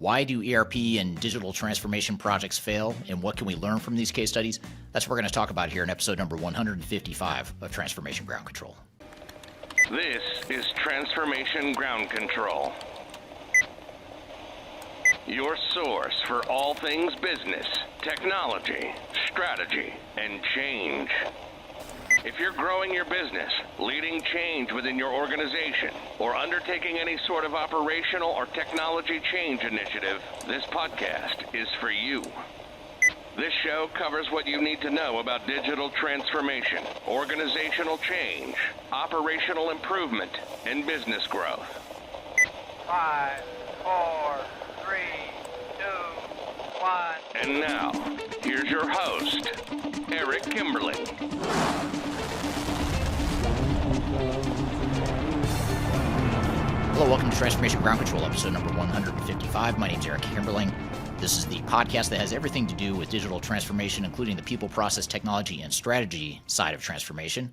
Why do ERP and digital transformation projects fail, and what can we learn from these case studies? That's what we're going to talk about here in episode number 155 of Transformation Ground Control. This is Transformation Ground Control, your source for all things business, technology, strategy, and change. If you're growing your business, leading change within your organization, or undertaking any sort of operational or technology change initiative, this podcast is for you. This show covers what you need to know about digital transformation, organizational change, operational improvement, and business growth. 5, 4, 3, 2, 1. And now, here's your host, Eric Kimberling. Hello, welcome to Transformation Ground Control, episode number 155. My name is Eric Kimberling. This is the podcast that has everything to do with digital transformation, including the people, process, technology, and strategy side of transformation.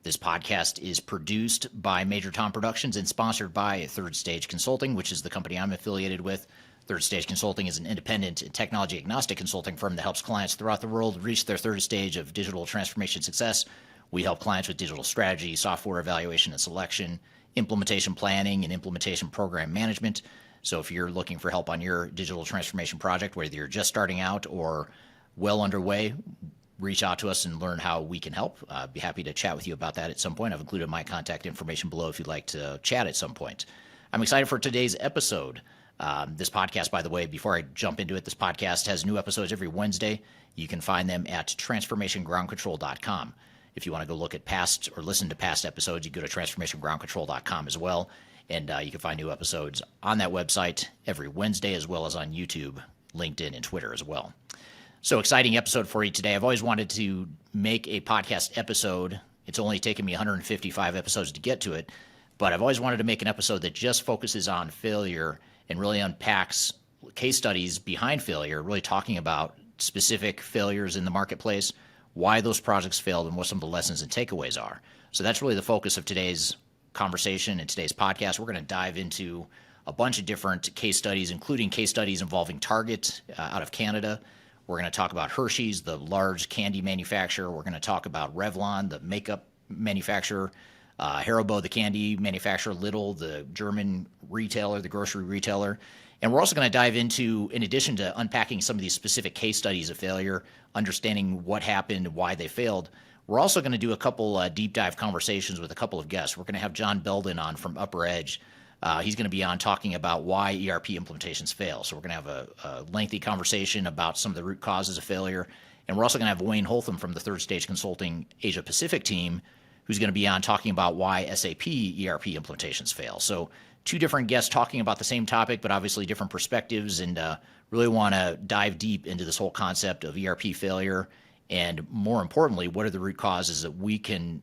This podcast is produced by Major Tom Productions and sponsored by Third Stage Consulting, which is the company I'm affiliated with. Third Stage Consulting is an independent and technology-agnostic consulting firm that helps clients throughout the world reach their third stage of digital transformation success. We help clients with digital strategy, software evaluation and selection, implementation planning, and implementation program management. So if you're looking for help on your digital transformation project, whether you're just starting out or well underway, reach out to us and learn how we can help. I'd be happy to chat with you about that at some point. I've included my contact information below if you'd like to chat at some point. I'm excited for today's episode. This podcast, by the way, before I jump into it, this podcast has new episodes every Wednesday. You can find them at transformationgroundcontrol.com. If you want to go look at past or listen to past episodes, you go to transformationgroundcontrol.com as well. And you can find new episodes on that website every Wednesday, as well as on YouTube, LinkedIn, and Twitter as well. So exciting episode for you today. I've always wanted to make a podcast episode. It's only taken me 155 episodes to get to it, but I've always wanted to make an episode that just focuses on failure and really unpacks case studies behind failure, really talking about specific failures in the marketplace, why those projects failed, and what some of the lessons and takeaways are. So that's really the focus of today's conversation and today's podcast. We're going to dive into a bunch of different case studies, including case studies involving Target out of Canada. We're going to talk about Hershey's, the large candy manufacturer. We're going to talk about Revlon, the makeup manufacturer, Haribo, the candy manufacturer, Lidl, the German retailer, the grocery retailer. And we're also going to dive into, in addition to unpacking some of these specific case studies of failure, understanding what happened, why they failed, we're also going to do a couple deep dive conversations with a couple of guests. We're going to have John Belden on from UpperEdge. He's going to be on talking about why ERP implementations fail. So we're going to have a lengthy conversation about some of the root causes of failure. And we're also going to have Wayne Holtam from the Third Stage Consulting Asia Pacific team, who's going to be on talking about why SAP ERP implementations fail. So two different guests talking about the same topic, but obviously different perspectives, and really want to dive deep into this whole concept of ERP failure. And more importantly, what are the root causes that we can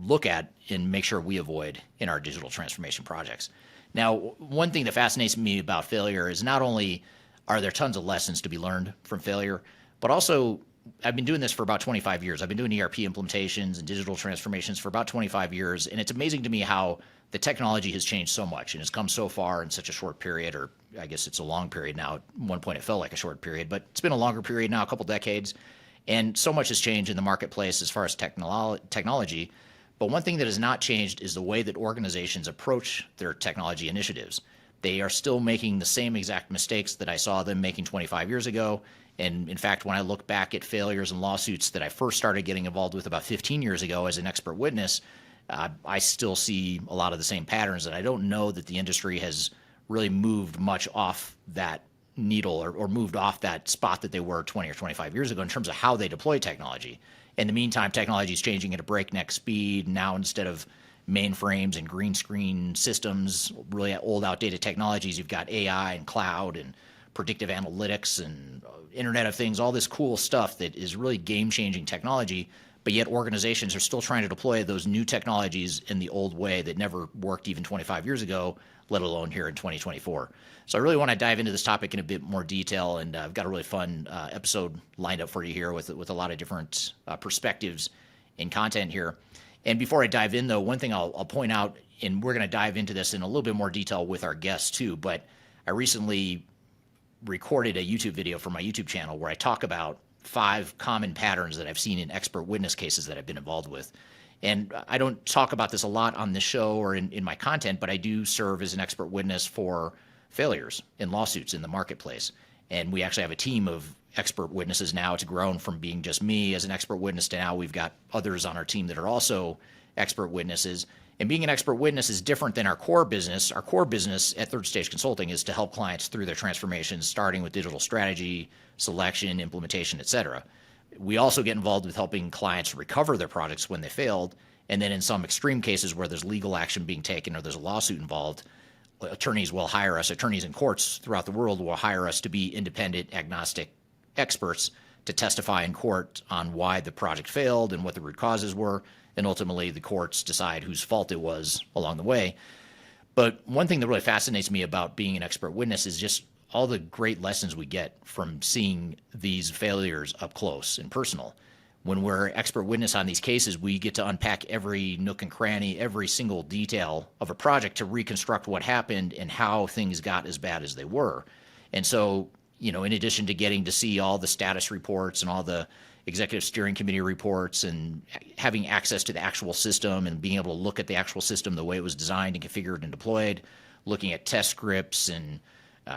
look at and make sure we avoid in our digital transformation projects. Now, one thing that fascinates me about failure is not only are there tons of lessons to be learned from failure, but also I've been doing this for about 25 years. I've been doing ERP implementations and digital transformations for about 25 years, and it's amazing to me how the technology has changed so much and has come so far in such a short period, or I guess it's a long period now. At one point it felt like a short period, but it's been a longer period now, a couple decades. And so much has changed in the marketplace as far as technology. But one thing that has not changed is the way that organizations approach their technology initiatives. They are still making the same exact mistakes that I saw them making 25 years ago. And in fact, when I look back at failures and lawsuits that I first started getting involved with about 15 years ago as an expert witness, I still see a lot of the same patterns. And I don't know that the industry has really moved much off that needle or moved off that spot that they were 20 or 25 years ago in terms of how they deploy technology. In the meantime, technology is changing at a breakneck speed. Now, instead of mainframes and green screen systems, really old outdated technologies, you've got AI and cloud and predictive analytics and Internet of Things, all this cool stuff that is really game-changing technology, but yet organizations are still trying to deploy those new technologies in the old way that never worked even 25 years ago, let alone here in 2024. So I really want to dive into this topic in a bit more detail, and I've got a really fun episode lined up for you here with a lot of different perspectives and content here. And before I dive in, though, one thing I'll point out, and we're going to dive into this in a little bit more detail with our guests too, but I recently recorded a YouTube video for my YouTube channel where I talk about 5 common patterns that I've seen in expert witness cases that I've been involved with. And I don't talk about this a lot on this show or in my content, but I do serve as an expert witness for failures in lawsuits in the marketplace. And we actually have a team of expert witnesses now. It's grown from being just me as an expert witness to now we've got others on our team that are also expert witnesses. And being an expert witness is different than our core business. Our core business at Third Stage Consulting is to help clients through their transformations, starting with digital strategy, selection, implementation, et cetera. We also get involved with helping clients recover their projects when they failed. And then in some extreme cases where there's legal action being taken or there's a lawsuit involved, attorneys will hire us, attorneys in courts throughout the world will hire us to be independent, agnostic experts to testify in court on why the project failed and what the root causes were. And ultimately, the courts decide whose fault it was along the way. But one thing that really fascinates me about being an expert witness is just all the great lessons we get from seeing these failures up close and personal. When we're expert witness on these cases, we get to unpack every nook and cranny, every single detail of a project to reconstruct what happened and how things got as bad as they were. And so, in addition to getting to see all the status reports and all the executive steering committee reports and having access to the actual system and being able to look at the actual system the way it was designed and configured and deployed, looking at test scripts and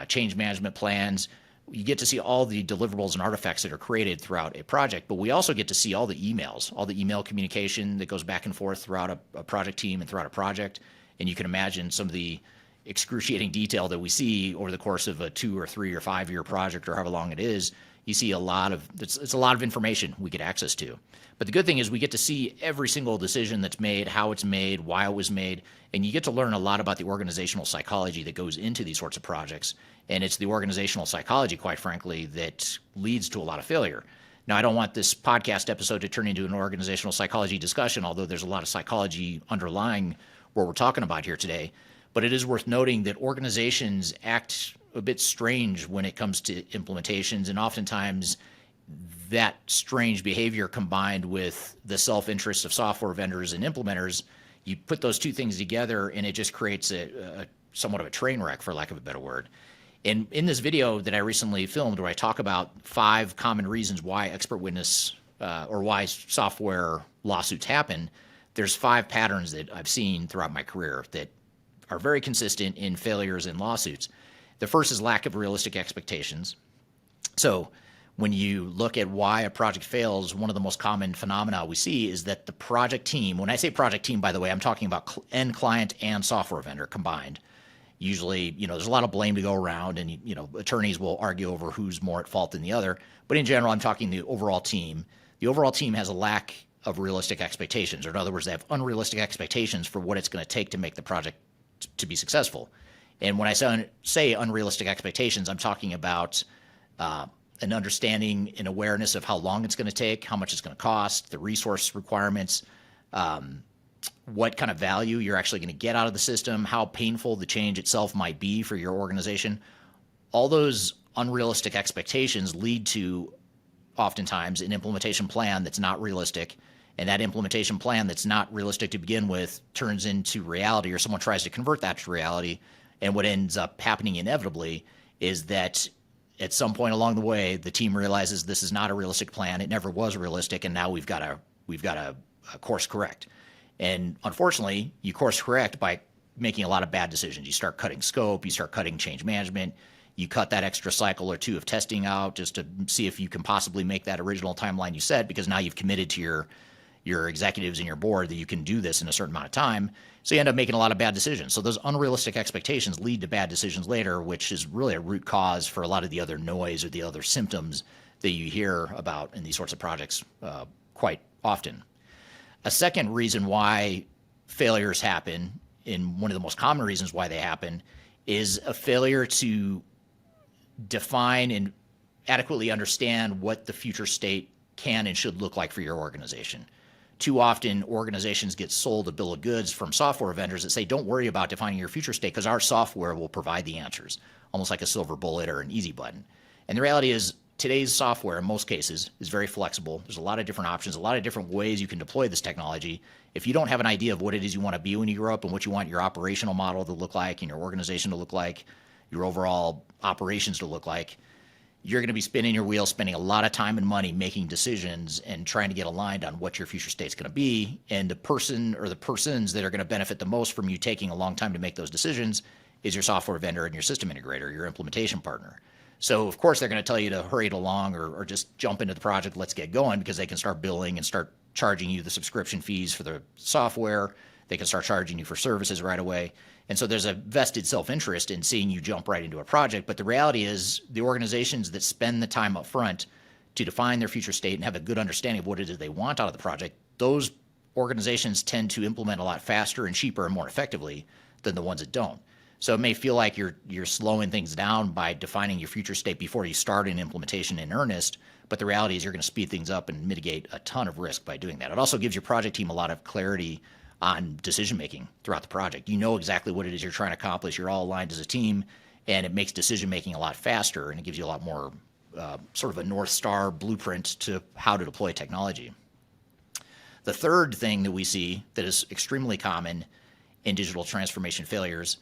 change management plans, you get to see all the deliverables and artifacts that are created throughout a project. But we also get to see all the emails, all the email communication that goes back and forth throughout a project team and throughout a project. And you can imagine some of the excruciating detail that we see over the course of a 2 or 3 or 5 year project or however long it is. You see it's a lot of information we get access to. But the good thing is we get to see every single decision that's made, how it's made, why it was made, and you get to learn a lot about the organizational psychology that goes into these sorts of projects. And it's the organizational psychology, quite frankly, that leads to a lot of failure. Now, I don't want this podcast episode to turn into an organizational psychology discussion, although there's a lot of psychology underlying what we're talking about here today. But it is worth noting that organizations act a bit strange when it comes to implementations, and oftentimes that strange behavior combined with the self-interest of software vendors and implementers, you put those two things together and it just creates a somewhat of a train wreck, for lack of a better word. And in this video that I recently filmed where I talk about 5 common reasons why expert witness or why software lawsuits happen, there's 5 patterns that I've seen throughout my career that are very consistent in failures and lawsuits. The first is lack of realistic expectations. So when you look at why a project fails, one of the most common phenomena we see is that the project team, when I say project team, by the way, I'm talking about end client and software vendor combined. Usually, there's a lot of blame to go around and, attorneys will argue over who's more at fault than the other. But in general, I'm talking the overall team. The overall team has a lack of realistic expectations, or in other words, they have unrealistic expectations for what it's going to take to make the project to be successful. And when I say unrealistic expectations, I'm talking about an understanding and awareness of how long it's going to take, how much it's going to cost, the resource requirements, what kind of value you're actually going to get out of the system, how painful the change itself might be for your organization. All those unrealistic expectations lead to oftentimes an implementation plan that's not realistic. And that implementation plan that's not realistic to begin with turns into reality, or someone tries to convert that to reality. And what ends up happening inevitably is that at some point along the way, the team realizes this is not a realistic plan. It never was realistic, and now we've got to course correct. And unfortunately, you course correct by making a lot of bad decisions. You start cutting scope, you start cutting change management, you cut that extra cycle or 2 of testing out just to see if you can possibly make that original timeline you set, because now you've committed to your executives and your board that you can do this in a certain amount of time. So you end up making a lot of bad decisions. So those unrealistic expectations lead to bad decisions later, which is really a root cause for a lot of the other noise or the other symptoms that you hear about in these sorts of projects quite often. A second reason why failures happen, and one of the most common reasons why they happen, is a failure to define and adequately understand what the future state can and should look like for your organization. Too often, organizations get sold a bill of goods from software vendors that say, don't worry about defining your future state because our software will provide the answers, almost like a silver bullet or an easy button. And the reality is, today's software, in most cases, is very flexible. There's a lot of different options, a lot of different ways you can deploy this technology. If you don't have an idea of what it is you want to be when you grow up and what you want your operational model to look like and your organization to look like, your overall operations to look like, you're going to be spinning your wheels, spending a lot of time and money making decisions and trying to get aligned on what your future state's going to be. And the person or the persons that are going to benefit the most from you taking a long time to make those decisions is your software vendor and your system integrator, your implementation partner. So, of course, they're going to tell you to hurry it along or just jump into the project, let's get going, because they can start billing and start charging you the subscription fees for the software. They can start charging you for services right away. And so there's a vested self-interest in seeing you jump right into a project. But the reality is the organizations that spend the time up front to define their future state and have a good understanding of what it is they want out of the project, those organizations tend to implement a lot faster and cheaper and more effectively than the ones that don't. So it may feel like you're slowing things down by defining your future state before you start an implementation in earnest, but the reality is you're going to speed things up and mitigate a ton of risk by doing that. It also gives your project team a lot of clarity on decision-making throughout the project. You know exactly what it is you're trying to accomplish. You're all aligned as a team, and it makes decision-making a lot faster, and it gives you a lot more sort of a North Star blueprint to how to deploy technology. The third thing that we see that is extremely common in digital transformation failures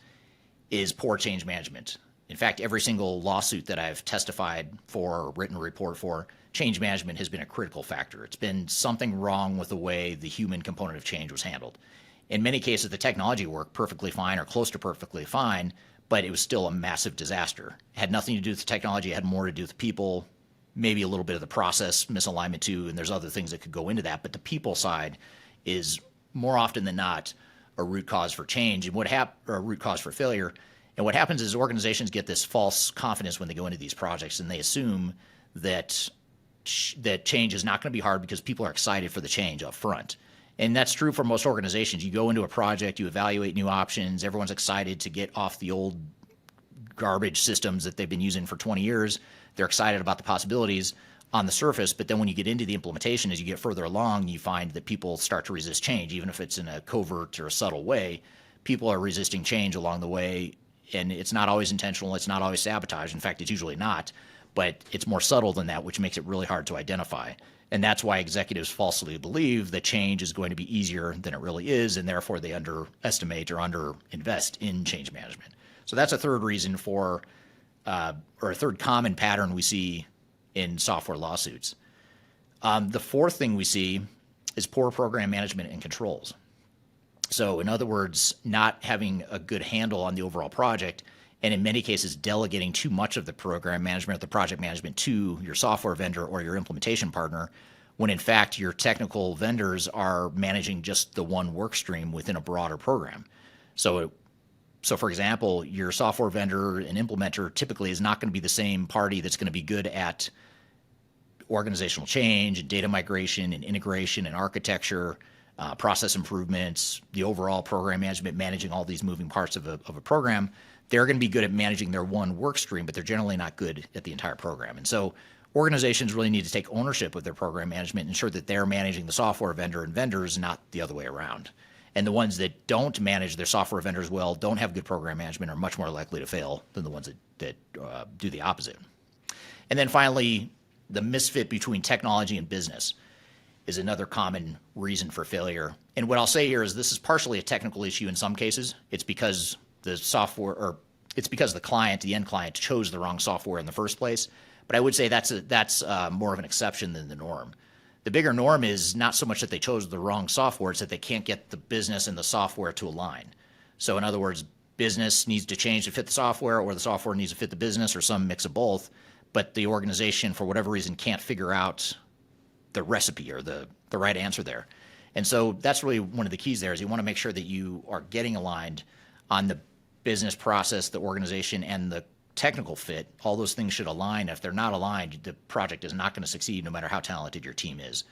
is poor change management. In fact, every single lawsuit that I've testified for or written a report for, change management has been a critical factor. It's been something wrong with the way the human component of change was handled. In many cases, the technology worked perfectly fine or close to perfectly fine, but it was still a massive disaster. It had nothing to do with the technology. It had more to do with the people, maybe a little bit of the process misalignment too, and there's other things that could go into that. But the people side is more often than not a root cause for change and or a root cause for failure. And what happens is organizations get this false confidence when they go into these projects, and they assume that change is not going to be hard because people are excited for the change up front. And that's true for most organizations. You go into a project, you evaluate new options, everyone's excited to get off the old garbage systems that they've been using for 20 years. They're excited about the possibilities on the surface, but then when you get into the implementation, as you get further along, you find that people start to resist change, even if it's in a covert or a subtle way. People are resisting change along the way, and it's not always intentional, it's not always sabotage. In fact, it's usually not, but it's more subtle than that, which makes it really hard to identify. And that's why executives falsely believe that change is going to be easier than it really is, and therefore they underestimate or underinvest in change management. So that's a third reason for, or a third common pattern we see in software lawsuits. The fourth thing we see is poor program management and controls. So in other words, not having a good handle on the overall project, and in many cases delegating too much of the program management or the project management to your software vendor or your implementation partner, when in fact your technical vendors are managing just the one work stream within a broader program. So for example, your software vendor and implementer typically is not going to be the same party that's going to be good at organizational change and data migration and integration and architecture, process improvements, the overall program management, managing all these moving parts of a program. They're going to be good at managing their one work stream, but they're generally not good at the entire program. And so organizations really need to take ownership of their program management, ensure that they're managing the software vendor and vendors, not the other way around. And the ones that don't manage their software vendors well, don't have good program management, are much more likely to fail than the ones that do the opposite. And then finally, the misfit between technology and business is another common reason for failure. And what I'll say here is this is partially a technical issue in some cases. It's because the client, the end client, chose the wrong software in the first place. But I would say that's more of an exception than the norm. The bigger norm is not so much that they chose the wrong software, it's that they can't get the business and the software to align. So in other words, business needs to change to fit the software, or the software needs to fit the business, or some mix of both. But the organization, for whatever reason, can't figure out the recipe or the right answer there. And so that's really one of the keys there, is you want to make sure that you are getting aligned on the business process, the organization, and the technical fit. All those things should align. If they're not aligned, the project is not going to succeed no matter how talented your team is.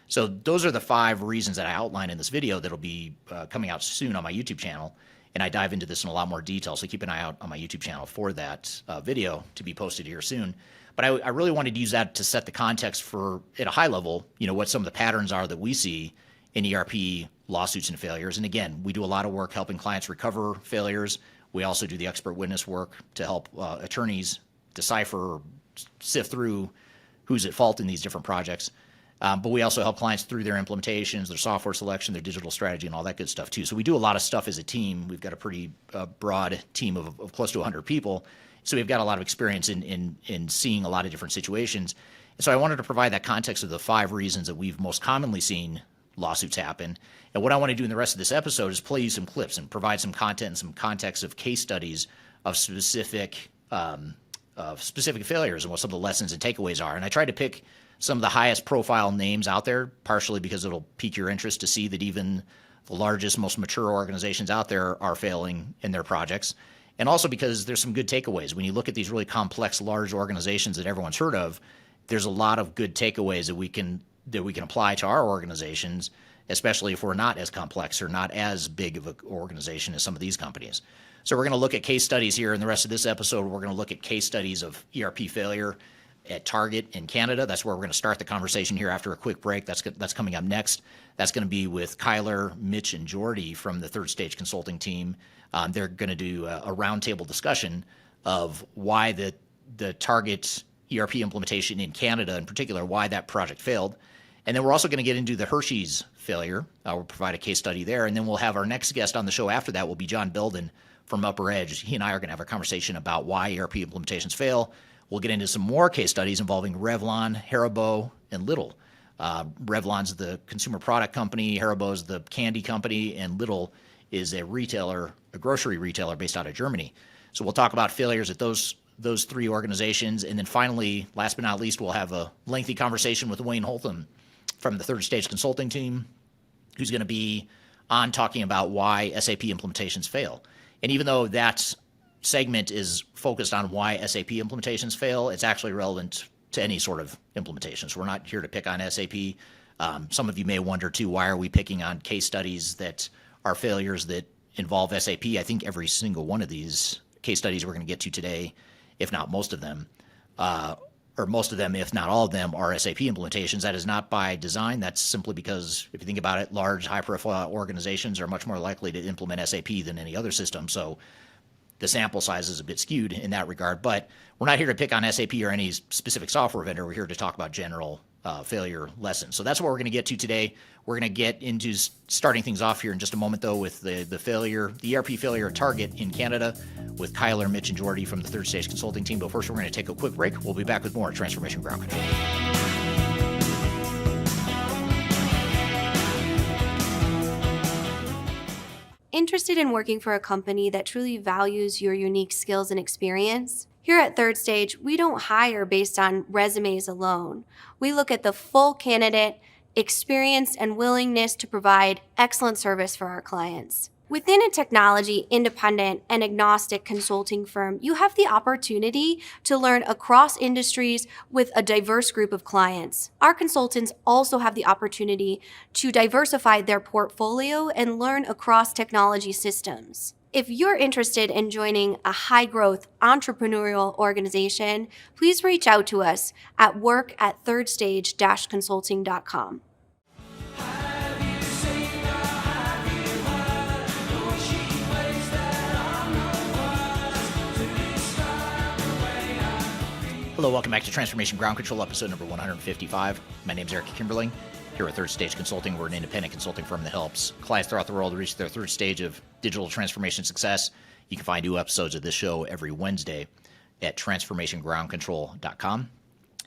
So those are the 5 reasons that I outline in this video that'll be coming out soon on my YouTube channel. And I dive into this in a lot more detail, so keep an eye out on my YouTube channel for that video to be posted here soon. But I really wanted to use that to set the context for, at a high level, what some of the patterns are that we see in ERP lawsuits and failures. And again, we do a lot of work helping clients recover failures. We also do the expert witness work to help attorneys decipher or sift through who's at fault in these different projects. But we also help clients through their implementations, their software selection, their digital strategy, and all that good stuff too. So we do a lot of stuff as a team. We've got a pretty broad team of close to 100 people. So we've got a lot of experience in seeing a lot of different situations. And so I wanted to provide that context of the 5 reasons that we've most commonly seen lawsuits happen. And what I want to do in the rest of this episode is play you some clips and provide some content and some context of case studies of specific failures and what some of the lessons and takeaways are. And I tried to pick some of the highest profile names out there, partially because it'll pique your interest to see that even the largest, most mature organizations out there are failing in their projects. And also because there's some good takeaways. When you look at these really complex, large organizations that everyone's heard of, there's a lot of good takeaways that we can apply to our organizations, especially if we're not as complex or not as big of an organization as some of these companies. So we're going to look at case studies here in the rest of this episode. We're going to look at case studies of ERP failure at Target in Canada. That's where we're going to start the conversation here after a quick break. That's coming up next. That's going to be with Kyler, Mitch, and Jordy from the Third Stage Consulting team. They're going to do a roundtable discussion of why the Target ERP implementation in Canada in particular, why that project failed. And then we're also going to get into the Hershey's failure. We'll provide a case study there. And then we'll have our next guest on the show after that will be John Belden from UpperEdge. He and I are going to have a conversation about why ERP implementations fail. We'll get into some more case studies involving Revlon, Haribo, and Lidl. Revlon's the consumer product company, Haribo's the candy company, and Lidl is a grocery retailer based out of Germany. So we'll talk about failures at those 3 organizations. And then finally, last but not least, we'll have a lengthy conversation with Wayne Holtam from the Third Stage Consulting team, who's going to be on talking about why SAP implementations fail. And even though that segment is focused on why SAP implementations fail, it's actually relevant to any sort of implementation. So we're not here to pick on SAP. Some of you may wonder too, why are we picking on case studies that are failures that involve SAP? I think every single one of these case studies we're going to get to today, if not most of them, if not all of them, are SAP implementations. That is not by design. That's simply because, if you think about it, large, high-profile organizations are much more likely to implement SAP than any other system. So the sample size is a bit skewed in that regard. But we're not here to pick on SAP or any specific software vendor. We're here to talk about general failure lessons. So that's what we're going to get to today. We're going to get into starting things off here in just a moment, though, with the ERP failure at Target in Canada with Kyler, Mitch, and Jordy from the Third Stage Consulting team. But first, we're going to take a quick break. We'll be back with more Transformation Ground Control. Interested in working for a company that truly values your unique skills and experience? Here at Third Stage, we don't hire based on resumes alone. We look at the full candidate, experience, and willingness to provide excellent service for our clients. Within a technology, independent, and agnostic consulting firm, you have the opportunity to learn across industries with a diverse group of clients. Our consultants also have the opportunity to diversify their portfolio and learn across technology systems. If you're interested in joining a high-growth entrepreneurial organization, please reach out to us at work@thirdstage-consulting.com. Hello, welcome back to Transformation Ground Control, episode number 155. My name is Eric Kimberling. Here at Third Stage Consulting, we're an independent consulting firm that helps clients throughout the world reach their third stage of digital transformation success. You can find new episodes of this show every Wednesday at transformationgroundcontrol.com.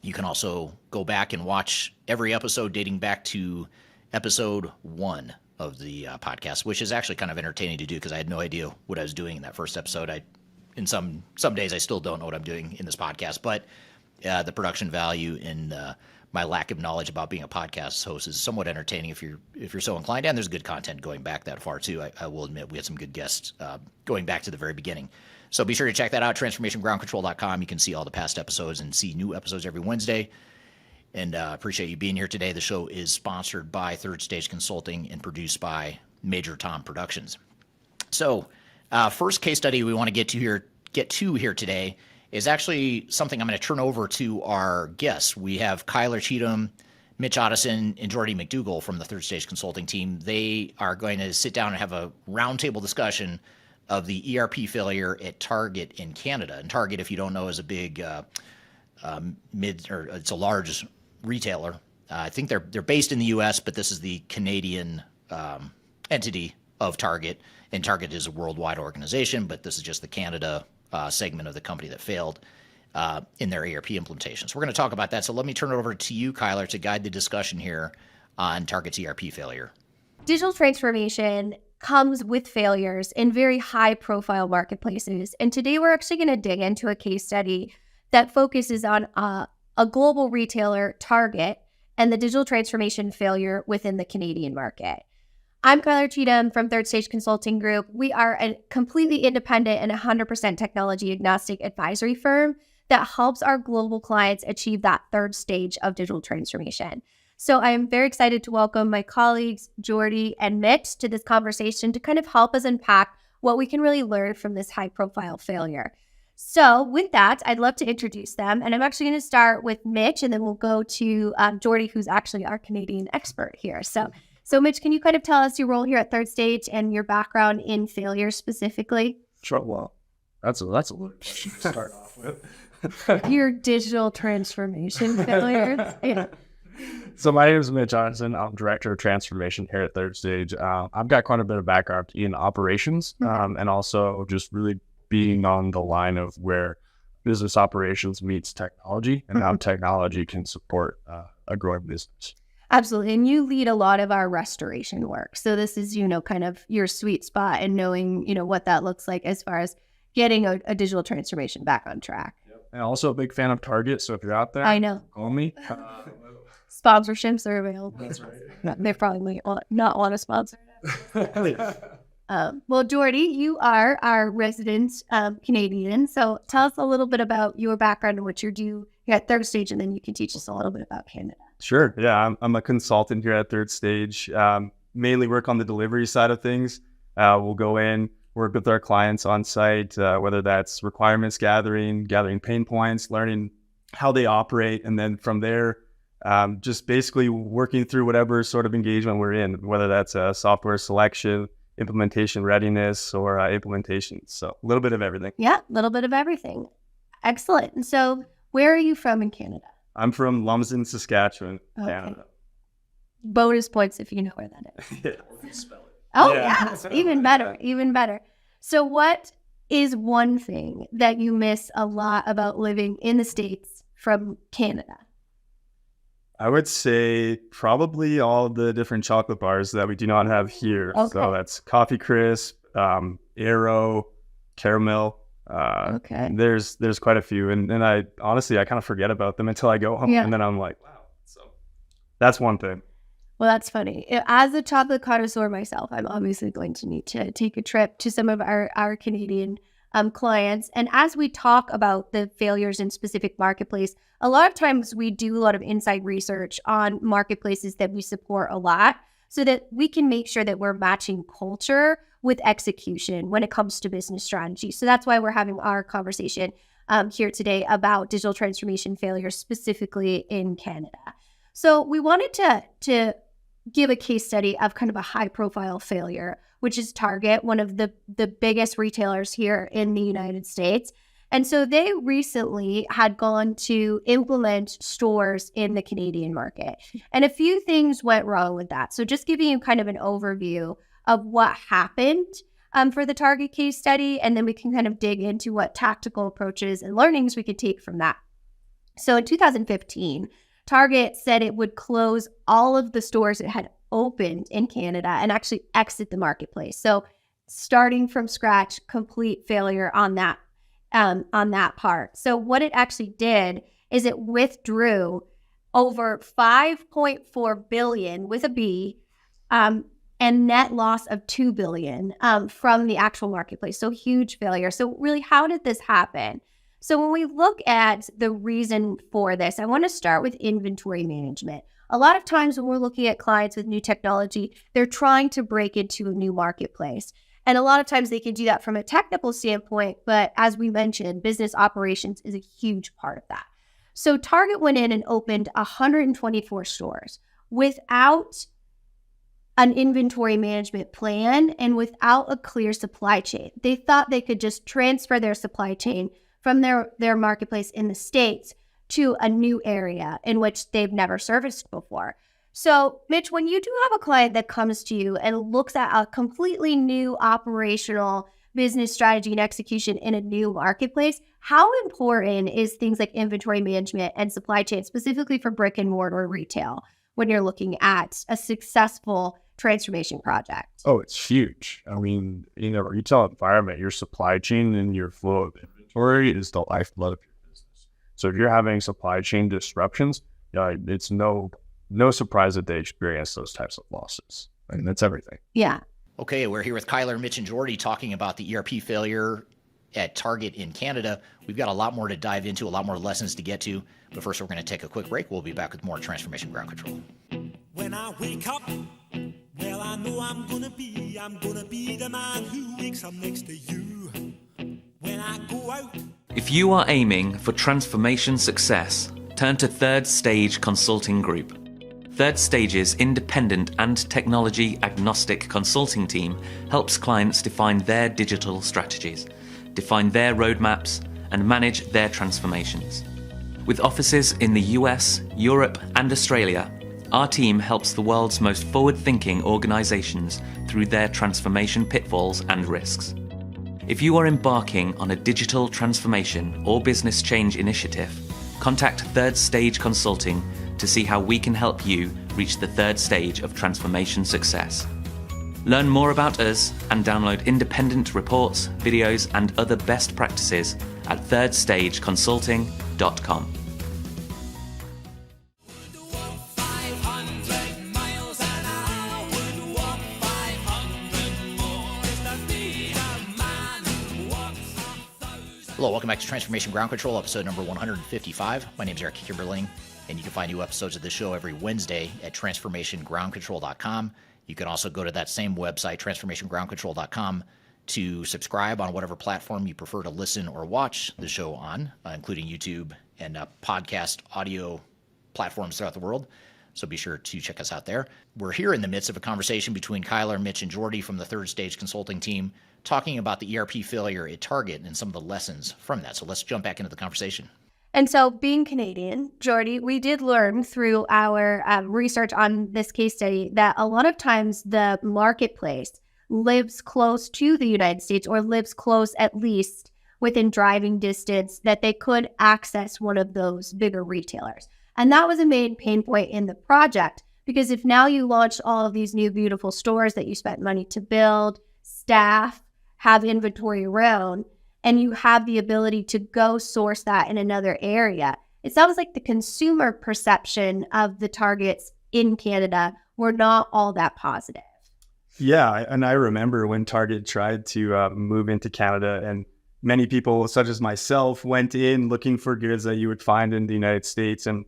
You can also go back and watch every episode dating back to episode 1 of the podcast, which is actually kind of entertaining to do because I had no idea what I was doing in that first episode. In some days, I still don't know what I'm doing in this podcast, but the production value and my lack of knowledge about being a podcast host is somewhat entertaining if you're so inclined. And there's good content going back that far too. I will admit we had some good guests going back to the very beginning. So be sure to check that out, transformationgroundcontrol.com. You can see all the past episodes and see new episodes every Wednesday. And appreciate you being here today. The show is sponsored by Third Stage Consulting and produced by Major Tom Productions. So first case study we want to get to here today is actually something I'm going to turn over to our guests. We have Kyler Cheatham, Mitch Otteson, and Jordy McDougall from the Third Stage Consulting team. They are going to sit down and have a roundtable discussion of the ERP failure at Target in Canada. And Target, if you don't know, is a big it's a large retailer. I think they're based in the U.S., but this is the Canadian entity of Target. And Target is a worldwide organization, but this is just the Canada segment of the company that failed in their ERP implementation. So we're going to talk about that. So let me turn it over to you, Kyler, to guide the discussion here on Target's ERP failure. Digital transformation comes with failures in very high-profile marketplaces. And today we're actually going to dig into a case study that focuses on a global retailer, Target, and the digital transformation failure within the Canadian market. I'm Kyler Cheatham from Third Stage Consulting Group. We are a completely independent and 100% technology agnostic advisory firm that helps our global clients achieve that third stage of digital transformation. So I am very excited to welcome my colleagues, Jordy and Mitch, to this conversation to kind of help us unpack what we can really learn from this high-profile failure. So with that, I'd love to introduce them. And I'm actually going to start with Mitch, and then we'll go to Jordy, who's actually our Canadian expert here. So Mitch, can you kind of tell us your role here at Third Stage and your background in failure specifically? Sure. Well, that's a little question to start off with. Your digital transformation failures. Yeah. So my name is Mitch Johnson. I'm Director of Transformation here at Third Stage. I've got quite a bit of background in operations and also just really being on the line of where business operations meets technology and how technology can support a growing business. Absolutely. And you lead a lot of our restoration work. So this is, kind of your sweet spot and knowing, what that looks like as far as getting a digital transformation back on track. Yep. And also a big fan of Target. So if you're out there, I know. Call me. Sponsorships are available. That's right. They probably not want to sponsor. Well, Jordy, you are our resident Canadian. So tell us a little bit about your background and what you do here at Third Stage, and then you can teach us a little bit about Canada. Sure. Yeah, I'm a consultant here at Third Stage. Mainly work on the delivery side of things. We'll go in, work with our clients on site, whether that's requirements gathering pain points, learning how they operate, and then from there, just basically working through whatever sort of engagement we're in, whether that's software selection, implementation readiness, or implementation. So a little bit of everything. Yeah, a little bit of everything. Excellent. And so where are you from in Canada? I'm from Lumsden, Saskatchewan, Canada. Bonus points if you know where that is. Yeah, we can spell it. Oh, yeah. Even better. So what is one thing that you miss a lot about living in the States from Canada? I would say probably all the different chocolate bars that we do not have here. Okay. So that's Coffee Crisp, Aero, Caramel. Okay. There's quite a few. And I honestly, I kind of forget about them until I go home. Yeah. And then I'm like, wow. So that's one thing. Well, that's funny. As a chocolate connoisseur myself, I'm obviously going to need to take a trip to some of our Canadian clients. And as we talk about the failures in specific marketplace, a lot of times we do a lot of inside research on marketplaces that we support a lot so that we can make sure that we're matching culture with execution when it comes to business strategy. So that's why we're having our conversation here today about digital transformation failures specifically in Canada. So we wanted to give a case study of kind of a high profile failure, which is Target, one of the biggest retailers here in the United States. And so they recently had gone to implement stores in the Canadian market. And a few things went wrong with that. So just giving you kind of an overview of what happened for the Target case study, and then we can kind of dig into what tactical approaches and learnings we could take from that. So in 2015, Target said it would close all of the stores it had opened in Canada and actually exit the marketplace. So starting from scratch, complete failure on that part. So what it actually did is it withdrew over $5.4 billion with a B and net loss of $2 billion from the actual marketplace. So huge failure. So really, how did this happen? So when we look at the reason for this, I want to start with inventory management. A lot of times when we're looking at clients with new technology, they're trying to break into a new marketplace. And a lot of times they can do that from a technical standpoint, but as we mentioned, business operations is a huge part of that. So Target went in and opened 124 stores without an inventory management plan and without a clear supply chain. They thought they could just transfer their supply chain from their marketplace in the States to a new area in which they've never serviced before. So, Mitch, when you do have a client that comes to you and looks at a completely new operational business strategy and execution in a new marketplace, how important is things like inventory management and supply chain, specifically for brick and mortar retail, when you're looking at a successful transformation project? Oh, it's huge. I mean, in a retail environment, your supply chain and your flow of inventory is the lifeblood of your business. So if you're having supply chain disruptions, it's no surprise that they experience those types of losses. I mean, that's everything. Yeah. Okay, we're here with Kyler, Mitch, and Jordy talking about the ERP failure at Target in Canada. We've got a lot more to dive into, a lot more lessons to get to. But first, we're going to take a quick break. We'll be back with more Transformation Ground Control. When I wake up, well, I know I'm gonna be the man who wakes up next to you. When I go out. If you are aiming for transformation success, turn to Third Stage Consulting Group. Third Stage's independent and technology agnostic consulting team helps clients define their digital strategies, define their roadmaps, and manage their transformations. With offices in the US, Europe, and Australia, our team helps the world's most forward-thinking organizations through their transformation pitfalls and risks. If you are embarking on a digital transformation or business change initiative, contact Third Stage Consulting to see how we can help you reach the third stage of transformation success. Learn more about us and download independent reports, videos, and other best practices at thirdstageconsulting.com. Hello, welcome back to Transformation Ground Control, episode number 155. My name is Eric Kimberling, and you can find new episodes of this show every Wednesday at transformationgroundcontrol.com. You can also go to that same website, transformationgroundcontrol.com, to subscribe on whatever platform you prefer to listen or watch the show on, including YouTube and podcast audio platforms throughout the world. So be sure to check us out there. We're here in the midst of a conversation between Kyler, Mitch, and Jordy from the Third Stage Consulting team, talking about the ERP failure at Target and some of the lessons from that. So let's jump back into the conversation. And so being Canadian, Jordy, we did learn through our research on this case study that a lot of times the marketplace lives close to the United States, or lives close at least within driving distance, that they could access one of those bigger retailers. And that was a main pain point in the project, because if now you launch all of these new beautiful stores that you spent money to build, staff, have inventory around, and you have the ability to go source that in another area, it sounds like the consumer perception of the Targets in Canada were not all that positive. Yeah, and I remember when Target tried to move into Canada, and many people, such as myself, went in looking for goods that you would find in the United States, and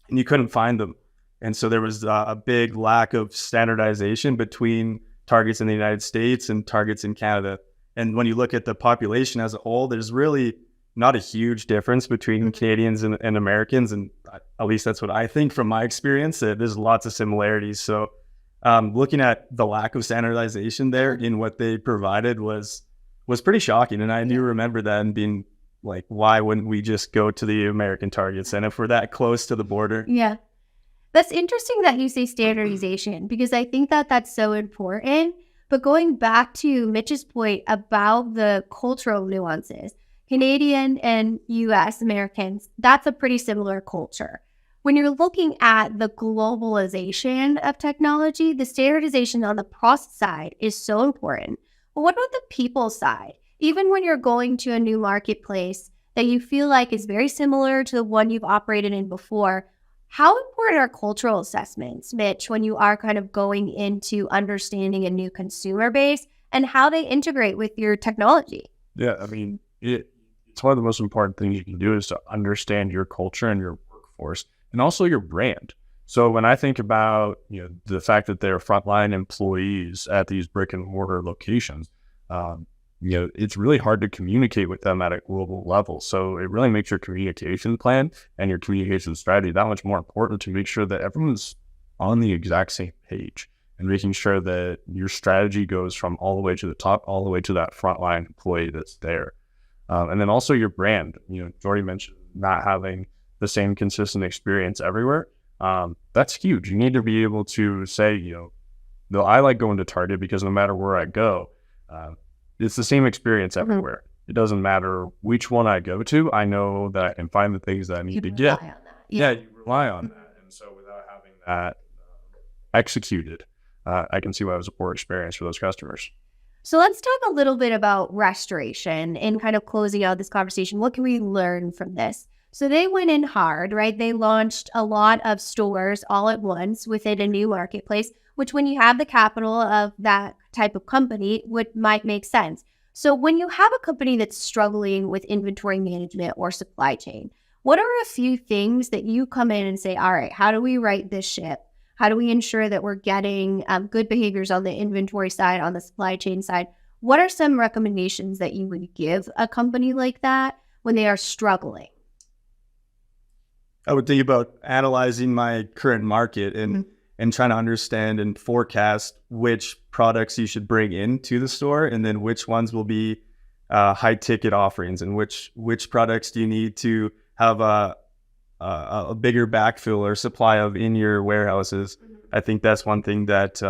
you couldn't find them. And so there was a big lack of standardization between Targets in the United States and Targets in Canada. And when you look at the population as a whole, there's really not a huge difference between Canadians and Americans. And at least that's what I think from my experience. There's lots of similarities. So looking at the lack of standardization there in what they provided was pretty shocking. And I do remember that and being like, why wouldn't we just go to the American Targets? And if we're that close to the border. Yeah. That's interesting that you say standardization, because I think that that's so important. But going back to Mitch's point about the cultural nuances, Canadian and US Americans, that's a pretty similar culture. When you're looking at the globalization of technology, the standardization on the process side is so important. But what about the people side? Even when you're going to a new marketplace that you feel like is very similar to the one you've operated in before, how important are cultural assessments, Mitch, when you are kind of going into understanding a new consumer base and how they integrate with your technology? Yeah, I mean, it's one of the most important things you can do is to understand your culture and your workforce and also your brand. So when I think about, the fact that they're frontline employees at these brick and mortar locations, it's really hard to communicate with them at a global level. So it really makes your communication plan and your communication strategy that much more important to make sure that everyone's on the exact same page and making sure that your strategy goes from all the way to the top, all the way to that frontline employee that's there. And then also your brand. Jordy mentioned not having the same consistent experience everywhere. That's huge. You need to be able to say, I like going to Target because no matter where I go, it's the same experience everywhere. It doesn't matter which one I go to. I know that I can find the things that I need to get. Rely on that. Yeah, you rely on that. And so without having that executed, I can see why it was a poor experience for those customers. So let's talk a little bit about restoration and kind of closing out this conversation. What can we learn from this? So they went in hard, right? They launched a lot of stores all at once within a new marketplace, which when you have the capital of that type of company might make sense. So when you have a company that's struggling with inventory management or supply chain, what are a few things that you come in and say, all right, how do we right this ship? How do we ensure that we're getting good behaviors on the inventory side, on the supply chain side? What are some recommendations that you would give a company like that when they are struggling? I would think about analyzing my current market and trying to understand and forecast which products you should bring into the store, and then which ones will be high ticket offerings, and which products do you need to have a bigger backfill or supply of in your warehouses. I think that's one thing that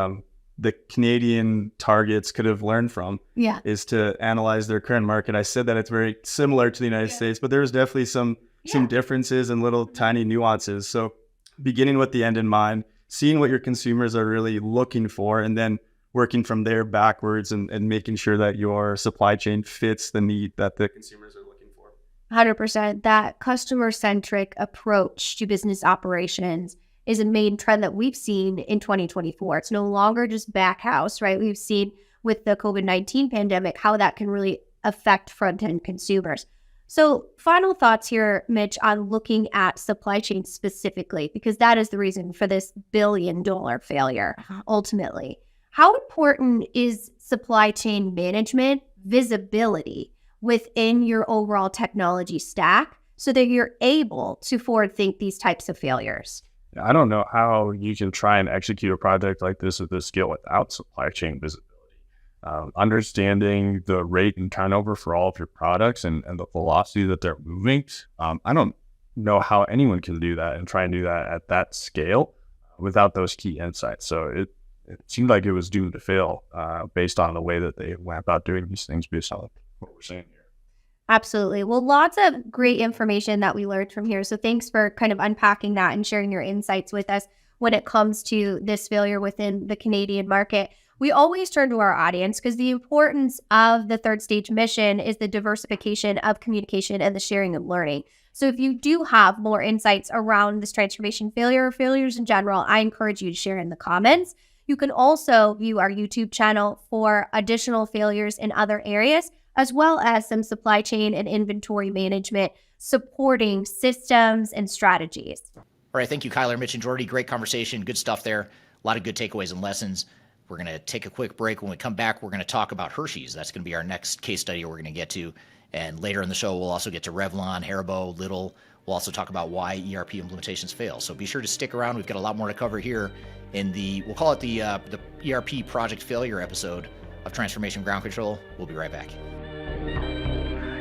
the Canadian targets could have learned from, is to analyze their current market. I said that it's very similar to the United States, but there's definitely some differences and little tiny nuances. So beginning with the end in mind, seeing what your consumers are really looking for, and then working from there backwards and making sure that your supply chain fits the need that the consumers are looking for. 100%. That customer-centric approach to business operations is a main trend that we've seen in 2024. It's no longer just back house, right? We've seen with the COVID-19 pandemic how that can really affect front-end consumers. So final thoughts here, Mitch, on looking at supply chain specifically, because that is the reason for this billion-dollar failure, ultimately. How important is supply chain management visibility within your overall technology stack so that you're able to forward think these types of failures? I don't know how you can try and execute a project like this at this scale without supply chain visibility. Understanding the rate and turnover for all of your products and the velocity that they're moving. I don't know how anyone can do that and try and do that at that scale without those key insights. So it seemed like it was doomed to fail based on the way that they went about doing these things based on what we're saying here. Absolutely. Well, lots of great information that we learned from here. So thanks for kind of unpacking that and sharing your insights with us when it comes to this failure within the Canadian market. We always turn to our audience because the importance of the third stage mission is the diversification of communication and the sharing of learning. So if you do have more insights around this transformation failure or failures in general, I encourage you to share in the comments. You can also view our YouTube channel for additional failures in other areas, as well as some supply chain and inventory management supporting systems and strategies. All right. Thank you, Kyler, Mitch, and Jordy. Great conversation. Good stuff there. A lot of good takeaways and lessons. We're going to take a quick break. When we come back, we're going to talk about Hershey's. That's going to be our next case study we're going to get to. And later in the show, we'll also get to Revlon, Haribo, Lidl. We'll also talk about why ERP implementations fail. So be sure to stick around. We've got a lot more to cover here in we'll call it the ERP project failure episode of Transformation Ground Control. We'll be right back.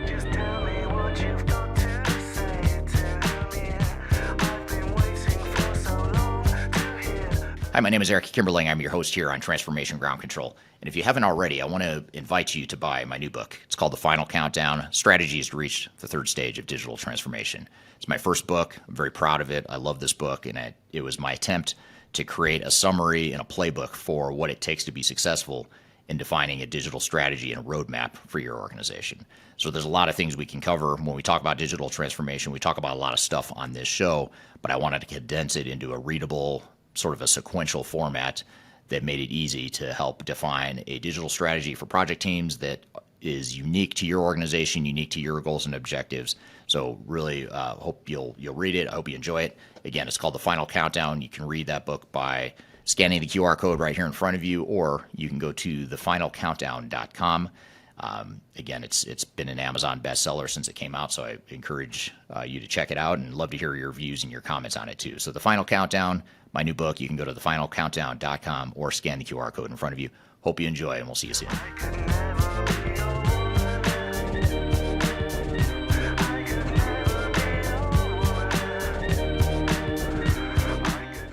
Just tell me what you've got to say to me. I've been waiting for so long to hear. Hi, my name is Eric Kimberling. I'm your host here on Transformation Ground Control. And if you haven't already, I want to invite you to buy my new book. It's called The Final Countdown, Strategies to Reach the Third Stage of Digital Transformation. It's my first book. I'm very proud of it. I love this book, and it was my attempt to create a summary and a playbook for what it takes to be successful in defining a digital strategy and a roadmap for your organization. So there's a lot of things we can cover when we talk about digital transformation. We talk about a lot of stuff on this show, but I wanted to condense it into a readable, sort of a sequential format that made it easy to help define a digital strategy for project teams that is unique to your organization, unique to your goals and objectives. So really hope you'll read it. I hope you enjoy it. Again, it's called The Final Countdown. You can read that book by scanning the QR code right here in front of you, or you can go to thefinalcountdown.com. Again, it's been an Amazon bestseller since it came out, so I encourage you to check it out and love to hear your views and your comments on it too. So The Final Countdown, my new book, you can go to thefinalcountdown.com or scan the QR code in front of you. Hope you enjoy, and we'll see you soon.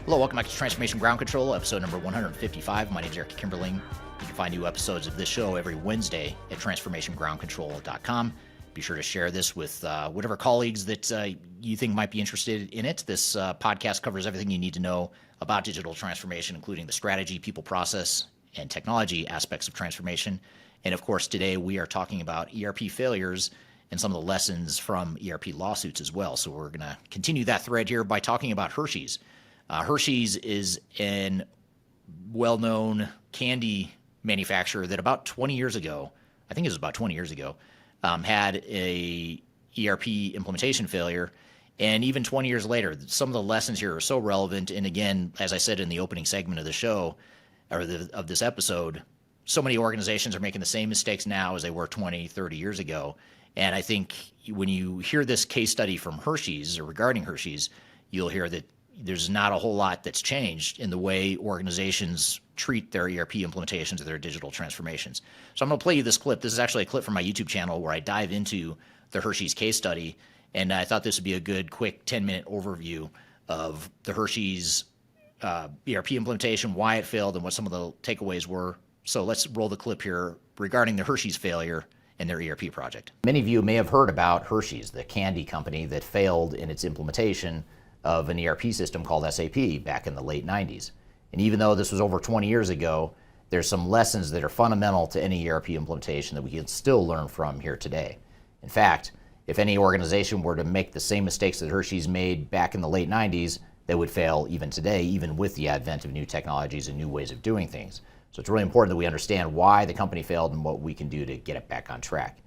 Hello, welcome back to Transformation Ground Control, episode number 155. My name is Eric Kimberling. You can find new episodes of this show every Wednesday at transformationgroundcontrol.com. Be sure to share this with whatever colleagues that you think might be interested in it. This podcast covers everything you need to know about digital transformation, including the strategy, people, process, and technology aspects of transformation. And of course, today we are talking about ERP failures and some of the lessons from ERP lawsuits as well. So we're going to continue that thread here by talking about Hershey's. Hershey's is an well-known candy manufacturer that about 20 years ago, I think it was about 20 years ago, had a ERP implementation failure. And even 20 years later, some of the lessons here are so relevant. And again, as I said in the opening segment of the show, or of this episode, so many organizations are making the same mistakes now as they were 20, 30 years ago. And I think when you hear this case study from Hershey's or regarding Hershey's, you'll hear that there's not a whole lot that's changed in the way organizations treat their ERP implementations or their digital transformations. So I'm going to play you this clip. This is actually a clip from my YouTube channel where I dive into the Hershey's case study, and I thought this would be a good, quick 10-minute overview of the Hershey's ERP implementation, why it failed, and what some of the takeaways were. So let's roll the clip here regarding the Hershey's failure and their ERP project. Many of you may have heard about Hershey's, the candy company that failed in its implementation of an ERP system called SAP back in the late 90s. And even though this was over 20 years ago, there's some lessons that are fundamental to any ERP implementation that we can still learn from here today. In fact, if any organization were to make the same mistakes that Hershey's made back in the late 90s, they would fail even today, even with the advent of new technologies and new ways of doing things. So it's really important that we understand why the company failed and what we can do to get it back on track.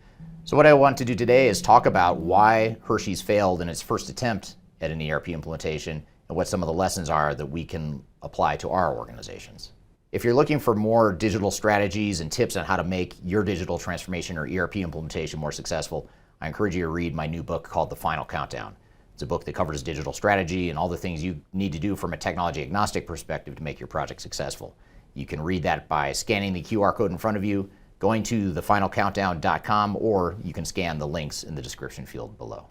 So what I want to do today is talk about why Hershey's failed in its first attempt at an ERP implementation and what some of the lessons are that we can apply to our organizations. If you're looking for more digital strategies and tips on how to make your digital transformation or ERP implementation more successful, I encourage you to read my new book called The Final Countdown. It's a book that covers digital strategy and all the things you need to do from a technology agnostic perspective to make your project successful. You can read that by scanning the QR code in front of you, going to thefinalcountdown.com, or you can scan the links in the description field below.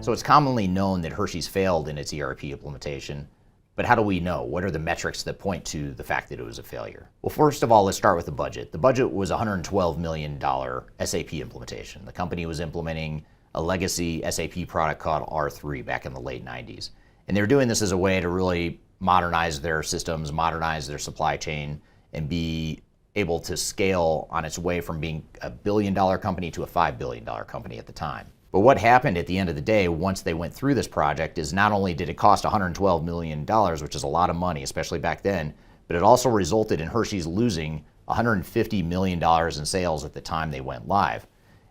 So it's commonly known that Hershey's failed in its ERP implementation, but how do we know? What are the metrics that point to the fact that it was a failure? Well, first of all, let's start with the budget. The budget was a $112 million SAP implementation. The company was implementing a legacy SAP product called R3 back in the late 90s. And they were doing this as a way to really modernize their systems, modernize their supply chain, and be able to scale on its way from being a billion-dollar company to a $5 billion company at the time. But what happened at the end of the day once they went through this project is not only did it cost $112 million, which is a lot of money, especially back then, but it also resulted in Hershey's losing $150 million in sales at the time they went live.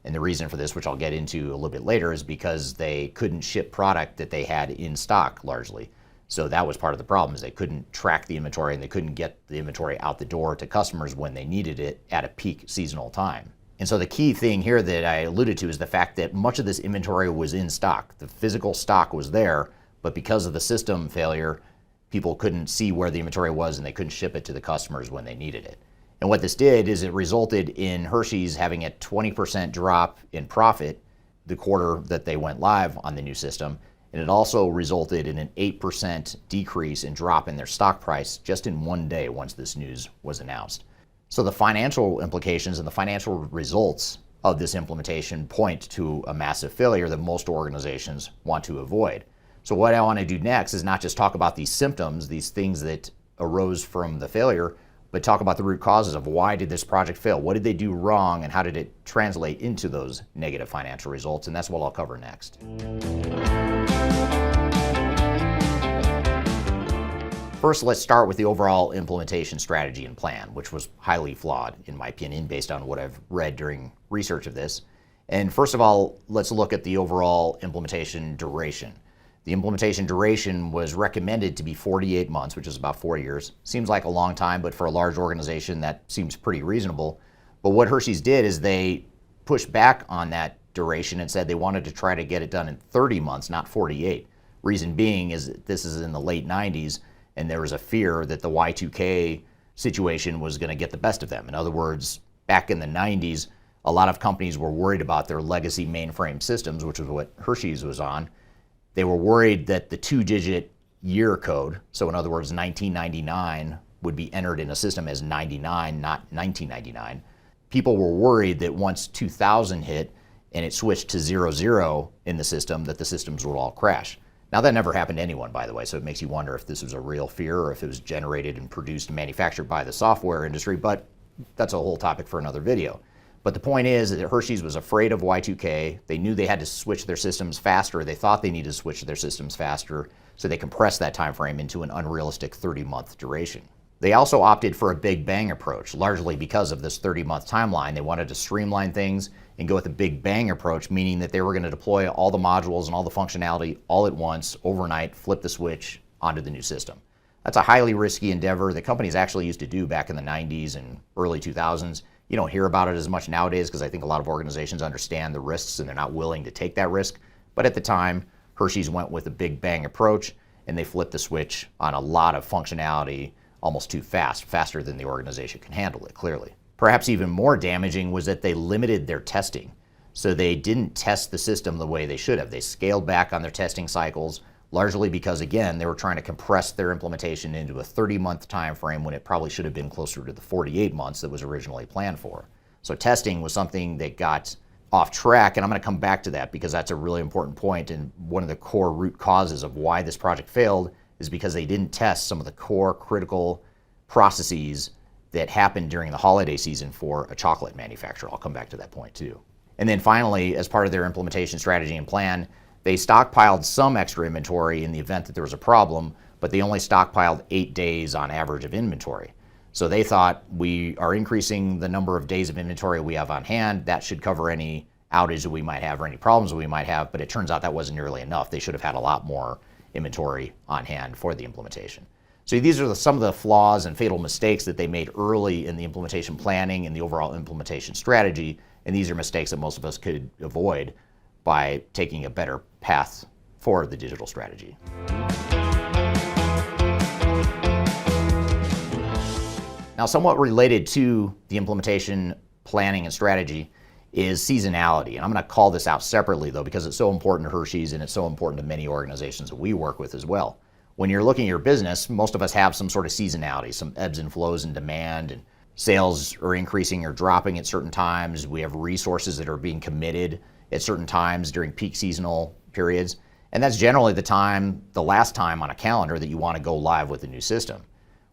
And the reason for this, which I'll get into a little bit later, is because they couldn't ship product that they had in stock largely. So that was part of the problem, is they couldn't track the inventory and they couldn't get the inventory out the door to customers when they needed it at a peak seasonal time. And so the key thing here that I alluded to is the fact that much of this inventory was in stock. The physical stock was there, but because of the system failure, people couldn't see where the inventory was and they couldn't ship it to the customers when they needed it. And what this did is it resulted in Hershey's having a 20% drop in profit the quarter that they went live on the new system. And it also resulted in an 8% decrease in drop in their stock price just in one day once this news was announced. So the financial implications and the financial results of this implementation point to a massive failure that most organizations want to avoid. So what I want to do next is not just talk about these symptoms, these things that arose from the failure, but talk about the root causes of why did this project fail? What did they do wrong and how did it translate into those negative financial results? And that's what I'll cover next. First, let's start with the overall implementation strategy and plan, which was highly flawed, in my opinion, based on what I've read during research of this. And first of all, let's look at the overall implementation duration. The implementation duration was recommended to be 48 months, which is about 4 years. Seems like a long time, but for a large organization, that seems pretty reasonable. But what Hershey's did is they pushed back on that duration and said they wanted to try to get it done in 30 months, not 48. Reason being is that this is in the late 90s, and there was a fear that the Y2K situation was going to get the best of them. In other words, back in the 90s, a lot of companies were worried about their legacy mainframe systems, which is what Hershey's was on. They were worried that the two-digit year code. So in other words, 1999 would be entered in a system as 99, not 1999. People were worried that once 2000 hit and it switched to 00 in the system, that the systems would all crash. Now that never happened to anyone, by the way, so it makes you wonder if this was a real fear or if it was generated and produced and manufactured by the software industry, but that's a whole topic for another video. But the point is that Hershey's was afraid of Y2K. They knew they had to switch their systems faster. They thought they needed to switch their systems faster, so they compressed that time frame into an unrealistic 30-month duration. They also opted for a big bang approach, largely because of this 30-month timeline. They wanted to streamline things and go with a big bang approach, meaning that they were going to deploy all the modules and all the functionality all at once, overnight, flip the switch onto the new system. That's a highly risky endeavor that companies actually used to do back in the 90s and early 2000s. You don't hear about it as much nowadays because I think a lot of organizations understand the risks and they're not willing to take that risk. But at the time, Hershey's went with a big bang approach and they flipped the switch on a lot of functionality almost too fast, faster than the organization can handle it, clearly. Perhaps even more damaging was that they limited their testing. So they didn't test the system the way they should have. They scaled back on their testing cycles, largely because, again, they were trying to compress their implementation into a 30-month time frame when it probably should have been closer to the 48 months that was originally planned for. So testing was something that got off track, and I'm going to come back to that because that's a really important point, and one of the core root causes of why this project failed is because they didn't test some of the core critical processes that happened during the holiday season for a chocolate manufacturer. I'll come back to that point too. And then finally, as part of their implementation strategy and plan, they stockpiled some extra inventory in the event that there was a problem, but they only stockpiled 8 days on average of inventory. So they thought, we are increasing the number of days of inventory we have on hand. That should cover any outage that we might have or any problems that we might have, but it turns out that wasn't nearly enough. They should have had a lot more inventory on hand for the implementation. So these are some of the flaws and fatal mistakes that they made early in the implementation planning and the overall implementation strategy, and these are mistakes that most of us could avoid by taking a better path for the digital strategy. Now, somewhat related to the implementation planning and strategy is seasonality. And I'm going to call this out separately, though, because it's so important to Hershey's and it's so important to many organizations that we work with as well. When you're looking at your business, most of us have some sort of seasonality, some ebbs and flows in demand, and sales are increasing or dropping at certain times. We have resources that are being committed at certain times during peak seasonal periods. And that's generally the last time on a calendar that you want to go live with the new system.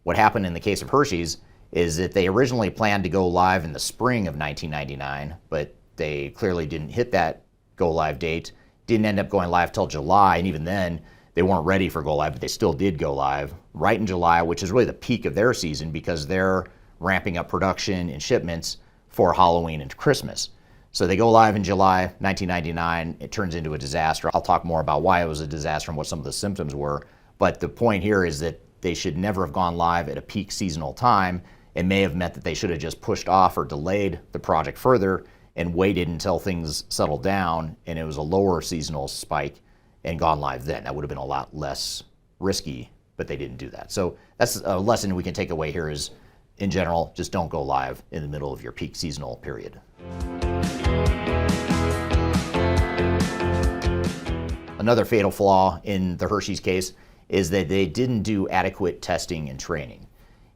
What happened in the case of Hershey's is that they originally planned to go live in the spring of 1999, but they clearly didn't hit that go live date, didn't end up going live till July, and even then they weren't ready for go live, but they still did go live right in July, which is really the peak of their season because they're ramping up production and shipments for Halloween and Christmas. So they go live in July 1999, it turns into a disaster. I'll talk more about why it was a disaster and what some of the symptoms were, but the point here is that they should never have gone live at a peak seasonal time. It may have meant that they should have just pushed off or delayed the project further and waited until things settled down and it was a lower seasonal spike and gone live then. That would have been a lot less risky, but they didn't do that. So that's a lesson we can take away here is, in general, just don't go live in the middle of your peak seasonal period. Another fatal flaw in the Hershey's case is that they didn't do adequate testing and training.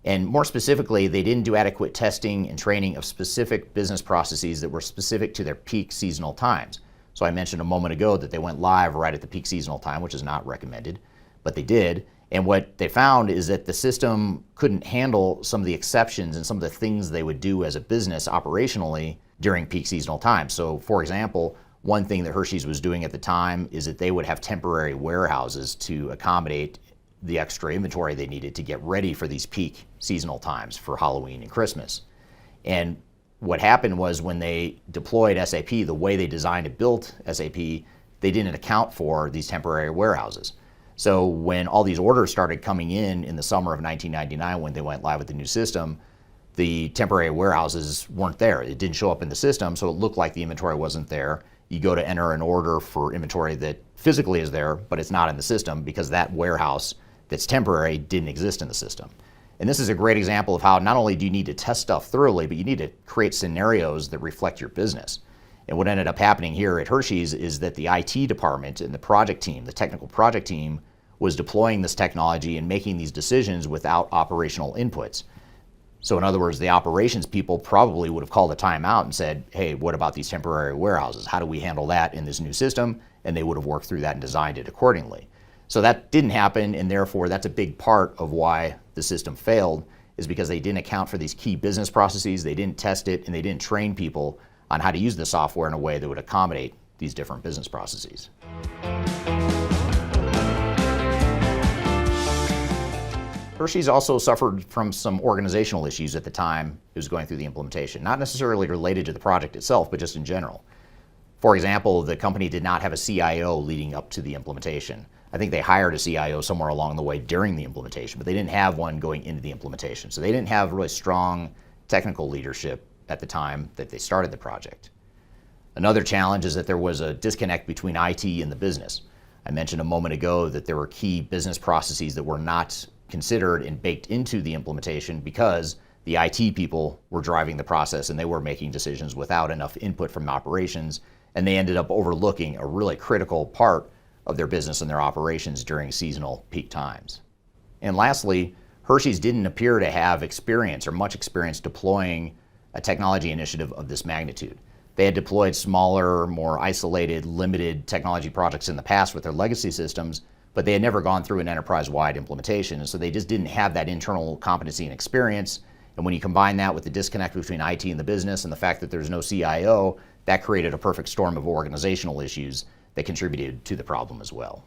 And more specifically, they didn't do adequate testing and training of specific business processes that were specific to their peak seasonal times. So I mentioned a moment ago that they went live right at the peak seasonal time, which is not recommended, but they did. And what they found is that the system couldn't handle some of the exceptions and some of the things they would do as a business operationally during peak seasonal time. So for example, one thing that Hershey's was doing at the time is that they would have temporary warehouses to accommodate the extra inventory they needed to get ready for these peak seasonal times for Halloween and Christmas. And what happened was when they deployed SAP, the way they designed and built SAP, they didn't account for these temporary warehouses. So when all these orders started coming in the summer of 1999 when they went live with the new system, the temporary warehouses weren't there. It didn't show up in the system, so it looked like the inventory wasn't there. You go to enter an order for inventory that physically is there, but it's not in the system because that warehouse that's temporary didn't exist in the system. And this is a great example of how not only do you need to test stuff thoroughly, but you need to create scenarios that reflect your business. And what ended up happening here at Hershey's is that the IT department and the project team, the technical project team, was deploying this technology and making these decisions without operational inputs. So in other words, the operations people probably would have called a timeout and said, hey, what about these temporary warehouses? How do we handle that in this new system? And they would have worked through that and designed it accordingly. So that didn't happen, and therefore that's a big part of why the system failed, is because they didn't account for these key business processes, they didn't test it, and they didn't train people on how to use the software in a way that would accommodate these different business processes. Hershey's also suffered from some organizational issues at the time it was going through the implementation, not necessarily related to the project itself, but just in general. For example, the company did not have a CIO leading up to the implementation. I think they hired a CIO somewhere along the way during the implementation, but they didn't have one going into the implementation. So they didn't have really strong technical leadership at the time that they started the project. Another challenge is that there was a disconnect between IT and the business. I mentioned a moment ago that there were key business processes that were not considered and baked into the implementation because the IT people were driving the process and they were making decisions without enough input from operations, and they ended up overlooking a really critical part of their business and their operations during seasonal peak times. And lastly, Hershey's didn't appear to have experience or much experience deploying a technology initiative of this magnitude. They had deployed smaller, more isolated, limited technology projects in the past with their legacy systems, but they had never gone through an enterprise-wide implementation, and so they just didn't have that internal competency and experience. And when you combine that with the disconnect between IT and the business and the fact that there's no CIO, that created a perfect storm of organizational issues that contributed to the problem as well.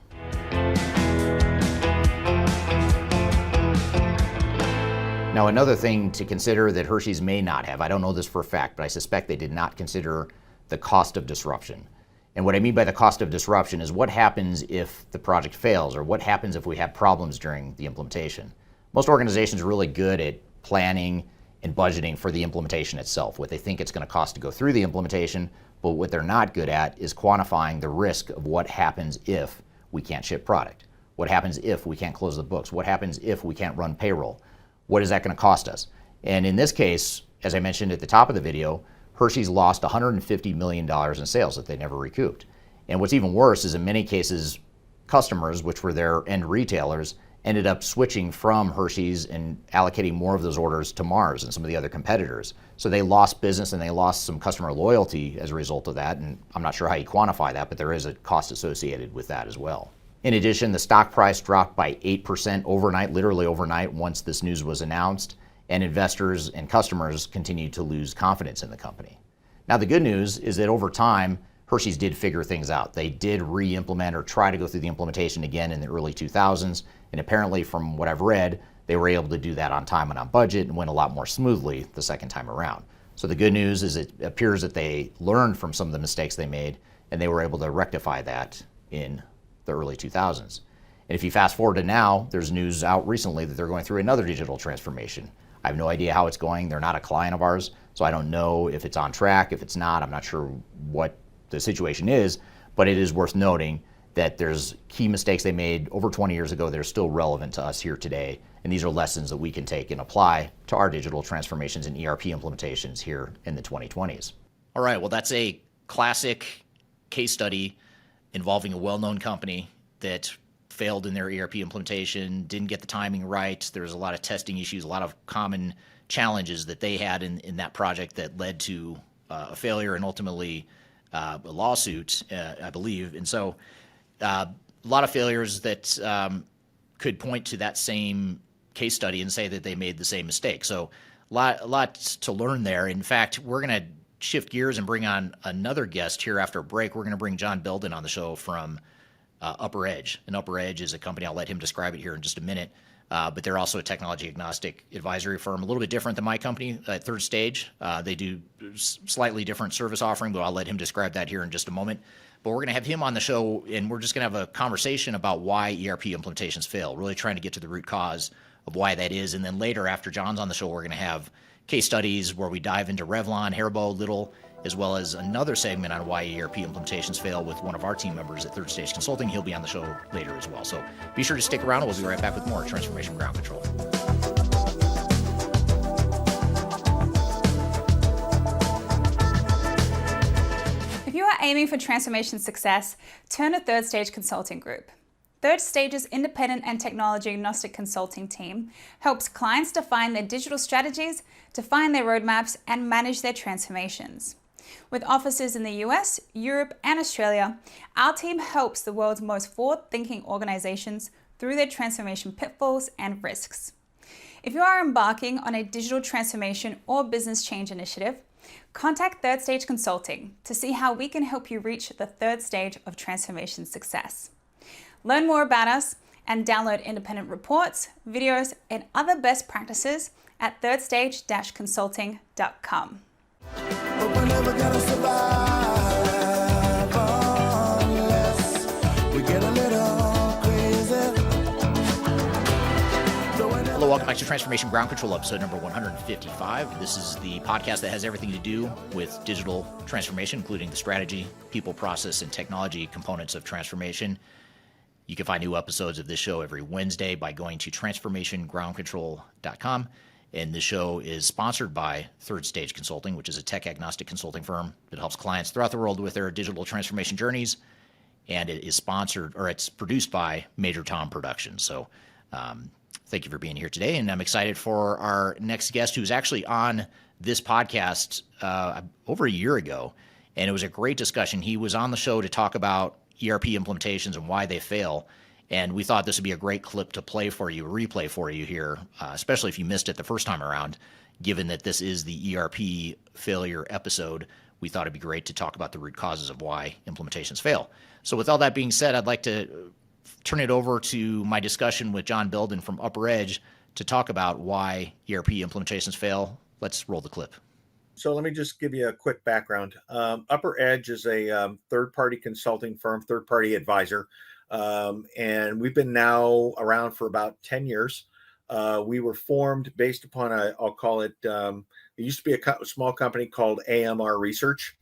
Now, another thing to consider that Hershey's may not have, I don't know this for a fact, but I suspect they did not consider the cost of disruption. And what I mean by the cost of disruption is what happens if the project fails, or what happens if we have problems during the implementation. Most organizations are really good at planning and budgeting for the implementation itself, what they think it's going to cost to go through the implementation, but what they're not good at is quantifying the risk of what happens if we can't ship product. What happens if we can't close the books? What happens if we can't run payroll? What is that going to cost us? And in this case, as I mentioned at the top of the video, Hershey's lost $150 million in sales that they never recouped. And what's even worse is in many cases, customers, which were their end retailers, ended up switching from Hershey's and allocating more of those orders to Mars and some of the other competitors. So they lost business and they lost some customer loyalty as a result of that. And I'm not sure how you quantify that, but there is a cost associated with that as well. In addition, the stock price dropped by 8% overnight, literally overnight, once this news was announced, and investors and customers continued to lose confidence in the company. Now, the good news is that over time, Hershey's did figure things out. They did re-implement or try to go through the implementation again in the early 2000s, and apparently from what I've read, they were able to do that on time and on budget and went a lot more smoothly the second time around. So the good news is it appears that they learned from some of the mistakes they made, and they were able to rectify that in the early 2000s. And if you fast forward to now, there's news out recently that they're going through another digital transformation. I have no idea how it's going. They're not a client of ours, so I don't know if it's on track. If it's not, I'm not sure what the situation is, but it is worth noting that there's key mistakes they made over 20 years ago that are still relevant to us here today, and these are lessons that we can take and apply to our digital transformations and ERP implementations here in the 2020s. All right, well, that's a classic case study involving a well-known company that failed in their ERP implementation, didn't get the timing right. There was a lot of testing issues, a lot of common challenges that they had in that project that led to a failure and ultimately a lawsuit, I believe. And so a lot of failures that could point to that same case study and say that they made the same mistake. So a lot to learn there. In fact, we're going to shift gears and bring on another guest here after a break. We're going to bring John Belden on the show from UpperEdge. And UpperEdge is a company, I'll let him describe it here in just a minute, but they're also a technology agnostic advisory firm, a little bit different than my company at Third Stage. They do slightly different service offering, but I'll let him describe that here in just a moment. But we're going to have him on the show, and we're just going to have a conversation about why ERP implementations fail, really trying to get to the root cause of why that is. And then later, after John's on the show, we're going to have case studies where we dive into Revlon, Haribo, Lidl, as well as another segment on why ERP implementations fail with one of our team members at Third Stage Consulting. He'll be on the show later as well. So be sure to stick around. We'll be right back with more Transformation Ground Control. If you are aiming for transformation success, turn to Third Stage Consulting Group. Third Stage's independent and technology agnostic consulting team helps clients define their digital strategies, define their roadmaps, and manage their transformations. With offices in the US, Europe, and Australia, our team helps the world's most forward-thinking organizations through their transformation pitfalls and risks. If you are embarking on a digital transformation or business change initiative, contact Third Stage Consulting to see how we can help you reach the third stage of transformation success. Learn more about us and download independent reports, videos, and other best practices at thirdstage-consulting.com. But we're never gonna survive unless we get a little crazy. Hello, welcome back to Transformation Ground Control, episode number 155. This is the podcast that has everything to do with digital transformation, including the strategy, people, process, and technology components of transformation. You can find new episodes of this show every Wednesday by going to transformationgroundcontrol.com. And this show is sponsored by Third Stage Consulting, which is a tech-agnostic consulting firm that helps clients throughout the world with their digital transformation journeys. And it is sponsored, or it's produced by Major Tom Productions. So thank you for being here today. And I'm excited for our next guest, who's actually on this podcast over a year ago. And it was a great discussion. He was on the show to talk about ERP implementations and why they fail. And we thought this would be a great clip to play for you, replay for you here, especially if you missed it the first time around, given that this is the ERP failure episode. We thought it'd be great to talk about the root causes of why implementations fail. So with all that being said, I'd like to turn it over to my discussion with John Belden from UpperEdge to talk about why ERP implementations fail. Let's roll the clip. So let me just give you a quick background. UpperEdge is a third-party consulting firm, third-party advisor, and we've been now around for about 10 years. We were formed based upon I'll call it, it used to be a small company called AMR Research.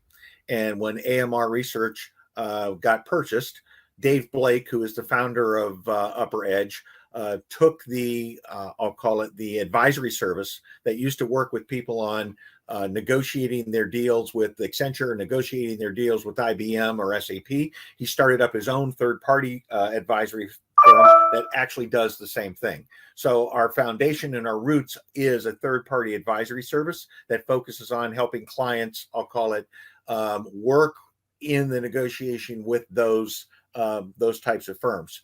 And when AMR Research got purchased, Dave Blake, who is the founder of UpperEdge, took the, I'll call it the advisory service that used to work with people on negotiating their deals with Accenture, negotiating their deals with IBM or SAP. He started up his own third-party advisory firm that actually does the same thing. So our foundation and our roots is a third-party advisory service that focuses on helping clients, I'll call it, work in the negotiation with those types of firms.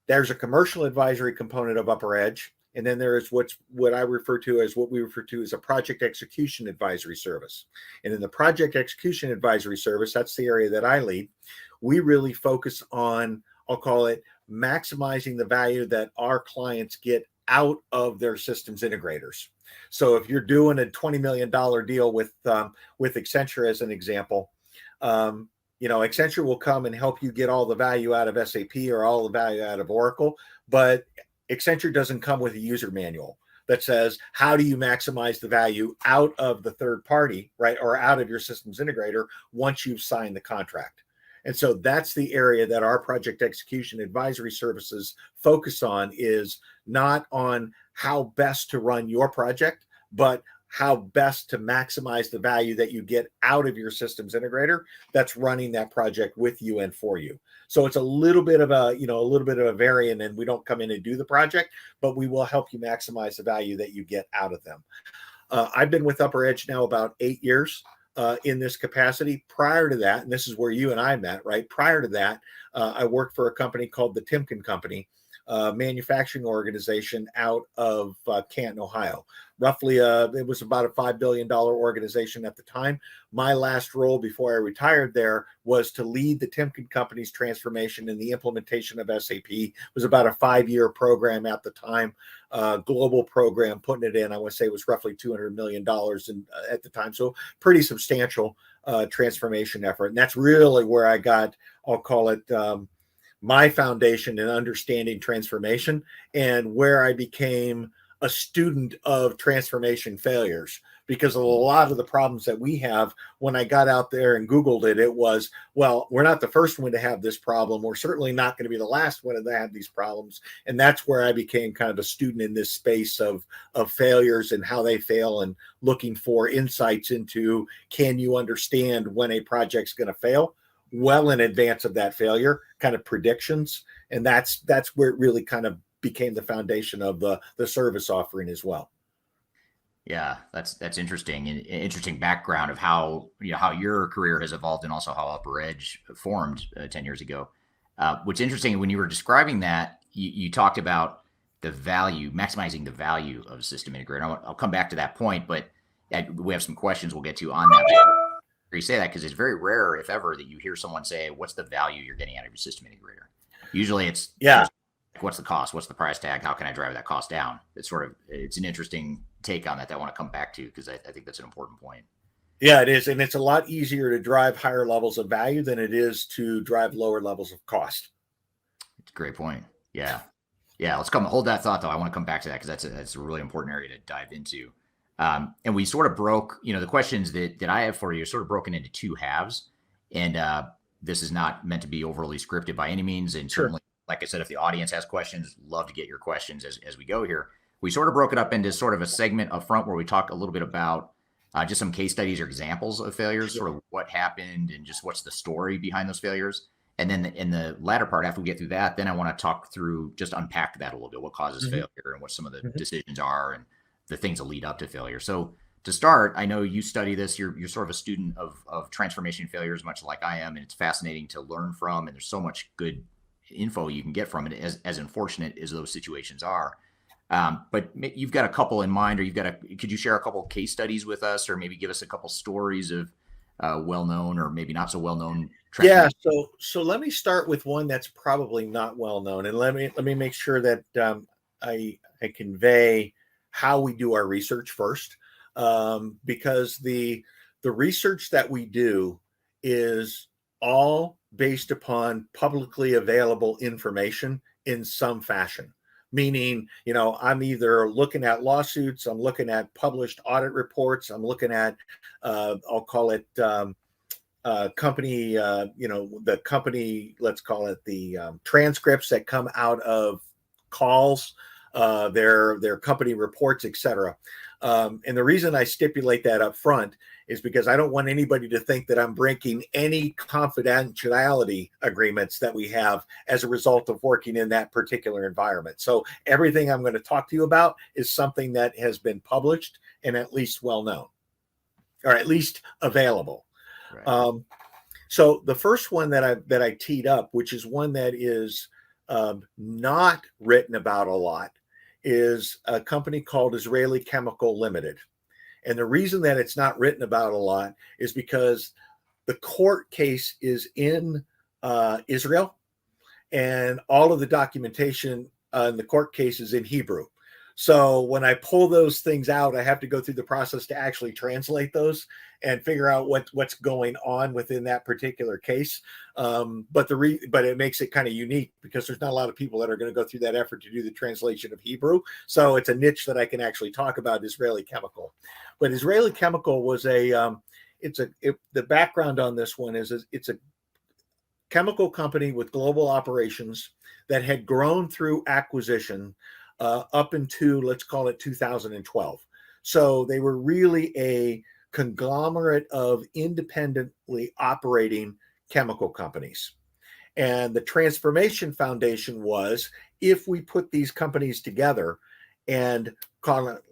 There's a commercial advisory component of UpperEdge, and then there is what we refer to as a project execution advisory service. And in the project execution advisory service, that's the area that I lead. We really focus on, I'll call it, maximizing the value that our clients get out of their systems integrators. So if you're doing a $20 million deal with Accenture, as an example, Accenture will come and help you get all the value out of SAP or all the value out of Oracle, but Accenture doesn't come with a user manual that says, how do you maximize the value out of the third party, right, or out of your systems integrator once you've signed the contract. And so that's the area that our project execution advisory services focus on, is not on how best to run your project, but how best to maximize the value that you get out of your systems integrator that's running that project with you and for you. So it's a little bit of a variant, and we don't come in and do the project, but we will help you maximize the value that you get out of them. I've been with UpperEdge now about 8 years in this capacity. Prior to that, and this is where you and I met, right? Prior to that, I worked for a company called the Timken Company, manufacturing organization out of Canton, Ohio. Roughly, it was about a $5 billion organization at the time. My last role before I retired there was to lead the Timken Company's transformation and the implementation of SAP. It was about a 5-year program at the time, global program, putting it in, I want to say it was roughly $200 million at the time. So pretty substantial transformation effort. And that's really where I got, I'll call it, my foundation in understanding transformation, and where I became a student of transformation failures, because a lot of the problems that we have, when I got out there and Googled it, it was, well, we're not the first one to have this problem. We're certainly not going to be the last one to have these problems. And that's where I became kind of a student in this space of failures and how they fail, and looking for insights into, can you understand when a project's going to fail well in advance of that failure, kind of predictions, And that's where it really kind of became the foundation of the service offering as well. Yeah, that's interesting, and interesting background of how how your career has evolved, and also how UpperEdge formed 10 years ago. What's interesting when you were describing that, you talked about the value, maximizing the value of a system integrator. I'll come back to that point, but we have some questions we'll get to on that. You say that because it's very rare, if ever, that you hear someone say, "What's the value you're getting out of your system integrator?" Usually, it's what's the cost? What's the price tag? How can I drive that cost down? It's an interesting take on that I want to come back to, because I think that's an important point. Yeah, it is. And it's a lot easier to drive higher levels of value than it is to drive lower levels of cost. It's a great point. Yeah. Let's hold that thought, though. I want to come back to that, because that's a really important area to dive into. And we sort of broke, the questions that I have for you are sort of broken into two halves. And this is not meant to be overly scripted by any means. And certainly, like I said, if the audience has questions, love to get your questions as we go here. We sort of broke it up into sort of a segment up front where we talk a little bit about just some case studies or examples of failures, sort of what happened and just what's the story behind those failures. And then in the latter part, after we get through that, then I want to talk through, just unpack that a little bit, what causes failure and what some of the decisions are and the things that lead up to failure. So to start, I know you study this, you're sort of a student of transformation failures, much like I am, and it's fascinating to learn from, and there's so much good info you can get from it, as unfortunate as those situations are. But you've got a couple in mind, or could you share a couple case studies with us, or maybe give us a couple stories of well-known or maybe not so well-known? Yeah. So let me start with one that's probably not well-known, and let me make sure that I convey how we do our research first, because the research that we do is all based upon publicly available information in some fashion. Meaning, I'm either looking at lawsuits, I'm looking at published audit reports, I'm looking at, I'll call it company, the company, let's call it the transcripts that come out of calls, their company reports, etc. And the reason I stipulate that up front is because I don't want anybody to think that I'm breaking any confidentiality agreements that we have as a result of working in that particular environment. So everything I'm going to talk to you about is something that has been published and at least well known, or at least available. Right. So the first one that I teed up, which is one that is not written about a lot, is a company called Israeli Chemical Limited. And the reason that it's not written about a lot is because the court case is in Israel, and all of the documentation in the court case is in Hebrew. So when I pull those things out, I have to go through the process to actually translate those and figure out what's going on within that particular case. But it makes it kind of unique because there's not a lot of people that are going to go through that effort to do the translation of Hebrew. So it's a niche that I can actually talk about, Israeli Chemical. But Israeli Chemical was the background on this one is it's a chemical company with global operations that had grown through acquisition up into, let's call it 2012. So they were really a conglomerate of independently operating chemical companies. And the transformation foundation was, if we put these companies together and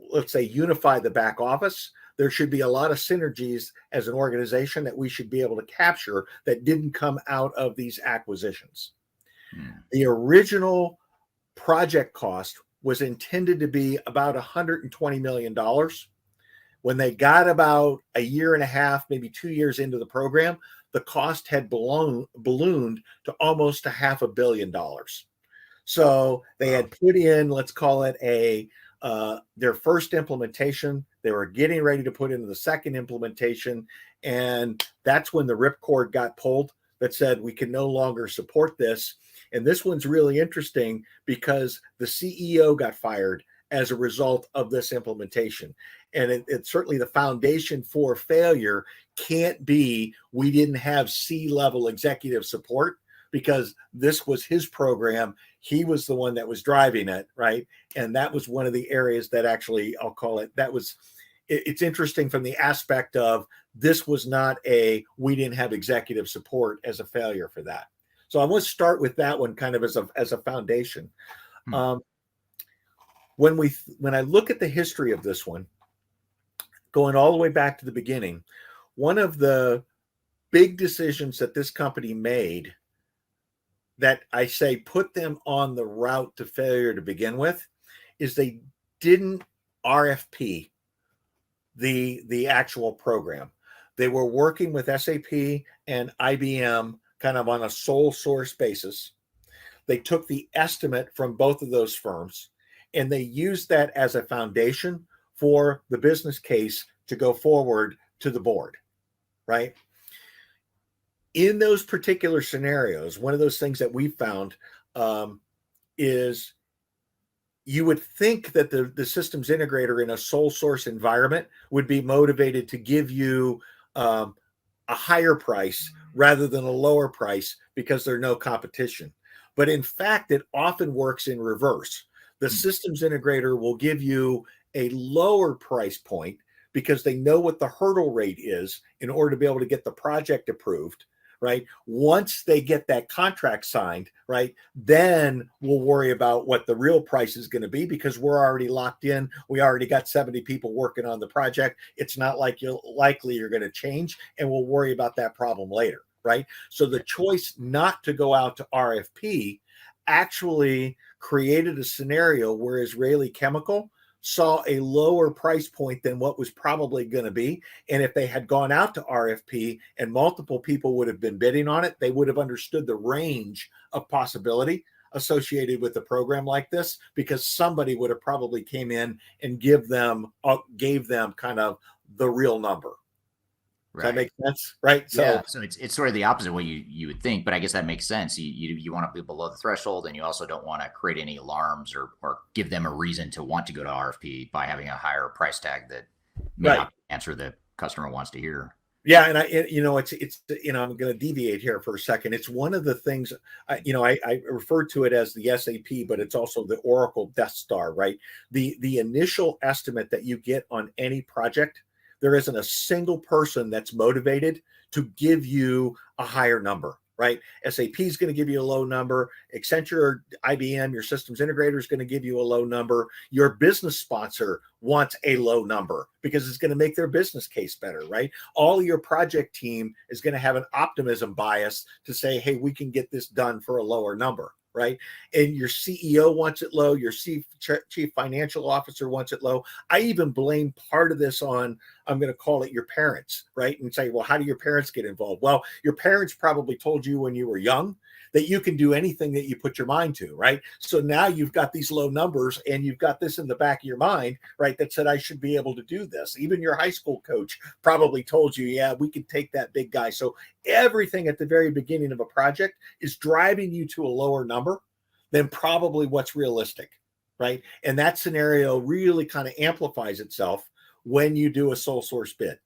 let's say unify the back office, there should be a lot of synergies as an organization that we should be able to capture that didn't come out of these acquisitions. The original project cost was intended to be about $120 million. When they got about a year and a half, maybe 2 years into the program, the cost had ballooned to almost $500 million. So they had put in, let's call it their first implementation. They were getting ready to put into the second implementation. And that's when the ripcord got pulled that said, we can no longer support this. And this one's really interesting because the CEO got fired as a result of this implementation. And it's certainly the foundation for failure can't be we didn't have C-level executive support, because this was his program. He was the one that was driving it, right? And that was one of the areas that actually, I'll call it, it's interesting from the aspect of this was not we didn't have executive support as a failure for that. So I want to start with that one kind of as a foundation. When I look at the history of this one, going all the way back to the beginning, one of the big decisions that this company made that I say put them on the route to failure to begin with is they didn't RFP the actual program. They were working with SAP and IBM kind of on a sole source basis. They took the estimate from both of those firms and they used that as a foundation for the business case to go forward to the board, right? In those particular scenarios, one of those things that we found is you would think that the systems integrator in a sole source environment would be motivated to give you a higher price rather than a lower price because there's no competition. But in fact, it often works in reverse. The systems integrator will give you a lower price point because they know what the hurdle rate is in order to be able to get the project approved, right? Once they get that contract signed, right, then we'll worry about what the real price is going to be because we're already locked in. We already got 70 people working on the project. It's not like you're going to change, and we'll worry about that problem later, right? So the choice not to go out to RFP actually created a scenario where Israeli Chemical saw a lower price point than what was probably going to be. And if they had gone out to RFP and multiple people would have been bidding on it, they would have understood the range of possibility associated with a program like this, because somebody would have probably came in and gave them kind of the real number. Does that make sense? Right. So it's sort of the opposite of what you would think, but I guess that makes sense. You want to be below the threshold, and you also don't want to create any alarms or give them a reason to want to go to RFP by having a higher price tag that may not answer the customer wants to hear. Yeah, and I'm going to deviate here for a second. It's one of the things, I refer to it as the SAP, but it's also the Oracle Death Star, right? The initial estimate that you get on any project, there isn't a single person that's motivated to give you a higher number, right? SAP is going to give you a low number. Accenture or IBM, your systems integrator, is going to give you a low number. Your business sponsor wants a low number because it's going to make their business case better, right? All of your project team is going to have an optimism bias to say, hey, we can get this done for a lower number, right? And your CEO wants it low. Your chief financial officer wants it low. I even blame part of this on, I'm going to call it your parents, right? And say, well, how do your parents get involved? Well, your parents probably told you when you were young that you can do anything that you put your mind to, right? So now you've got these low numbers and you've got this in the back of your mind, right? That said, I should be able to do this. Even your high school coach probably told you, yeah, we can take that big guy. So everything at the very beginning of a project is driving you to a lower number than probably what's realistic, right? And that scenario really kind of amplifies itself when you do a sole source bid.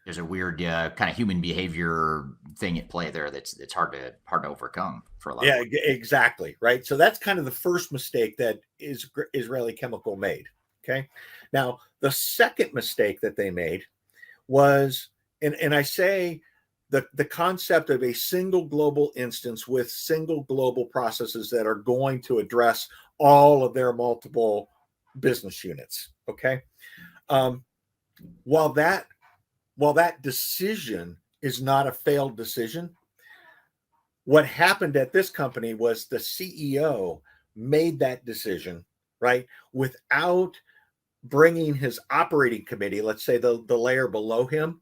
There's a weird kind of human behavior thing at play there that's hard to overcome for a lot. Yeah, exactly. Right. So that's kind of the first mistake that Israeli Chemical made. Okay. Now, the second mistake that they made was, and I say the concept of a single global instance with single global processes that are going to address all of their multiple business units. Okay. While that decision is not a failed decision, what happened at this company was the CEO made that decision, right, without bringing his operating committee, let's say the layer below him,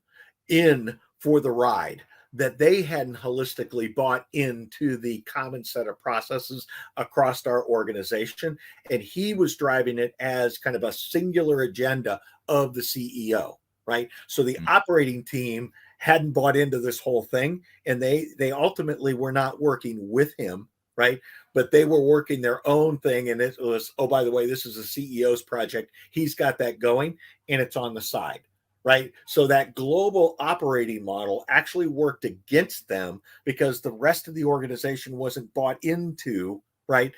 in for the ride, that they hadn't holistically bought into the common set of processes across our organization. And he was driving it as kind of a singular agenda of the CEO. Right. So the operating team hadn't bought into this whole thing, and they ultimately were not working with him. Right. But they were working their own thing. And it was, oh, by the way, this is a CEO's project. He's got that going and it's on the side. Right. So that global operating model actually worked against them because the rest of the organization wasn't bought into, right,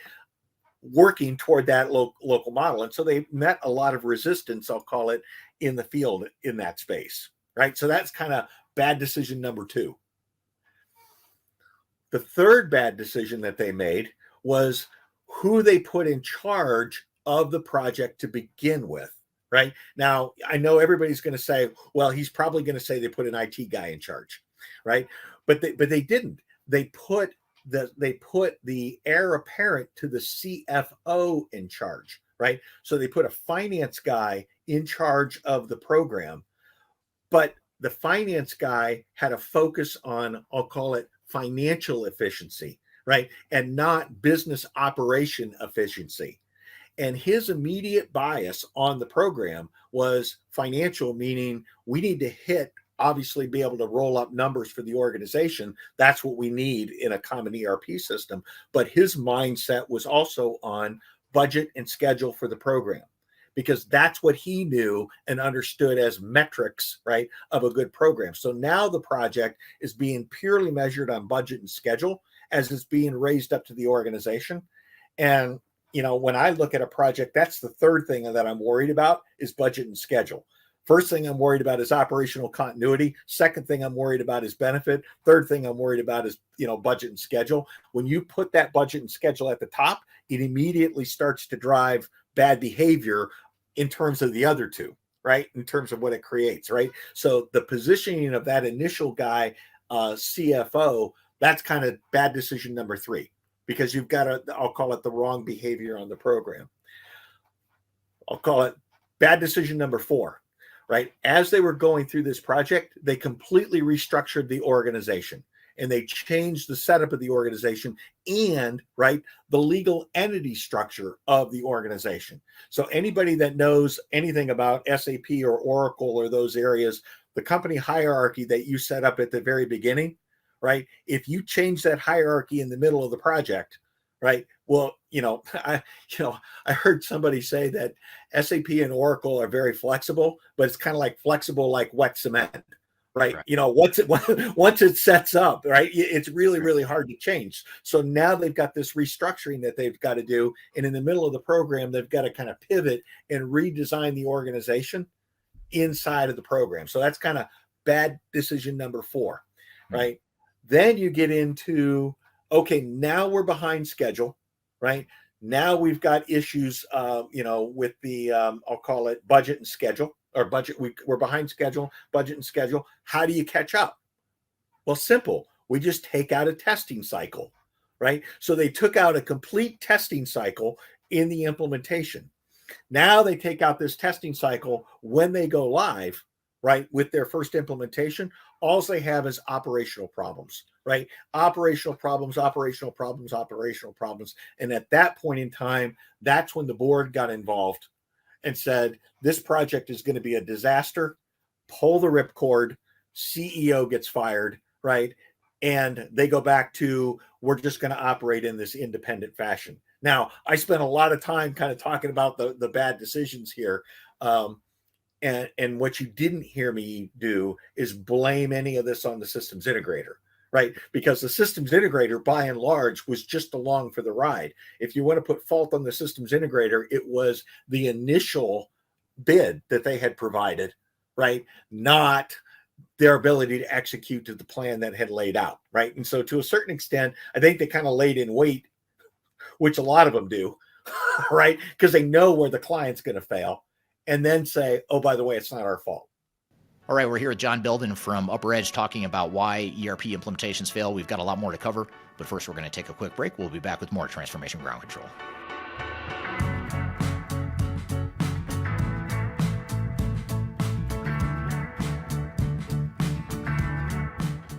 working toward that local model. And so they met a lot of resistance, I'll call it, in the field in that space, right? So that's kind of bad decision number two. The third bad decision that they made was who they put in charge of the project to begin with. Right now, I know everybody's going to say, well, he's probably going to say they put an IT guy in charge, right? But they didn't. They put the heir apparent to the CFO in charge, right? So they put a finance guy in charge of the program, but the finance guy had a focus on, I'll call it financial efficiency, right? And not business operation efficiency. And his immediate bias on the program was financial, meaning we need to hit, obviously be able to roll up numbers for the organization. That's what we need in a common ERP system. But his mindset was also on budget and schedule for the program, because that's what he knew and understood as metrics, right, of a good program. So now the project is being purely measured on budget and schedule as it's being raised up to the organization. And when I look at a project, that's the third thing that I'm worried about is budget and schedule. First thing I'm worried about is operational continuity. Second thing I'm worried about is benefit. Third thing I'm worried about is, budget and schedule. When you put that budget and schedule at the top, it immediately starts to drive bad behavior in terms of the other two, right? In terms of what it creates, right? So the positioning of that initial guy, CFO, that's kind of bad decision number 3. Because you've got I'll call it the wrong behavior on the program. I'll call it bad decision number 4, right? As they were going through this project, they completely restructured the organization and they changed the setup of the organization and, right, the legal entity structure of the organization. So anybody that knows anything about SAP or Oracle or those areas, the company hierarchy that you set up at the very beginning, right? If you change that hierarchy in the middle of the project, right? Well, I heard somebody say that SAP and Oracle are very flexible, but it's kind of like flexible like wet cement, right? Once it sets up, right? It's really, really hard to change. So now they've got this restructuring that they've got to do. And in the middle of the program, they've got to kind of pivot and redesign the organization inside of the program. So that's kind of bad decision number 4, right? Then you get into, okay, now we're behind schedule, right? Now we've got issues, with the, I'll call it budget and schedule, or budget. We're behind schedule, budget and schedule. How do you catch up? Well, simple. We just take out a testing cycle, right? So they took out a complete testing cycle in the implementation. Now they take out this testing cycle when they go live, right, with their first implementation. All they have is operational problems, right? Operational problems. And at that point in time, that's when the board got involved and said, this project is going to be a disaster. Pull the ripcord. CEO gets fired, right? And they go back to, we're just going to operate in this independent fashion. Now, I spent a lot of time kind of talking about the bad decisions here. And what you didn't hear me do is blame any of this on the systems integrator, right? Because the systems integrator, by and large, was just along for the ride. If you want to put fault on the systems integrator, it was the initial bid that they had provided, right? Not their ability to execute to the plan that had laid out, right? And so to a certain extent, I think they kind of laid in wait, which a lot of them do, right? Because they know where the client's going to fail. And then say, oh, by the way, it's not our fault. All right, we're here with John Belden from UpperEdge talking about why ERP implementations fail. We've got a lot more to cover, but first we're going to take a quick break. We'll be back with more Transformation Ground Control.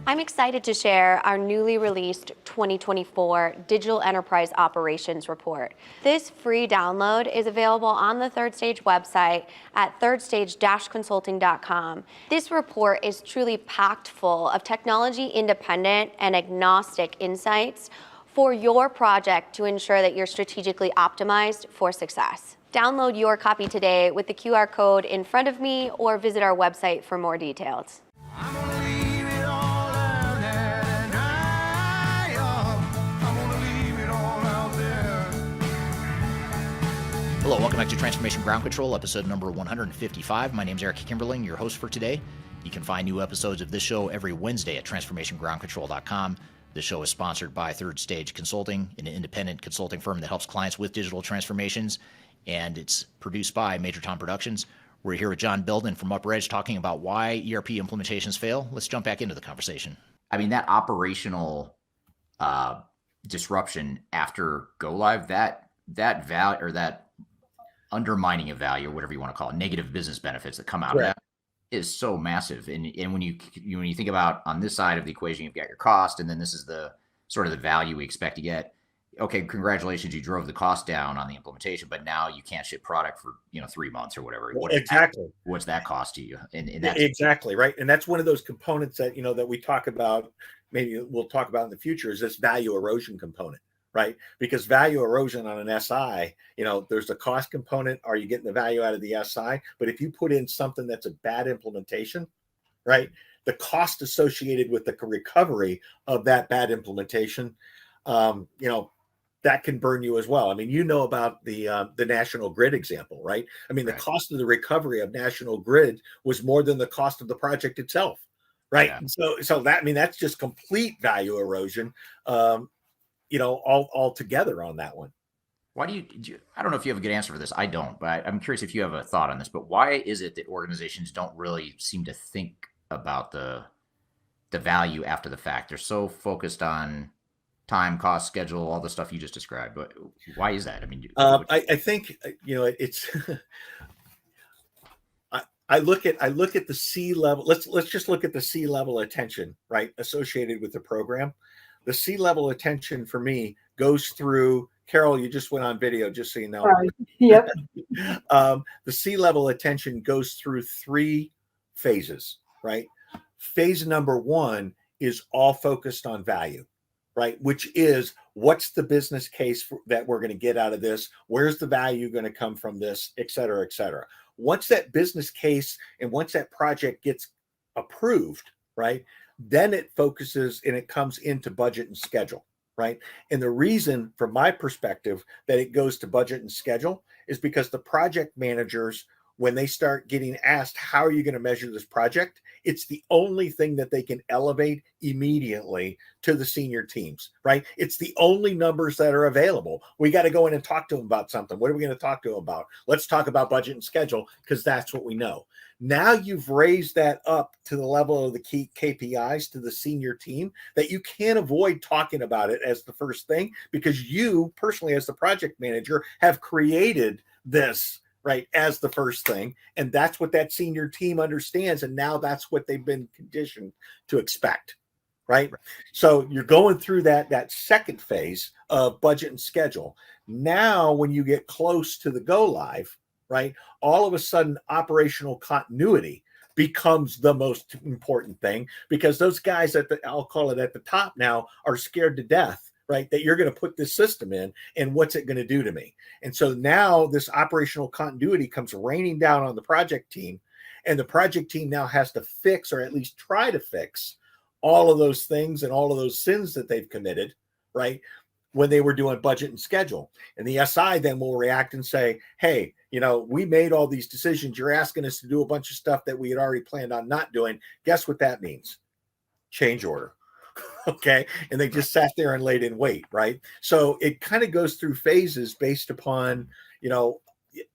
I'm excited to share our newly released 2024 Digital Enterprise Operations Report. This free download is available on the Third Stage website at thirdstage-consulting.com. This report is truly packed full of technology-independent and agnostic insights for your project to ensure that you're strategically optimized for success. Download your copy today with the QR code in front of me or visit our website for more details. Hello, welcome back to Transformation Ground Control, episode number 155. My name is Eric Kimberling, your host for today. You can find new episodes of this show every Wednesday at transformationgroundcontrol.com. The show is sponsored by Third Stage Consulting, an independent consulting firm that helps clients with digital transformations, and it's produced by Major Tom Productions. We're here with John Belden from UpperEdge talking about why ERP implementations fail. Let's jump back into the conversation. I mean, that operational disruption after go live, that value or that undermining of value, or whatever you want to call it, negative business benefits that come out of that is so massive. And when you think about on this side of the equation, you've got your cost, and then this is the sort of the value we expect to get. Okay, congratulations, you drove the cost down on the implementation, but now you can't ship product for 3 months or whatever. What's that cost to you? And that's exactly right. And that's one of those components that that we talk about. Maybe we'll talk about in the future, is this value erosion component, right? Because value erosion on an SI, there's a cost component. Are you getting the value out of the SI? But if you put in something that's a bad implementation, right, the cost associated with the recovery of that bad implementation, that can burn you as well. I mean, about the National Grid example, right? I mean, the cost of the recovery of National Grid was more than the cost of the project itself, right? Yeah. So that's just complete value erosion, all together on that one. Why do you, I don't know if you have a good answer for this. I don't, but I'm curious if you have a thought on this, but why is it that organizations don't really seem to think about the value after the fact? They're so focused on time, cost, schedule, all the stuff you just described. But why is that? I mean, I think it's. I look at the C-level. Let's just look at the C-level attention, right, associated with the program. The C-level attention for me goes through. Carol, you just went on video, just so you know. Yep. The C-level attention goes through 3 phases, right? Phase number 1 is all focused on value, right? Which is, what's the business case that we're going to get out of this? Where's the value going to come from this, et cetera, et cetera. Once that business case and once that project gets approved, right, then it focuses and it comes into budget and schedule, right? And the reason, from my perspective, that it goes to budget and schedule is because the project managers, when they start getting asked, how are you going to measure this project? It's the only thing that they can elevate immediately to the senior teams, right? It's the only numbers that are available. We got to go in and talk to them about something. What are we going to talk to them about? Let's talk about budget and schedule, because that's what we know. Now you've raised that up to the level of the key KPIs to the senior team, that you can't avoid talking about it as the first thing, because you personally, as the project manager, have created this, right, as the first thing. And that's what that senior team understands. And now that's what they've been conditioned to expect, right? So you're going through that second phase of budget and schedule. Now, when you get close to the go live, right, all of a sudden operational continuity becomes the most important thing, because those guys I'll call it at the top now, are scared to death, right, that you're going to put this system in and what's it going to do to me. And so now this operational continuity comes raining down on the project team, and the project team now has to fix, or at least try to fix, all of those things and all of those sins that they've committed, right, when they were doing budget and schedule. And the SI then will react and say, hey, we made all these decisions. You're asking us to do a bunch of stuff that we had already planned on not doing. Guess what that means? Change order. Okay. And they just sat there and laid in wait, right? So it kind of goes through phases based upon,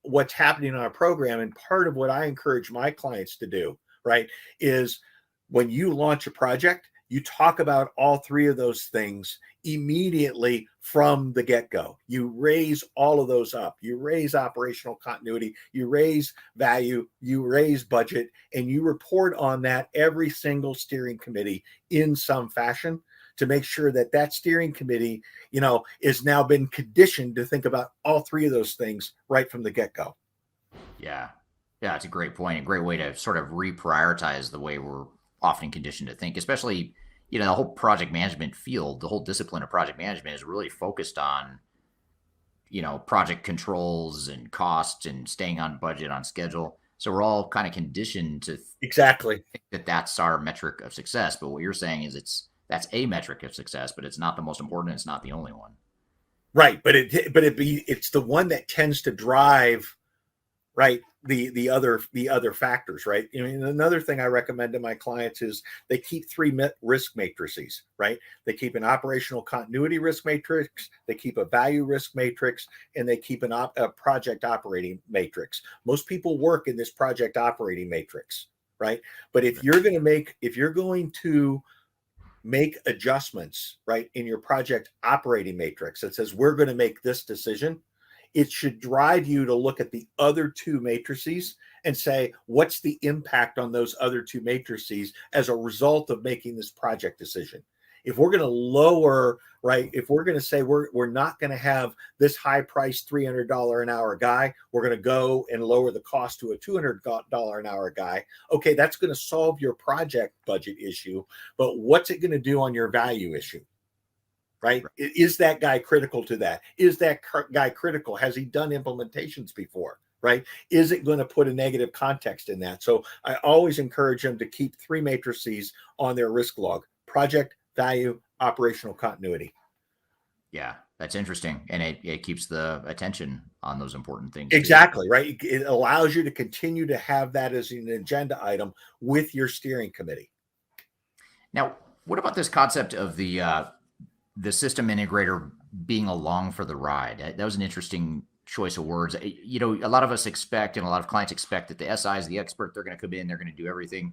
what's happening on our program. And part of what I encourage my clients to do, right, is when you launch a project, you talk about all 3 of those things immediately from the get-go. You raise all of those up. You raise operational continuity, you raise value, you raise budget, and you report on that every single steering committee in some fashion, to make sure that steering committee, is now been conditioned to think about all 3 of those things right from the get-go. Yeah. Yeah, it's a great point. A great way to sort of reprioritize the way we're often conditioned to think, especially, the whole project management field, the whole discipline of project management is really focused on, project controls and costs and staying on budget, on schedule. So we're all kind of conditioned to exactly think that's our metric of success. But what you're saying is that's a metric of success, but it's not the most important. It's not the only one. Right. But it's the one that tends to drive right? The other factors, right? I mean, another thing I recommend to my clients is they keep three risk matrices, right? They keep an operational continuity risk matrix, they keep a value risk matrix, and they keep a project operating matrix. Most people work in this project operating matrix, right? But if you're going to make adjustments, right, in your project operating matrix that says we're going to make this decision, it should drive you to look at the other two matrices and say, what's the impact on those other two matrices as a result of making this project decision? If we're going to lower, right, if we're going to say we're not going to have this high price $300 an hour guy, we're going to go and lower the cost to a $200 an hour guy. Okay, that's going to solve your project budget issue, but what's it going to do on your value issue? Right? Is that guy critical to that? Is that guy critical? Has he done implementations before? Right? Is it going to put a negative context in that? So I always encourage them to keep three matrices on their risk log: project, value, operational continuity. Yeah, that's interesting. And it keeps the attention on those important things. Exactly, right? It allows you to continue to have that as an agenda item with your steering committee. Now, what about this concept of the system integrator being along for the ride? That was an interesting choice of words. You know, a lot of us expect, and a lot of clients expect, that the SI is the expert. They're going to come in, they're going to do everything.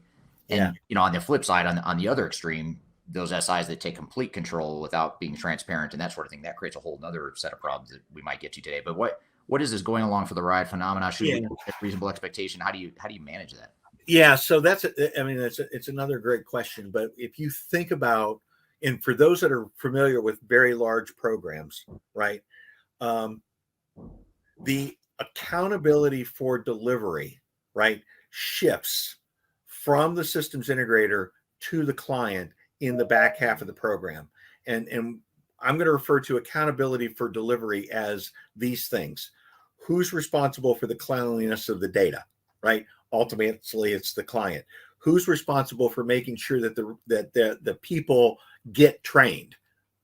And, you know, on the flip side, on the other extreme, those SIs that take complete control without being transparent and that sort of thing, that creates a whole other set of problems that we might get to today. But what is this going along for the ride phenomena? Should we have reasonable expectation? How do you manage that? Yeah, so it's another great question. But if you think about, and for those that are familiar with very large programs, right, the accountability for delivery, right, shifts from the systems integrator to the client in the back half of the program. And I'm going to refer to accountability for delivery as these things. Who's responsible for the cleanliness of the data, right? Ultimately, it's the client. Who's responsible for making sure that the people get trained?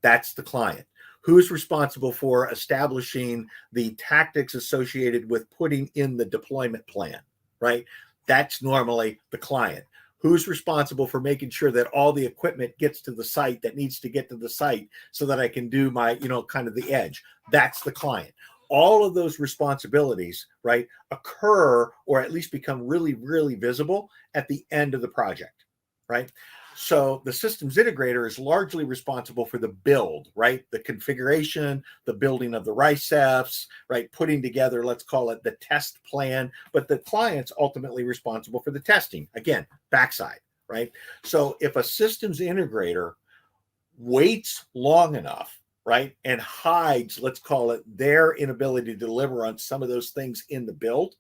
That's the client. Who's responsible for establishing the tactics associated with putting in the deployment plan, right? That's normally the client. Who's responsible for making sure that all the equipment gets to the site that needs to get to the site so that I can do my, kind of the edge? That's the client. All of those responsibilities, right, occur or at least become really, really visible at the end of the project, right? So the systems integrator is largely responsible for the build, right? The configuration, the building of the RICEFs, right? Putting together, let's call it the test plan, but the client's ultimately responsible for the testing. Again, backside, right? So if a systems integrator waits long enough, right, and hides, let's call it, their inability to deliver on some of those things in the build,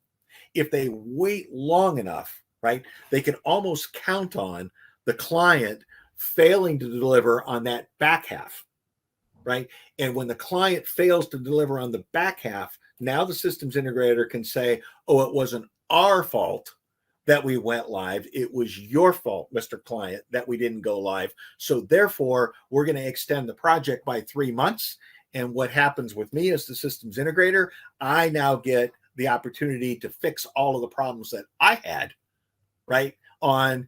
if they wait long enough, right, they can almost count on the client failing to deliver on that back half, right? And when the client fails to deliver on the back half, now the systems integrator can say, oh, it wasn't our fault that we went live. It was your fault, Mr. Client, that we didn't go live. So therefore, we're going to extend the project by 3 months. And what happens with me as the systems integrator, I now get the opportunity to fix all of the problems that I had, right, on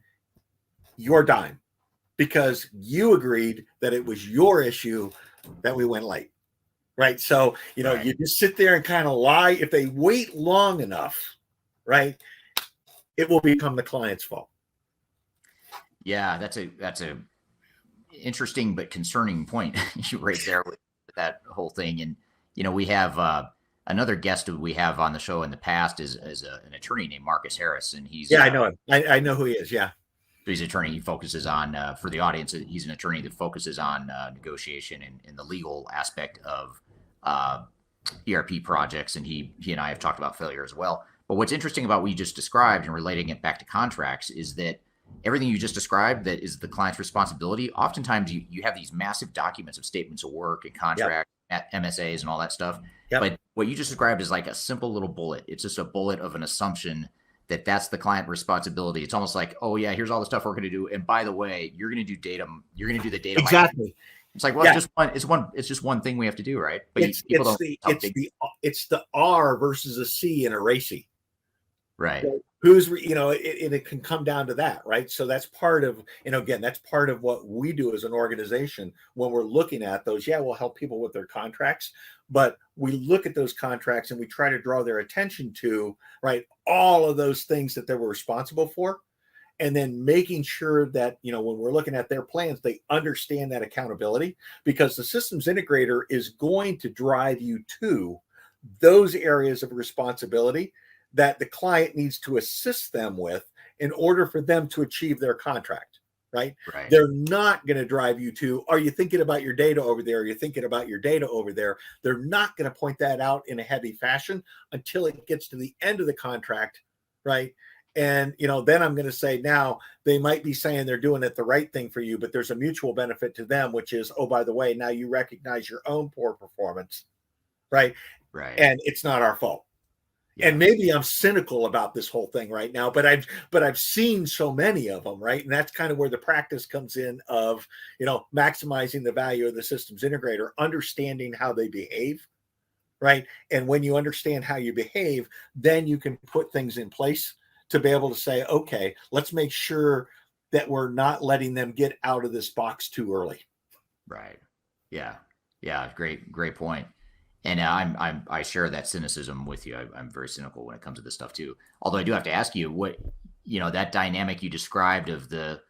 your dime, because you agreed that it was your issue that we went late, right? So, you just sit there and kind of lie. If they wait long enough, right, it will become the client's fault. Yeah, that's a interesting but concerning point you raised there with that whole thing. And, we have another guest who we have on the show in the past is an attorney named Marcus Harris. And he's, I know him. I know who he is. Yeah. He's an attorney. He focuses on, for the audience, he's an attorney that focuses on negotiation and the legal aspect of ERP projects. And he and I have talked about failure as well. But what's interesting about what you just described and relating it back to contracts is that everything you just described that is the client's responsibility, oftentimes you have these massive documents of statements of work and contract, MSAs and all that stuff. But what you just described is like a simple little bullet. It's just a bullet of an assumption that that's the client responsibility. It's almost like, oh yeah, here's all the stuff we're going to do. And by the way, you're going to do data. You're going to do the data. Exactly. It's like, well, it's just one thing we have to do. Right. But it's the R versus a C in a RACI. Right. Who's, it can come down to that, right? So that's part of, again, that's part of what we do as an organization when we're looking at those. Yeah, we'll help people with their contracts, but we look at those contracts and we try to draw their attention to, right, all of those things that they were responsible for. And then making sure that, when we're looking at their plans, they understand that accountability, because the systems integrator is going to drive you to those areas of responsibility that the client needs to assist them with in order for them to achieve their contract, right? Right. They're not going to drive you to, are you thinking about your data over there? Are you thinking about your data over there? They're not going to point that out in a heavy fashion until it gets to the end of the contract, right? And, then I'm going to say, now they might be saying they're doing it the right thing for you, but there's a mutual benefit to them, which is, oh, by the way, now you recognize your own poor performance, right? Right. And it's not our fault. Yeah. And maybe I'm cynical about this whole thing right now, but I've seen so many of them, right? And that's kind of where the practice comes in of, maximizing the value of the systems integrator, understanding how they behave, right? And when you understand how you behave, then you can put things in place to be able to say, okay, let's make sure that we're not letting them get out of this box too early. Right. Yeah. Yeah. Great point. And I share that cynicism with you. I'm very cynical when it comes to this stuff too. Although I do have to ask you, what, that dynamic you described of the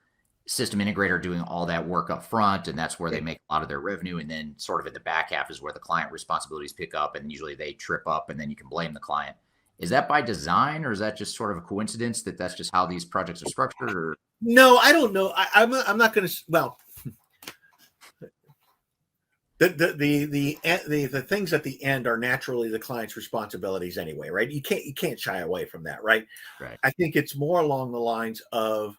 system integrator doing all that work up front, and that's where they make a lot of their revenue, and then sort of in the back half is where the client responsibilities pick up, and usually they trip up, and then you can blame the client. Is that by design, or is that just sort of a coincidence that that's just how these projects are structured? Or? No, I don't know. I'm not going to. Well, the things at the end are naturally the client's responsibilities anyway, right? You can't shy away from that, right? Right. I think it's more along the lines of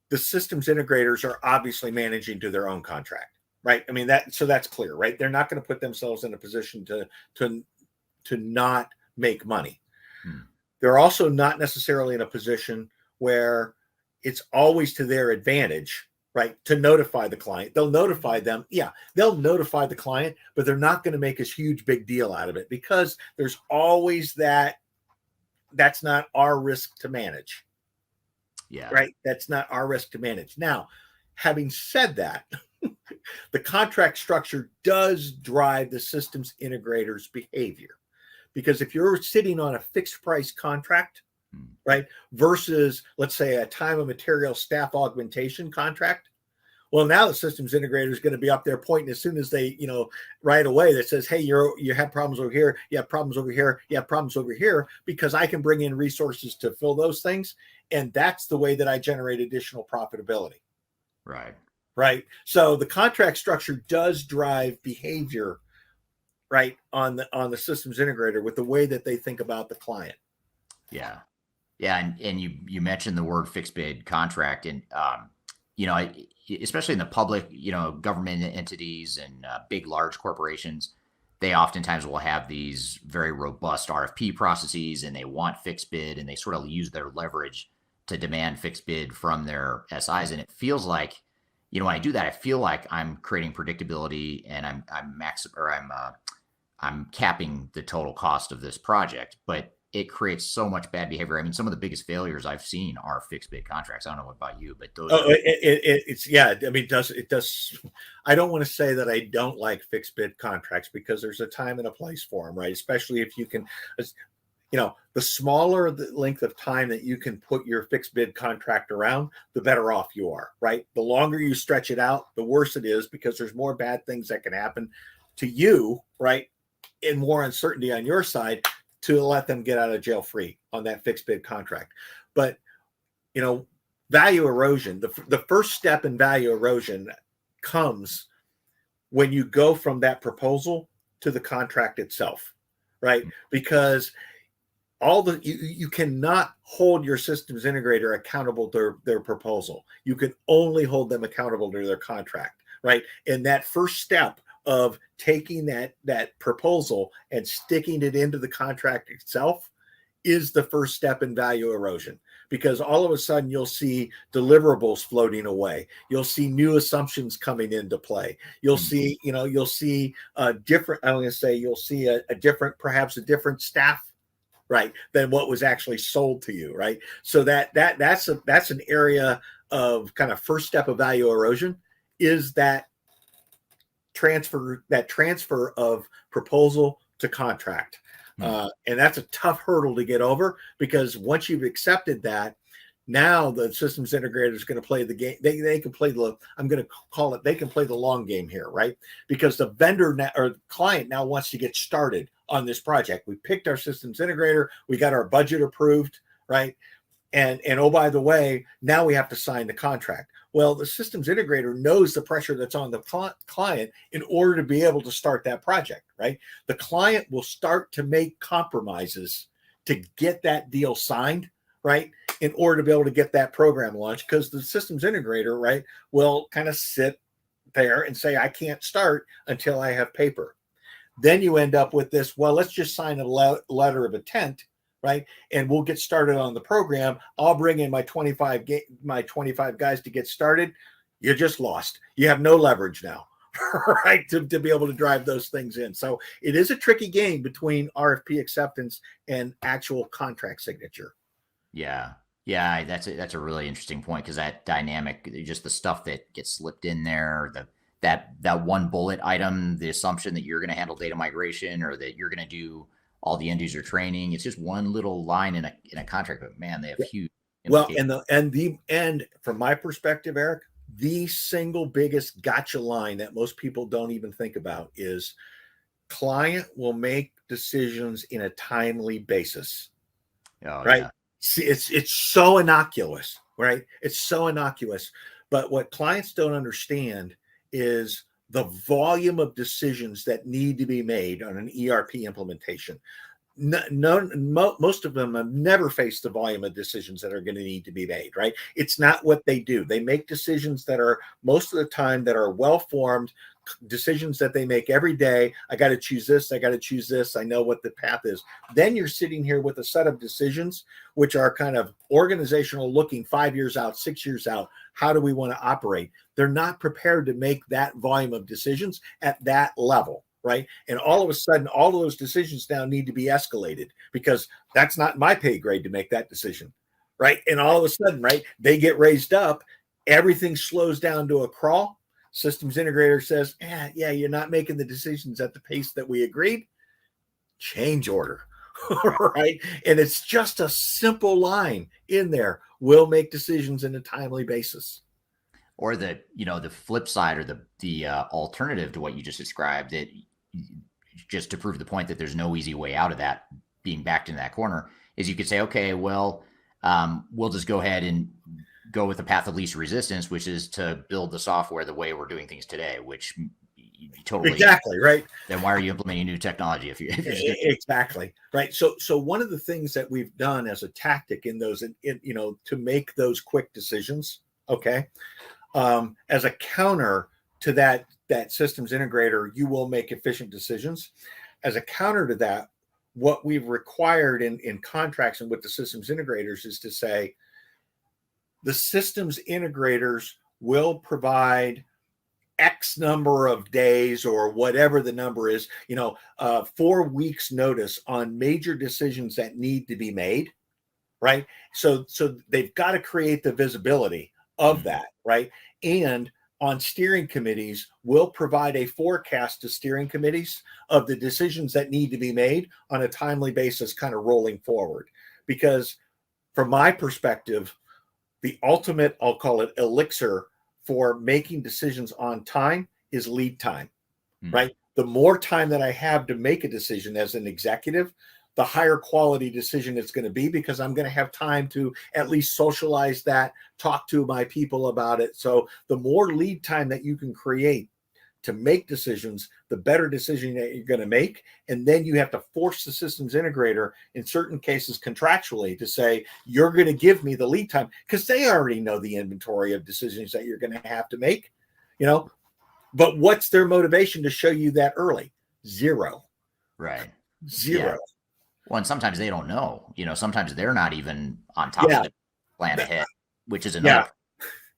the systems integrators are obviously managing to their own contract, right? I mean, that's clear, right? They're not going to put themselves in a position to not make money. They're also not necessarily in a position where it's always to their advantage, right, to notify the client. They'll notify them. Yeah, they'll notify the client, but they're not going to make a huge big deal out of it, because there's always that's not our risk to manage. Yeah. Right. That's not our risk to manage. Now, having said that, the contract structure does drive the systems integrator's behavior. Because if you're sitting on a fixed price contract, right, versus, let's say, a time and material staff augmentation contract, well, now the systems integrator is going to be up there pointing as soon as they, right away, that says, hey, you have problems over here, you have problems over here, you have problems over here, because I can bring in resources to fill those things. And that's the way that I generate additional profitability. Right. Right. So the contract structure does drive behavior, right, on the systems integrator with the way that they think about the client. Yeah. Yeah. And you mentioned the word fixed bid contract, and, especially in the public, government entities and big, large corporations, they oftentimes will have these very robust RFP processes, and they want fixed bid, and they sort of use their leverage to demand fixed bid from their SIs. And it feels like, when I do that, I feel like I'm creating predictability, and I'm capping the total cost of this project, but it creates so much bad behavior. I mean, some of the biggest failures I've seen are fixed bid contracts. I don't know about you, but those. It does. I don't want to say that I don't like fixed bid contracts, because there's a time and a place for them, right? Especially if you can, the smaller the length of time that you can put your fixed bid contract around, the better off you are, right? The longer you stretch it out, the worse it is, because there's more bad things that can happen to you, right? And more uncertainty on your side to let them get out of jail free on that fixed bid contract. But, value erosion, the first step in value erosion comes when you go from that proposal to the contract itself, right? Because you cannot hold your systems integrator accountable to their proposal. You can only hold them accountable to their contract, right? And that first step of taking that proposal and sticking it into the contract itself is the first step in value erosion, because all of a sudden you'll see deliverables floating away. You'll see new assumptions coming into play. You'll see, you'll see a different, perhaps a different staff right, than what was actually sold to you, right? So that's an area of kind of first step of value erosion, is that transfer of proposal to contract. And that's a tough hurdle to get over, because once you've accepted that, now the systems integrator is going to play the game. They can play the, I'm going to call it, they can play the long game here, right? Because the vendor now, or client now, wants to get started on this project. We picked our systems integrator, we got our budget approved, right? And oh, by the way, now we have to sign the contract. Well, the systems integrator knows the pressure that's on the client in order to be able to start that project, right? The client will start to make compromises to get that deal signed, right, in order to be able to get that program launched, because the systems integrator, right, will kind of sit there and say, I can't start until I have paper. Then you end up with this, well, let's just sign a letter of intent, right, and we'll get started on the program. I'll bring in my 25 guys to get started. You just lost. You have no leverage now, right, to be able to drive those things in. So it is a tricky game between RFP acceptance and actual contract signature. Yeah. Yeah, that's a really interesting point, because that dynamic, just the stuff that gets slipped in there, that one bullet item, the assumption that you're going to handle data migration or that you're going to do all the end user training, it's just one little line in a contract, but man, they have huge implications. Well, and from my perspective, Eric, the single biggest gotcha line that most people don't even think about is client will make decisions in a timely basis. Right? Yeah. See, it's so innocuous, right? It's so innocuous. But what clients don't understand is the volume of decisions that need to be made on an ERP implementation. Most of them have never faced the volume of decisions that are going to need to be made, right? It's not what they do. They make decisions that are, most of the time, that are well-formed decisions that they make every day. I got to choose this. I got to choose this. I know what the path is. Then you're sitting here with a set of decisions, which are kind of organizational, looking 5 years out, 6 years out. How do we want to operate? They're not prepared to make that volume of decisions at that level, right? And all of a sudden, all of those decisions now need to be escalated, because that's not my pay grade to make that decision, right? And all of a sudden, right, they get raised up. Everything slows down to a crawl. Systems integrator says, yeah, you're not making the decisions at the pace that we agreed. Change order, right? And it's just a simple line in there. We'll make decisions in a timely basis. Or the flip side, or the alternative to what you just described, that just to prove the point that there's no easy way out of that, being backed into that corner, is you could say, okay, well, we'll just go ahead and go with the path of least resistance, which is to build the software the way we're doing things today, which you totally exactly right. Then why are you implementing new technology if you exactly right? So one of the things that we've done as a tactic in those, to make those quick decisions, okay, as a counter to that systems integrator, you will make efficient decisions. As a counter to that, what we've required in contracts and with the systems integrators is to say, the systems integrators will provide X number of days, or whatever the number is, 4 weeks notice on major decisions that need to be made, right? So they've got to create the visibility of that, right? And on steering committees, we'll provide a forecast to steering committees of the decisions that need to be made on a timely basis, kind of rolling forward. Because from my perspective, the ultimate, I'll call it, elixir for making decisions on time is lead time, right? The more time that I have to make a decision as an executive, the higher quality decision it's going to be, because I'm going to have time to at least socialize that, talk to my people about it. So the more lead time that you can create to make decisions, the better decision that you're going to make. And then you have to force the systems integrator, in certain cases contractually, to say, you're going to give me the lead time, because they already know the inventory of decisions that you're going to have to make, but what's their motivation to show you that early? Zero. Right. Zero. Yeah. Well, and sometimes they don't know, sometimes they're not even on top of the plan ahead, which is another.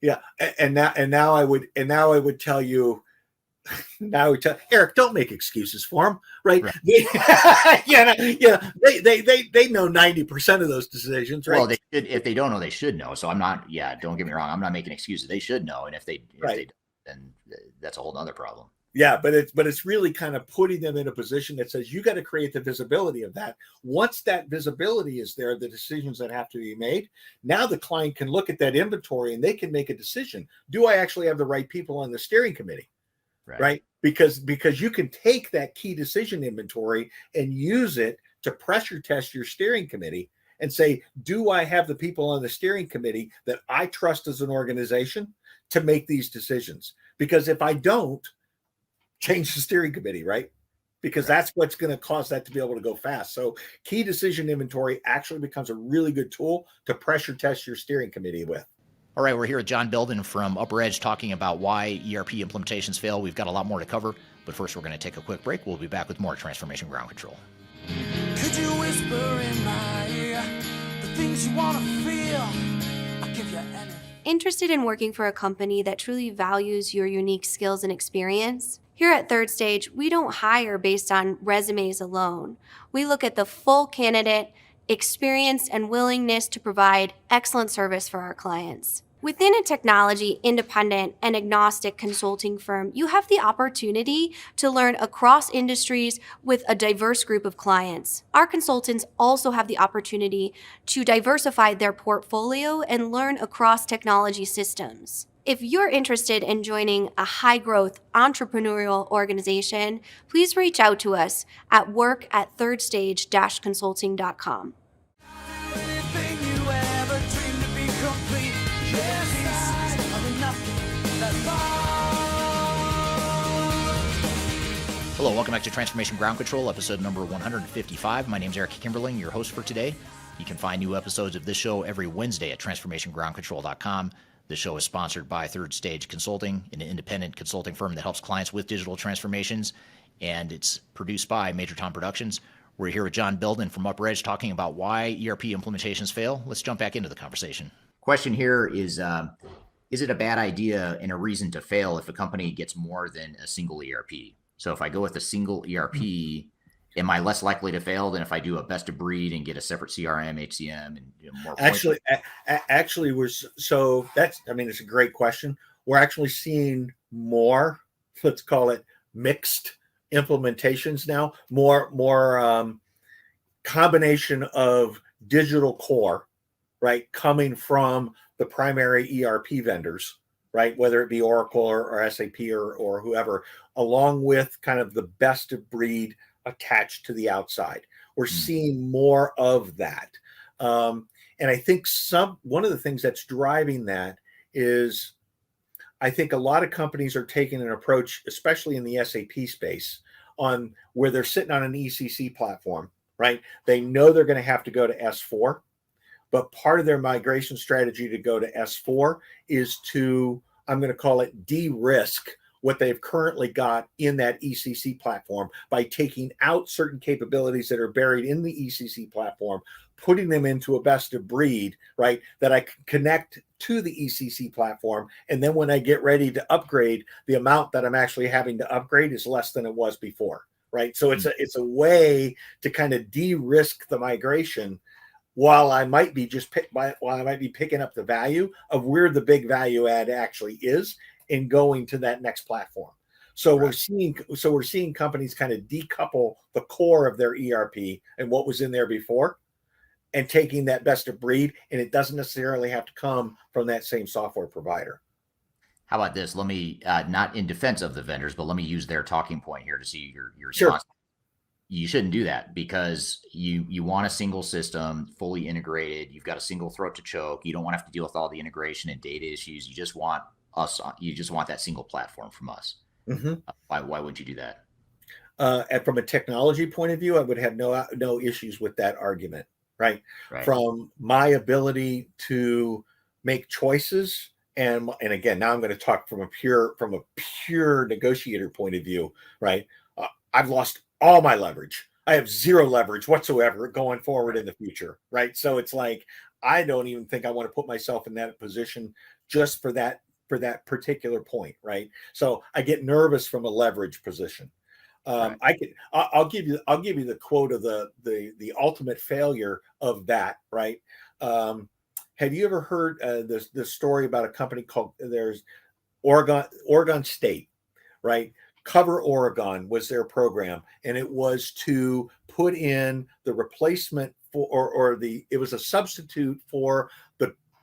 Yeah. And now I would tell you, Now we tell Eric, don't make excuses for them, right? Right. They know 90% of those decisions, right? Well, they should, if they don't know, they should know. So I'm not, don't get me wrong. I'm not making excuses. They should know. And if they don't, then that's a whole nother problem. Yeah, but it's really kind of putting them in a position that says you got to create the visibility of that. Once that visibility is there, the decisions that have to be made, now the client can look at that inventory and they can make a decision. Do I actually have the right people on the steering committee? Right? Because you can take that key decision inventory and use it to pressure test your steering committee and say, do I have the people on the steering committee that I trust as an organization to make these decisions? Because if I don't, change the steering committee, right? Because that's what's going to cause that to be able to go fast. So key decision inventory actually becomes a really good tool to pressure test your steering committee with. All right, we're here with John Belden from UpperEdge talking about why ERP implementations fail. We've got a lot more to cover, but first we're going to take a quick break. We'll be back with more Transformation Ground Control. Could you whisper in my ear the things you want to feel? I'll give you anything. Interested in working for a company that truly values your unique skills and experience? Here at Third Stage, we don't hire based on resumes alone. We look at the full candidate, experience, and willingness to provide excellent service for our clients. Within a technology independent and agnostic consulting firm, you have the opportunity to learn across industries with a diverse group of clients. Our consultants also have the opportunity to diversify their portfolio and learn across technology systems. If you're interested in joining a high-growth entrepreneurial organization, please reach out to us at work@thirdstage-consulting.com. Anything you ever dreamed to be complete. Yes, pieces of nothing that Hello, welcome back to Transformation Ground Control, episode number 155. My name is Eric Kimberling, your host for today. You can find new episodes of this show every Wednesday at transformationgroundcontrol.com. This show is sponsored by Third Stage Consulting, an independent consulting firm that helps clients with digital transformations, and it's produced by Major Tom Productions. We're here with John Belden from UpperEdge talking about why ERP implementations fail. Let's jump back into the conversation. Question here is it a bad idea and a reason to fail if a company gets more than a single ERP? So if I go with a single ERP, am I less likely to fail than if I do a best of breed and get a separate CRM, HCM, and more? Actually, it's a great question. We're actually seeing more, let's call it mixed implementations now, more combination of digital core, right, coming from the primary ERP vendors, right, whether it be Oracle or SAP or whoever, along with kind of the best of breed attached to the outside. We're seeing more of that. And I think one of the things that's driving that is I think a lot of companies are taking an approach, especially in the SAP space, on where they're sitting on an ECC platform, right? They know they're going to have to go to S4, but part of their migration strategy to go to S4 is to, I'm going to call it de-risk what they've currently got in that ECC platform by taking out certain capabilities that are buried in the ECC platform, putting them into a best of breed, right, that I can connect to the ECC platform. And then when I get ready to upgrade, the amount that I'm actually having to upgrade is less than it was before, right? So it's a way to kind of de-risk the migration while I might be picking up the value of where the big value add actually is in going to that next platform. So we're seeing companies kind of decouple the core of their ERP and what was in there before and taking that best of breed, and it doesn't necessarily have to come from that same software provider. How about this? Let me, not in defense of the vendors, but let me use their talking point here to see your response. Sure. You shouldn't do that because you want a single system, fully integrated. You've got a single throat to choke. You don't want to have to deal with all the integration and data issues. You just want that single platform from us. Mm-hmm. Why wouldn't you do that? And from a technology point of view, I would have no issues with that argument, right? From my ability to make choices, and again, now I'm going to talk from a pure negotiator point of view, right? I've lost all my leverage. I have zero leverage whatsoever going forward in the future, right? So it's like I don't even think I want to put myself in that position just for that for that particular point, right? So I get nervous from a leverage position. I'll give you the quote of the ultimate failure of that, right? Have you ever heard this story about a company called there's Oregon State, right? Cover Oregon was their program, and it was to put in the replacement for, it was a substitute for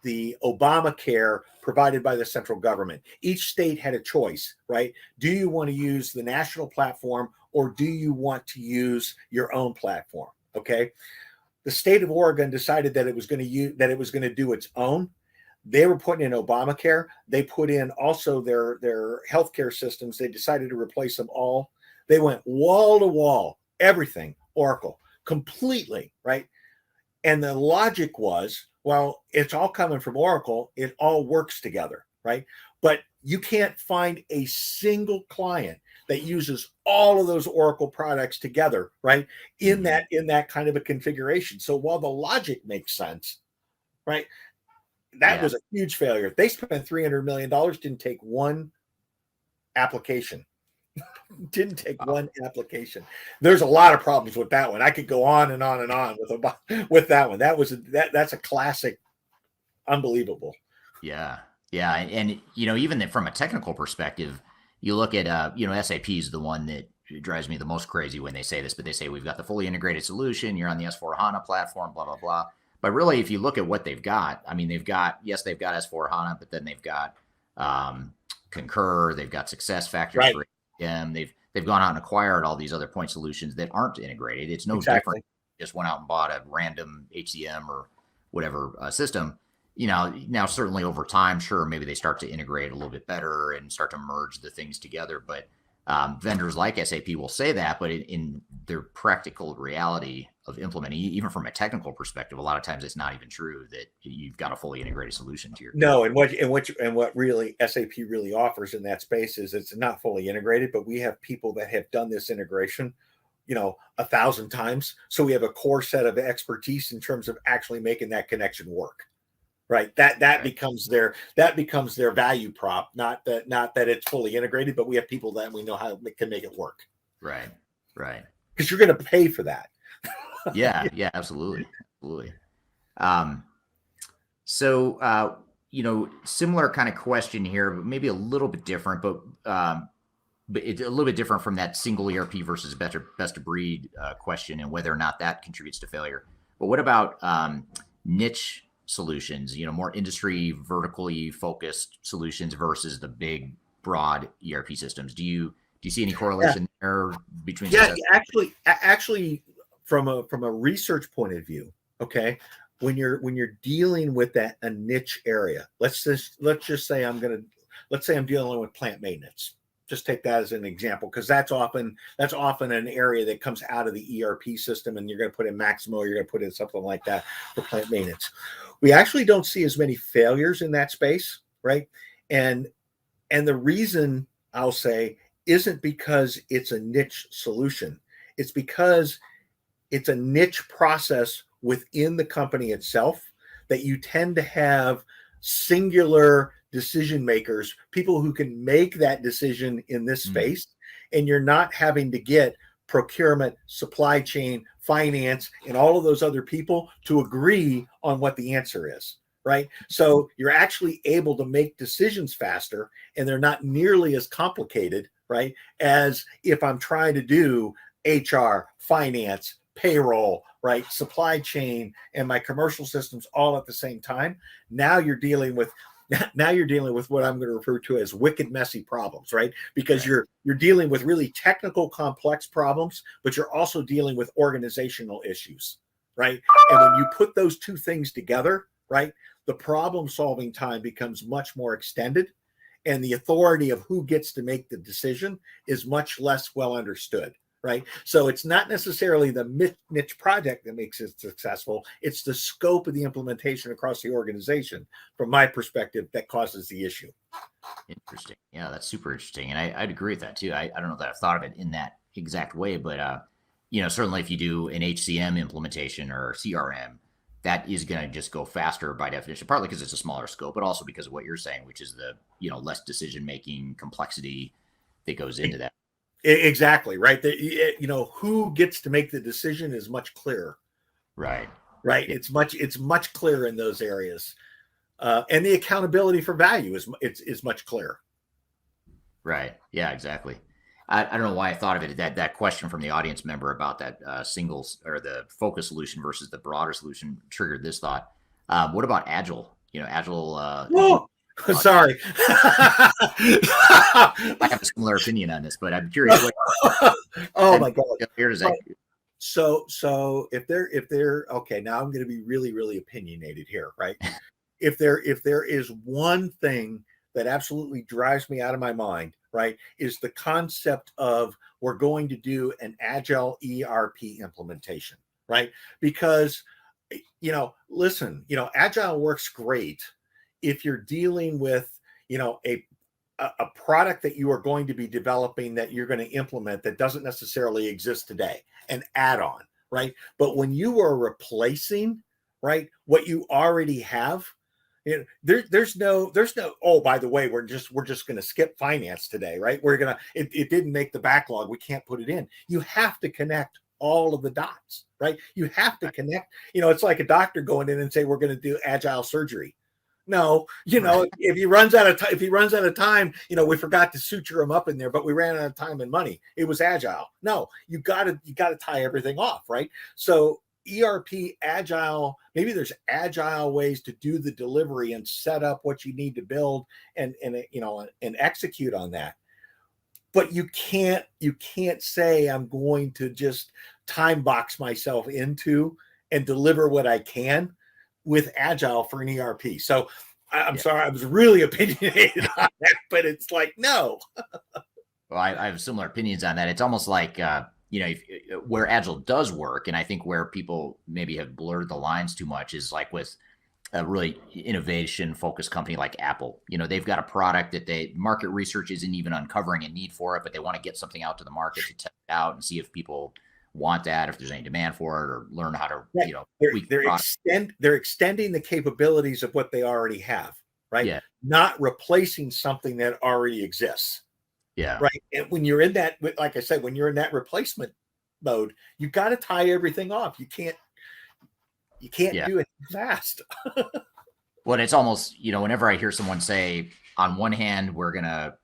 the Obamacare provided by the central government. Each state had a choice, right? Do you want to use the national platform, or do you want to use your own platform? Okay. The state of Oregon decided that it was going to do its own. They were putting in Obamacare. They put in also their healthcare systems. They decided to replace them all. They went wall to wall, everything Oracle, completely, right? And the logic was, well, it's all coming from Oracle. It all works together, right? But you can't find a single client that uses all of those Oracle products together, right? In that kind of a configuration. So while the logic makes sense, right? That was a huge failure. They spent $300 million, didn't take one application. Didn't take one application. There's a lot of problems with that one. I could go on and on and on with that one. That's a classic, unbelievable. Yeah. And even from a technical perspective, you look at SAP is the one that drives me the most crazy when they say this, but they say we've got the fully integrated solution. You're on the S4HANA platform, blah blah blah. But really, if you look at what they've got, I mean, they've got S4HANA, but then they've got Concur, they've got SuccessFactors for them. They've gone out and acquired all these other point solutions that aren't integrated. It's no different. Just went out and bought a random HCM or whatever system. Now certainly over time, sure, maybe they start to integrate a little bit better and start to merge the things together. But vendors like SAP will say that, but in their practical reality of implementing, even from a technical perspective, a lot of times it's not even true that you've got a fully integrated solution to your. No, and what really SAP really offers in that space is it's not fully integrated, but we have people that have done this integration, 1,000 times. So we have a core set of expertise in terms of actually making that connection work. Right. That becomes their value prop, not that it's fully integrated, but we have people that we know how can make it work. Right. Because you're going to pay for that. Yeah, absolutely. So similar kind of question here, but maybe a little bit different, but it's a little bit different from that single ERP versus best of breed question and whether or not that contributes to failure. But what about niche solutions, more industry vertically focused solutions versus the big broad ERP systems? Do you see any correlation there between? Yeah, actually from a research point of view, okay, when you're dealing with a niche area, let's just say I'm dealing with plant maintenance. Just take that as an example, because that's often an area that comes out of the ERP system, and you're going to put in Maximo, you're going to put in something like that for plant maintenance. We actually don't see as many failures in that space, right? And the reason I'll say isn't because it's a niche solution. It's because it's a niche process within the company itself that you tend to have singular decision makers, people who can make that decision in this space, and you're not having to get procurement, supply chain, finance, and all of those other people to agree on what the answer is, right? So you're actually able to make decisions faster, and they're not nearly as complicated, right, as if I'm trying to do HR, finance, payroll, right, supply chain, and my commercial systems all at the same time. Now you're dealing with what I'm going to refer to as wicked messy problems, right? Because you're dealing with really technical, complex problems, but you're also dealing with organizational issues, right? And when you put those two things together, right, the problem solving time becomes much more extended, and the authority of who gets to make the decision is much less well understood. Right. So it's not necessarily the niche project that makes it successful. It's the scope of the implementation across the organization, from my perspective, that causes the issue. Interesting. Yeah, that's super interesting. And I'd agree with that too. I don't know that I've thought of it in that exact way, but certainly if you do an HCM implementation or CRM, that is going to just go faster by definition, partly because it's a smaller scope, but also because of what you're saying, which is the, less decision-making complexity that goes into that. Exactly. Right. Who gets to make the decision is much clearer. Right. Right. Yeah. It's much clearer in those areas. And the accountability for value is much clearer. Right. Yeah, exactly. I don't know why I thought of it. That question from the audience member about that singles or the focus solution versus the broader solution triggered this thought. What about Agile? Agile. Sorry. I have a similar opinion on this, but I'm curious. Oh my God. So if they're okay, now I'm going to be really, really opinionated here, right? If there is one thing that absolutely drives me out of my mind, right, is the concept of we're going to do an agile ERP implementation, right? Because, listen, agile works great if you're dealing with, a product that you are going to be developing that you're going to implement that doesn't necessarily exist today, an add-on, right? But when you are replacing, right, what you already have, there's no, oh, by the way, we're just going to skip finance today, right? It didn't make the backlog, we can't put it in. You have to connect all of the dots, right? You have to connect. It's like a doctor going in and say we're going to do agile surgery. No, if he runs out of time, we forgot to suture him up in there, but we ran out of time and money. It was agile. No, you got to tie everything off, right? So ERP agile, maybe there's agile ways to do the delivery and set up what you need to build and execute on that. But you can't say I'm going to just time box myself into and deliver what I can with agile for an ERP. So I'm sorry, I was really opinionated on that, but it's like, no. Well, I have similar opinions on that. It's almost like, where agile does work, and I think where people maybe have blurred the lines too much is like with a really innovation-focused company like Apple. They've got a product that market research isn't even uncovering a need for it, but they want to get something out to the market to test it out and see if people want that, if there's any demand for it, or learn how to, they're extending the capabilities of what they already have, right? Yeah. Not replacing something that already exists. Yeah. Right. And when you're in that, like I said, when you're in that replacement mode, you got to tie everything off. You can't do it fast. Well, it's almost, whenever I hear someone say, on one hand, we're going to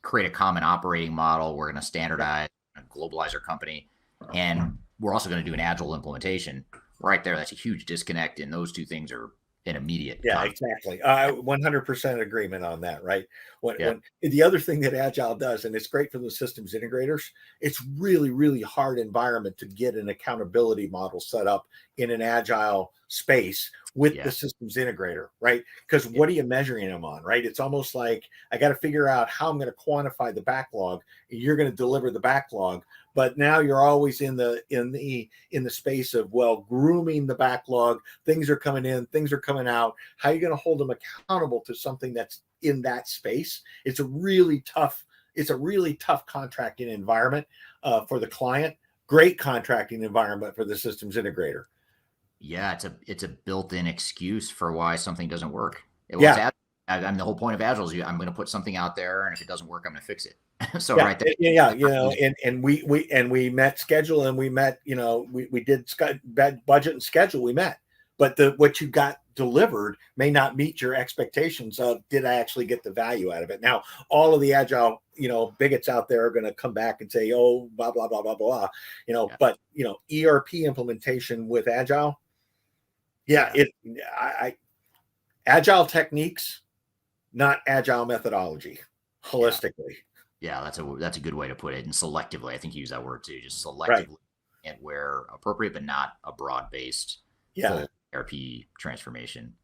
create a common operating model, we're going to standardize and globalize our company, and we're also going to do an agile implementation. Right there, that's a huge disconnect, and those two things are an immediate. Yeah, exactly. 100% agreement on that, right? When the other thing that agile does, and it's great for the systems integrators, it's really, really hard environment to get an accountability model set up in an agile space with the systems integrator, right? Because what are you measuring them on, right? It's almost like I got to figure out how I'm going to quantify the backlog. You're going to deliver the backlog, but now you're always in the space of grooming the backlog. Things are coming in, things are coming out. How are you going to hold them accountable to something that's in that space? It's a really tough contracting environment for the client. Great contracting environment for the systems integrator. Yeah, it's a built-in excuse for why something doesn't work. The whole point of Agile is I'm going to put something out there, and if it doesn't work, I'm going to fix it. So right there, and we met schedule, and we met, we did budget and schedule. We met, but what you got delivered may not meet your expectations of did I actually get the value out of it. Now, all of the agile, bigots out there are going to come back and say, oh, blah blah blah blah blah, But ERP implementation with agile. Agile techniques, not agile methodology, holistically. Yeah, that's a good way to put it. And selectively, I think you use that word too, just selectively and where appropriate, but not a broad-based full ERP transformation.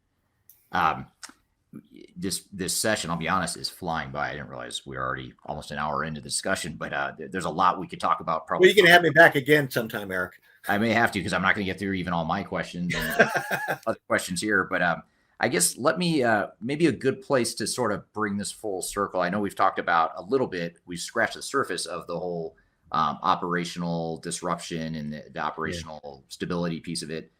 This session, I'll be honest, is flying by. I didn't realize we were already almost an hour into the discussion, but there's a lot we could talk about. Probably. Well, you can have me back again sometime, Eric. I may have to, because I'm not going to get through even all my questions and other questions here. But I guess let me maybe a good place to sort of bring this full circle. I know we've talked about a little bit. We've scratched the surface of the whole operational disruption and the operational stability piece of it.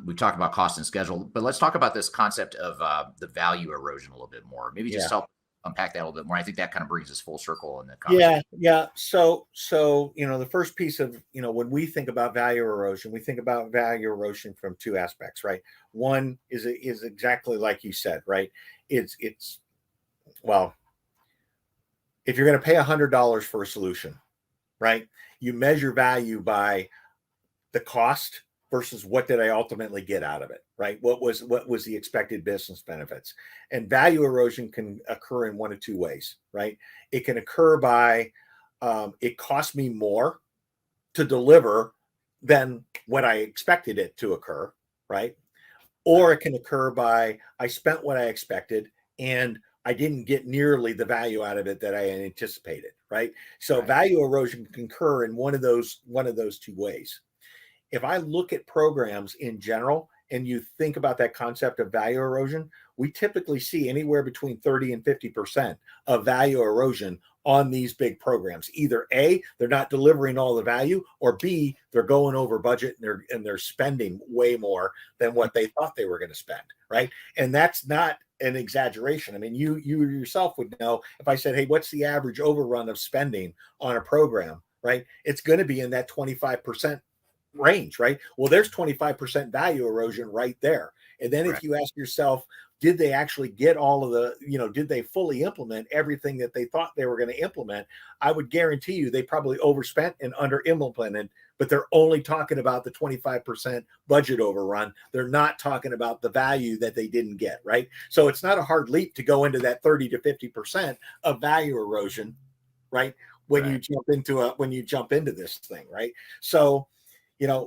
We've talked about cost and schedule, but let's talk about this concept of the value erosion a little bit more. Maybe just help unpack that a little bit more. I think that kind of brings us full circle in the conversation. Yeah. So the first piece of, when we think about value erosion, we think about value erosion from two aspects, right? One is exactly like you said, right? It's well, if you're going to pay $100 for a solution, right? You measure value by the cost versus what did I ultimately get out of it, right? What was the expected business benefits? And value erosion can occur in one of two ways, right? It can occur by it cost me more to deliver than what I expected it to occur, right? Or it can occur by I spent what I expected and I didn't get nearly the value out of it that I had anticipated, right? So value erosion can occur in one of those two ways. If I look at programs in general and you think about that concept of value erosion, we typically see anywhere between 30 and 50% of value erosion on these big programs. Either A, they're not delivering all the value, or B, they're going over budget and they're spending way more than what they thought they were going to spend, right? And that's not an exaggeration. I mean, you yourself would know if I said, hey, what's the average overrun of spending on a program, right? It's going to be in that 25% range, right? Well, there's 25% value erosion right there. And then if you ask yourself, did they actually get all of the, did they fully implement everything that they thought they were going to implement? I would guarantee you they probably overspent and under implemented, but they're only talking about the 25% budget overrun. They're not talking about the value that they didn't get, right? So it's not a hard leap to go into that 30 to 50% of value erosion, right? When you jump into this thing, right? So,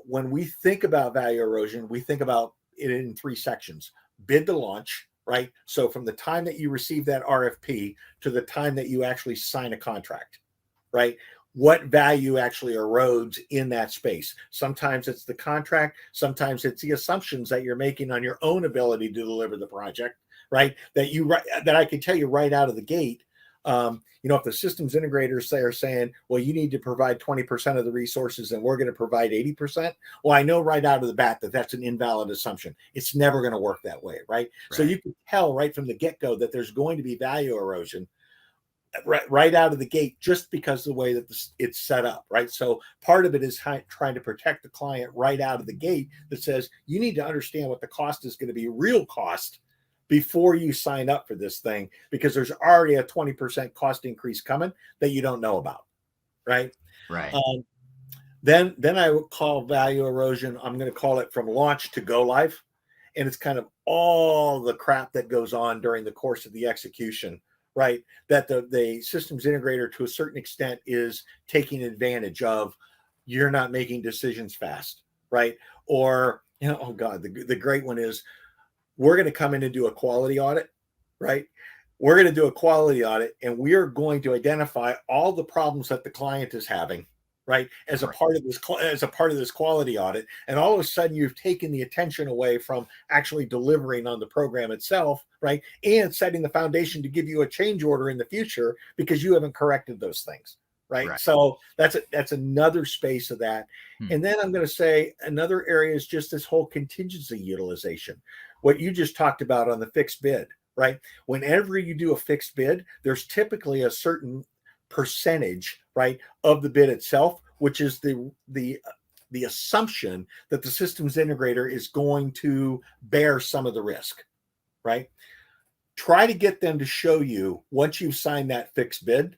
when we think about value erosion, we think about it in three sections: bid to launch, right? So from the time that you receive that RFP to the time that you actually sign a contract, right? What value actually erodes in that space? Sometimes it's the contract, sometimes it's the assumptions that you're making on your own ability to deliver the project, right? That I can tell you right out of the gate. If the systems integrators are saying, well, you need to provide 20% of the resources and we're going to provide 80%. Well, I know right out of the bat that that's an invalid assumption. It's never going to work that way, right? So you can tell right from the get-go that there's going to be value erosion right out of the gate, just because of the way that it's set up, right? So part of it is trying to protect the client right out of the gate that says, you need to understand what the cost is going to be, real cost, before you sign up for this thing, because there's already a 20% cost increase coming that you don't know about, right? Right. Then I would call value erosion, I'm going to call it from launch to go live. And it's kind of all the crap that goes on during the course of the execution, right? That the systems integrator to a certain extent is taking advantage of. You're not making decisions fast, right? Or, oh God, the great one is, we're going to come in and do a quality audit, right? We're going to do a quality audit and we are going to identify all the problems that the client is having, right? As a part of this quality audit. And all of a sudden you've taken the attention away from actually delivering on the program itself, right? And setting the foundation to give you a change order in the future because you haven't corrected those things. Right. So that's another space of that. And then I'm going to say another area is just this whole contingency utilization. What you just talked about on the fixed bid, right? Whenever you do a fixed bid, there's typically a certain percentage, right, of the bid itself, which is the assumption that the systems integrator is going to bear some of the risk, right? Try to get them to show you, once you've signed that fixed bid,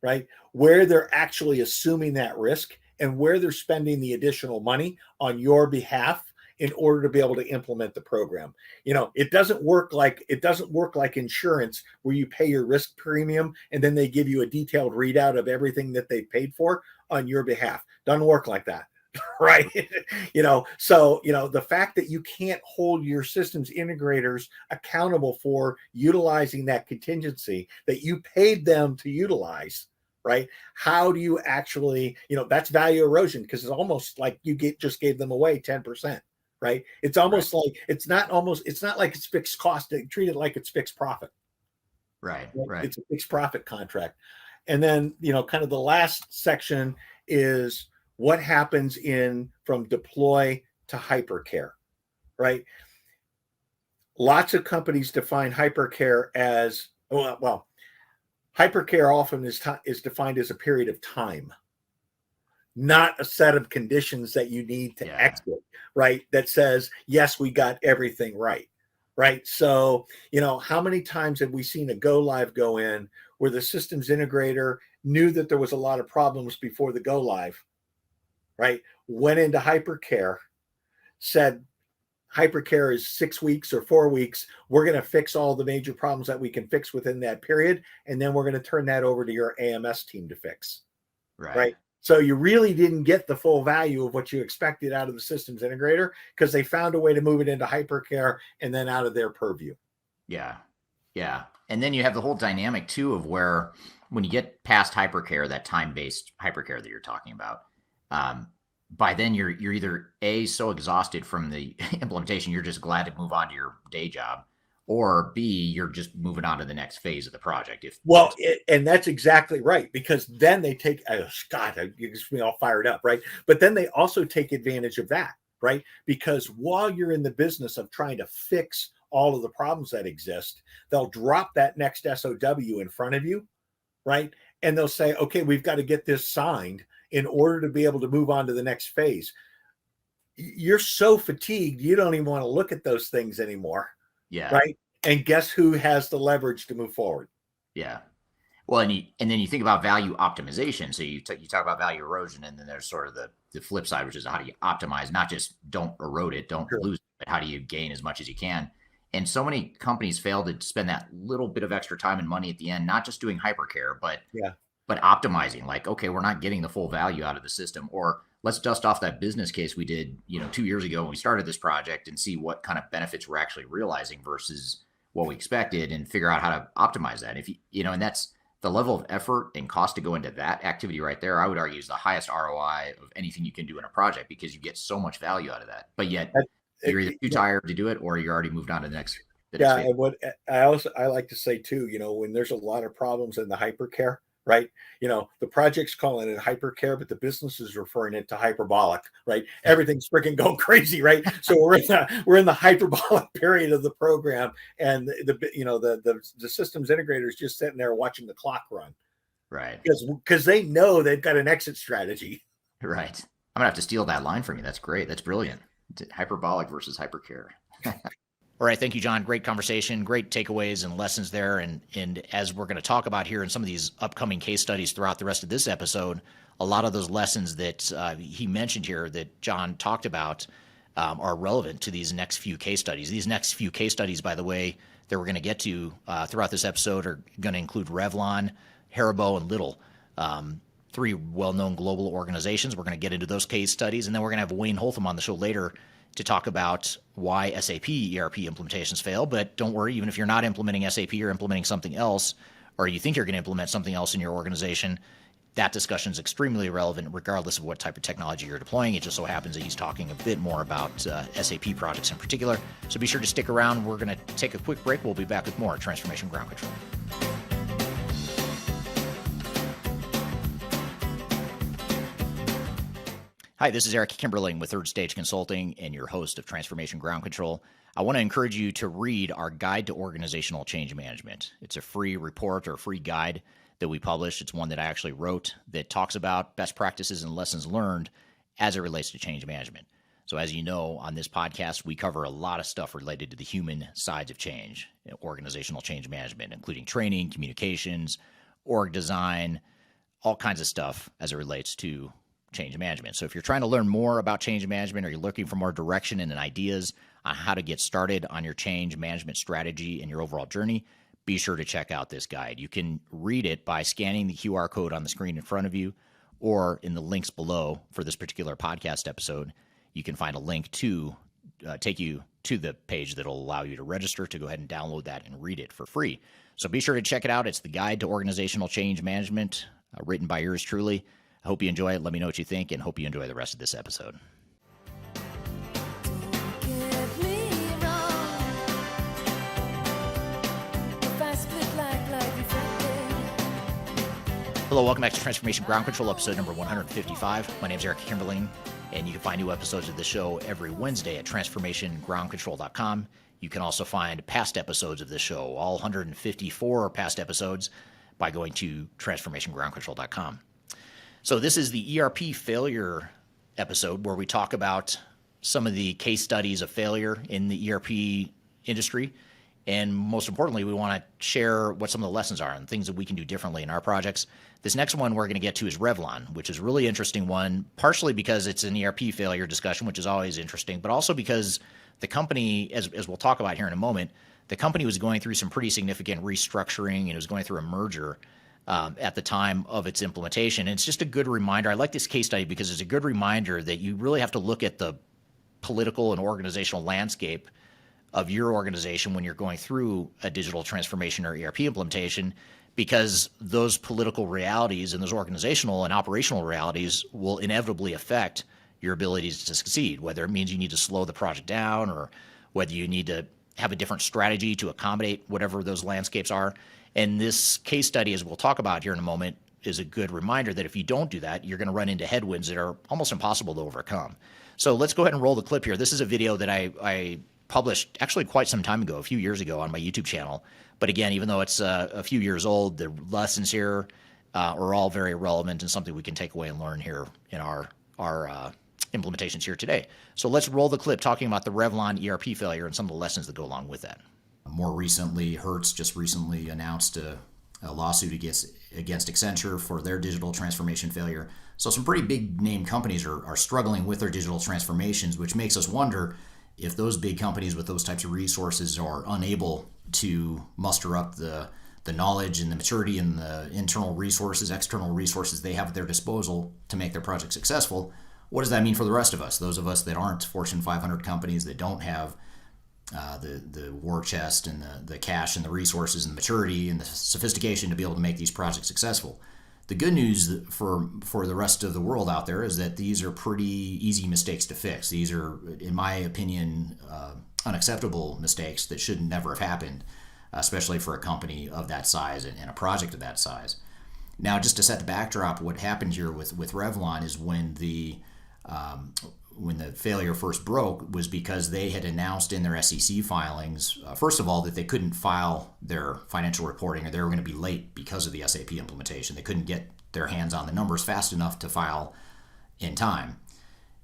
right, where they're actually assuming that risk and where they're spending the additional money on your behalf in order to be able to implement the program. It doesn't work like insurance, where you pay your risk premium and then they give you a detailed readout of everything that they paid for on your behalf. Doesn't work like that. Right. So the fact that you can't hold your systems integrators accountable for utilizing that contingency that you paid them to utilize, right? How do you actually, that's value erosion, because it's almost like you just gave them away 10%, right? It's almost like it's not like it's fixed cost. They treat it like it's fixed profit. Right. It's a fixed profit contract. And then, kind of the last section is what happens from deploy to hypercare, right? Lots of companies define hypercare as, well, hypercare often is defined as a period of time, not a set of conditions that you need to exit, right? That says, yes, we got everything right, right? So, how many times have we seen a go live go in where the systems integrator knew that there was a lot of problems before the go live, right? Went into hypercare, said, hypercare is 6 weeks or 4 weeks. We're going to fix all the major problems that we can fix within that period. And then we're going to turn that over to your AMS team to fix. Right. So you really didn't get the full value of what you expected out of the systems integrator because they found a way to move it into hypercare and then out of their purview. Yeah. Yeah. And then you have the whole dynamic too of where when you get past hypercare, that time-based hypercare that you're talking about, by then you're either so exhausted from the implementation, you're just glad to move on to your day job, or B, you're just moving on to the next phase of the project. And that's exactly right, because then they take, Scott, you gets me all fired up, right? But then they also take advantage of that, right? Because while you're in the business of trying to fix all of the problems that exist, they'll drop that next SOW in front of you, right? And they'll say, okay, we've got to get this signed in order to be able to move on to the next phase. You're so fatigued, you don't even want to look at those things anymore. Yeah. Right. And guess who has the leverage to move forward? Yeah. Well, and then you think about value optimization. So you talk about value erosion, and then there's sort of the flip side, which is how do you optimize, not just don't erode it, don't lose it, but how do you gain as much as you can? And so many companies fail to spend that little bit of extra time and money at the end, not just doing hypercare, but optimizing. Like, okay, we're not getting the full value out of the system, or let's dust off that business case we did, 2 years ago when we started this project and see what kind of benefits we're actually realizing versus what we expected, and figure out how to optimize that. If and that's the level of effort and cost to go into that activity right there, I would argue is the highest ROI of anything you can do in a project, because you get so much value out of that. But yet you're either too tired to do it, or you're already moved on to the next. And what I like to say too, when there's a lot of problems in the hypercare, right? The project's calling it hypercare, but the business is referring it to hyperbolic, right? Everything's freaking going crazy, right? So we're in the hyperbolic period of the program, and the systems integrator is just sitting there watching the clock run, right? Because they know they've got an exit strategy, right? I'm gonna have to steal that line from you. That's great. That's brilliant. Hyperbolic versus hypercare. All right. Thank you, John. Great conversation, great takeaways and lessons there. And as we're going to talk about here in some of these upcoming case studies throughout the rest of this episode, a lot of those lessons that he mentioned here that John talked about are relevant to these next few case studies. These next few case studies, by the way, that we're going to get to throughout this episode are going to include Revlon, Haribo, and Lidl. 3 well-known global organizations. We're going to get into those case studies, and then we're going to have Wayne Holtam on the show later to talk about why SAP ERP implementations fail. But don't worry, even if you're not implementing SAP or implementing something else, or you think you're going to implement something else in your organization, that discussion is extremely relevant regardless of what type of technology you're deploying. It just so happens that he's talking a bit more about SAP projects in particular. So be sure to stick around. We're going to take a quick break. We'll be back with more Transformation Ground Control. Hi, this is Eric Kimberling with Third Stage Consulting and your host of Transformation Ground Control. I want to encourage you to read our Guide to Organizational Change Management. It's a free report or free guide that we published. It's one that I actually wrote that talks about best practices and lessons learned as it relates to change management. So as you know, on this podcast, we cover a lot of stuff related to the human sides of change, organizational change management, including training, communications, org design, all kinds of stuff as it relates to change management. So if you're trying to learn more about change management, or you're looking for more direction and ideas on how to get started on your change management strategy and your overall journey, be sure to check out this guide. You can read it by scanning the QR code on the screen in front of you, or in the links below for this particular podcast episode. You can find a link to take you to the page that will allow you to register to go ahead and download that and read it for free. So be sure to check it out. It's the Guide to Organizational Change Management, written by yours truly. I hope you enjoy it. Let me know what you think, and hope you enjoy the rest of this episode. Hello, welcome back to Transformation Ground Control, episode number 155. My name is Eric Kimberling, And you can find new episodes of the show every Wednesday at transformationgroundcontrol.com. You can also find past episodes of the show, all 154 past episodes, by going to transformationgroundcontrol.com. So this is the ERP failure episode where we talk about some of the case studies of failure in the ERP industry. And most importantly, we want to share what some of the lessons are and things that we can do differently in our projects. This next one we're going to get to is Revlon, which is a really interesting one, partially because it's an ERP failure discussion, which is always interesting, but also because the company, as we'll talk about here in a moment, the company was going through some pretty significant restructuring and it was going through a merger at the time of its implementation. And it's just a good reminder. I like this case study because it's a good reminder that you really have to look at the political and organizational landscape of your organization when you're going through a digital transformation or ERP implementation, because those political realities and those organizational and operational realities will inevitably affect your abilities to succeed, whether it means you need to slow the project down or whether you need to have a different strategy to accommodate whatever those landscapes are. And this case study, as we'll talk about here in a moment, is a good reminder that if you don't do that, you're going to run into headwinds that are almost impossible to overcome. So let's go ahead and roll the clip here. This is a video that I published actually quite some time ago, a few years ago on my YouTube channel. But again, even though it's a few years old, the lessons here are all very relevant and something we can take away and learn here in our implementations here today. So let's roll the clip talking about the Revlon ERP failure and some of the lessons that go along with that. More recently, Hertz just recently announced a lawsuit against Accenture for their digital transformation failure. So some pretty big name companies are struggling with their digital transformations, which makes us wonder if those big companies with those types of resources are unable to muster up the knowledge and the maturity and the internal resources, external resources they have at their disposal to make their project successful. What does that mean for the rest of us? Those of us that aren't Fortune 500 companies, that don't have the war chest and the cash and the resources and the maturity and the sophistication to be able to make these projects successful. The good news for the rest of the world out there is that these are pretty easy mistakes to fix. These are, in my opinion, unacceptable mistakes that should never have happened, especially for a company of that size and a project of that size. Now, just to set the backdrop, what happened here with Revlon is when the failure first broke was because they had announced in their SEC filings, first of all, that they couldn't file their financial reporting, or they were going to be late because of the SAP implementation. They couldn't get their hands on the numbers fast enough to file in time.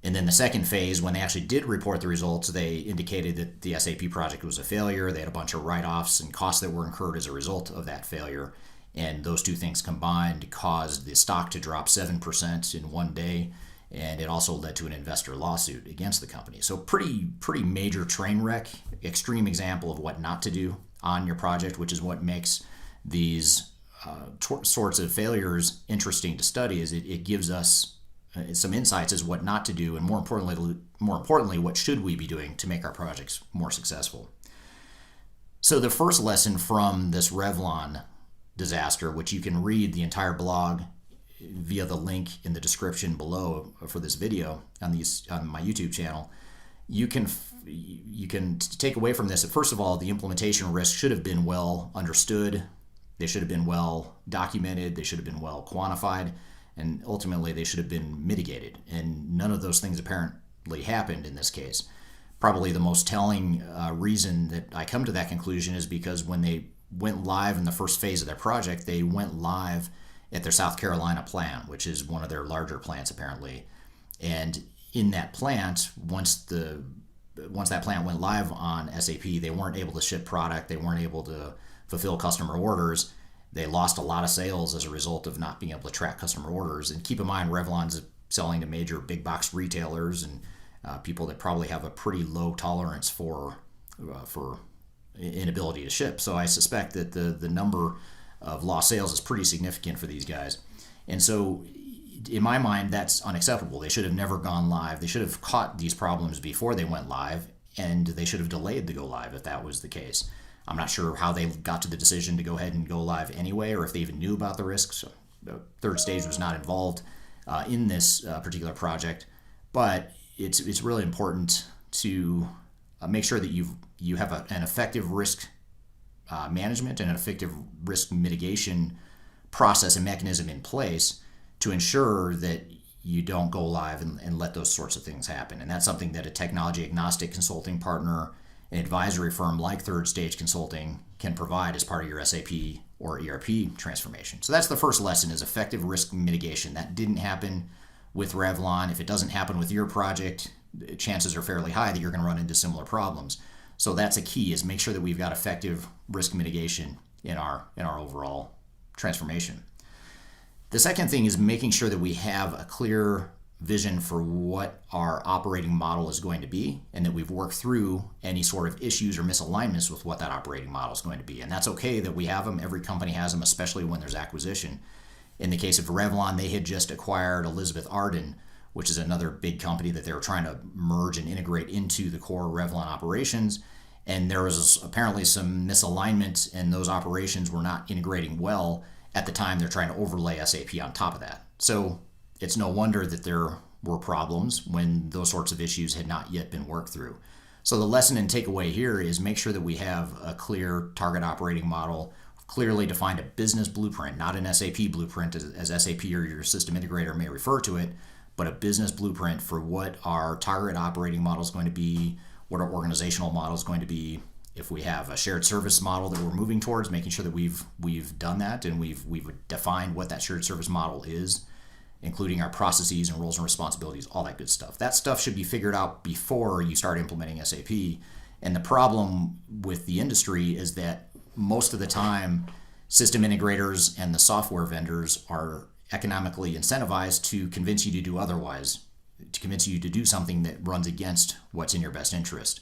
And then the second phase, when they actually did report the results, they indicated that the SAP project was a failure. They had a bunch of write-offs and costs that were incurred as a result of that failure. And those two things combined caused the stock to drop 7% in one day. And it also led to an investor lawsuit against the company. So pretty major train wreck, extreme example of what not to do on your project, which is what makes these sorts of failures interesting to study. Is it gives us some insights as what not to do, and more importantly, what should we be doing to make our projects more successful. So the first lesson from this Revlon disaster, which you can read the entire blog via the link in the description below for this video on my YouTube channel, you can take away from this that, first of all, the implementation risk should have been well understood. They should have been well documented. They should have been well quantified, and ultimately they should have been mitigated. And none of those things apparently happened in this case. Probably the most telling reason that I come to that conclusion is because when they went live in the first phase of their project, they went live at their South Carolina plant, which is one of their larger plants apparently. And in that plant, once that plant went live on SAP, they weren't able to ship product. They weren't able to fulfill customer orders. They lost a lot of sales as a result of not being able to track customer orders. And keep in mind, Revlon's selling to major big box retailers and people that probably have a pretty low tolerance for inability to ship. So I suspect that the number of lost sales is pretty significant for these guys. And so in my mind, that's unacceptable. They should have never gone live. They should have caught these problems before they went live, and they should have delayed the go live if that was the case. I'm not sure how they got to the decision to go ahead and go live anyway, or if they even knew about the risks. The third stage was not involved in this particular project, but it's really important to make sure that you have an effective risk management and an effective risk mitigation process and mechanism in place to ensure that you don't go live and let those sorts of things happen. And that's something that a technology agnostic consulting partner, an advisory firm like Third Stage Consulting, can provide as part of your SAP or ERP transformation. So that's the first lesson, is effective risk mitigation. That didn't happen with Revlon. If it doesn't happen with your project, chances are fairly high that you're going to run into similar problems. So that's a key, is make sure that we've got effective risk mitigation in our overall transformation. The second thing is making sure that we have a clear vision for what our operating model is going to be, and that we've worked through any sort of issues or misalignments with what that operating model is going to be. And that's okay that we have them. Every company has them, especially when there's acquisition. In the case of Revlon, they had just acquired Elizabeth Arden, which is another big company that they were trying to merge and integrate into the core Revlon operations. And there was apparently some misalignment, and those operations were not integrating well. At the time, they're trying to overlay SAP on top of that. So it's no wonder that there were problems when those sorts of issues had not yet been worked through. So the lesson and takeaway here is make sure that we have a clear target operating model, clearly defined a business blueprint, not an SAP blueprint as SAP or your system integrator may refer to it, but a business blueprint for what our target operating model is going to be, what our organizational model is going to be. If we have a shared service model that we're moving towards, making sure that we've done that and we've defined what that shared service model is, including our processes and roles and responsibilities, all that good stuff. That stuff should be figured out before you start implementing SAP. And the problem with the industry is that most of the time, system integrators and the software vendors are economically incentivized to convince you to do otherwise, to convince you to do something that runs against what's in your best interest.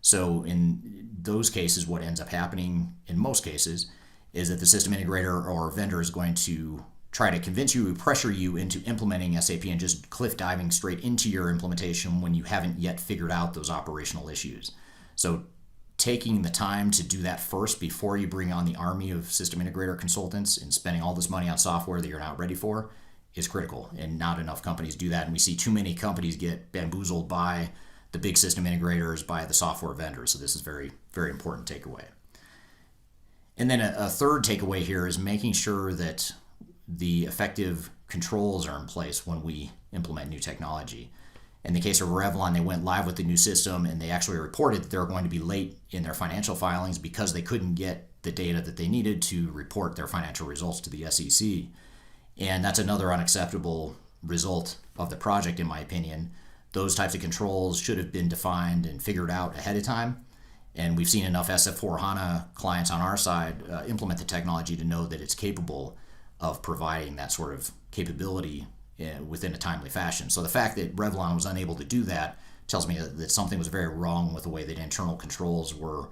So in those cases, what ends up happening in most cases is that the system integrator or vendor is going to try to convince you, pressure you into implementing SAP and just cliff diving straight into your implementation when you haven't yet figured out those operational issues. So taking the time to do that first before you bring on the army of system integrator consultants and spending all this money on software that you're not ready for is critical. And not enough companies do that. And we see too many companies get bamboozled by the big system integrators, by the software vendors. So this is very, very important takeaway. And then a third takeaway here is making sure that the effective controls are in place when we implement new technology. In the case of Revlon, they went live with the new system and they actually reported that they were going to be late in their financial filings because they couldn't get the data that they needed to report their financial results to the SEC. And that's another unacceptable result of the project, in my opinion. Those types of controls should have been defined and figured out ahead of time. And we've seen enough SF4HANA clients on our side implement the technology to know that it's capable of providing that sort of capability within a timely fashion. So the fact that Revlon was unable to do that tells me that something was very wrong with the way that internal controls were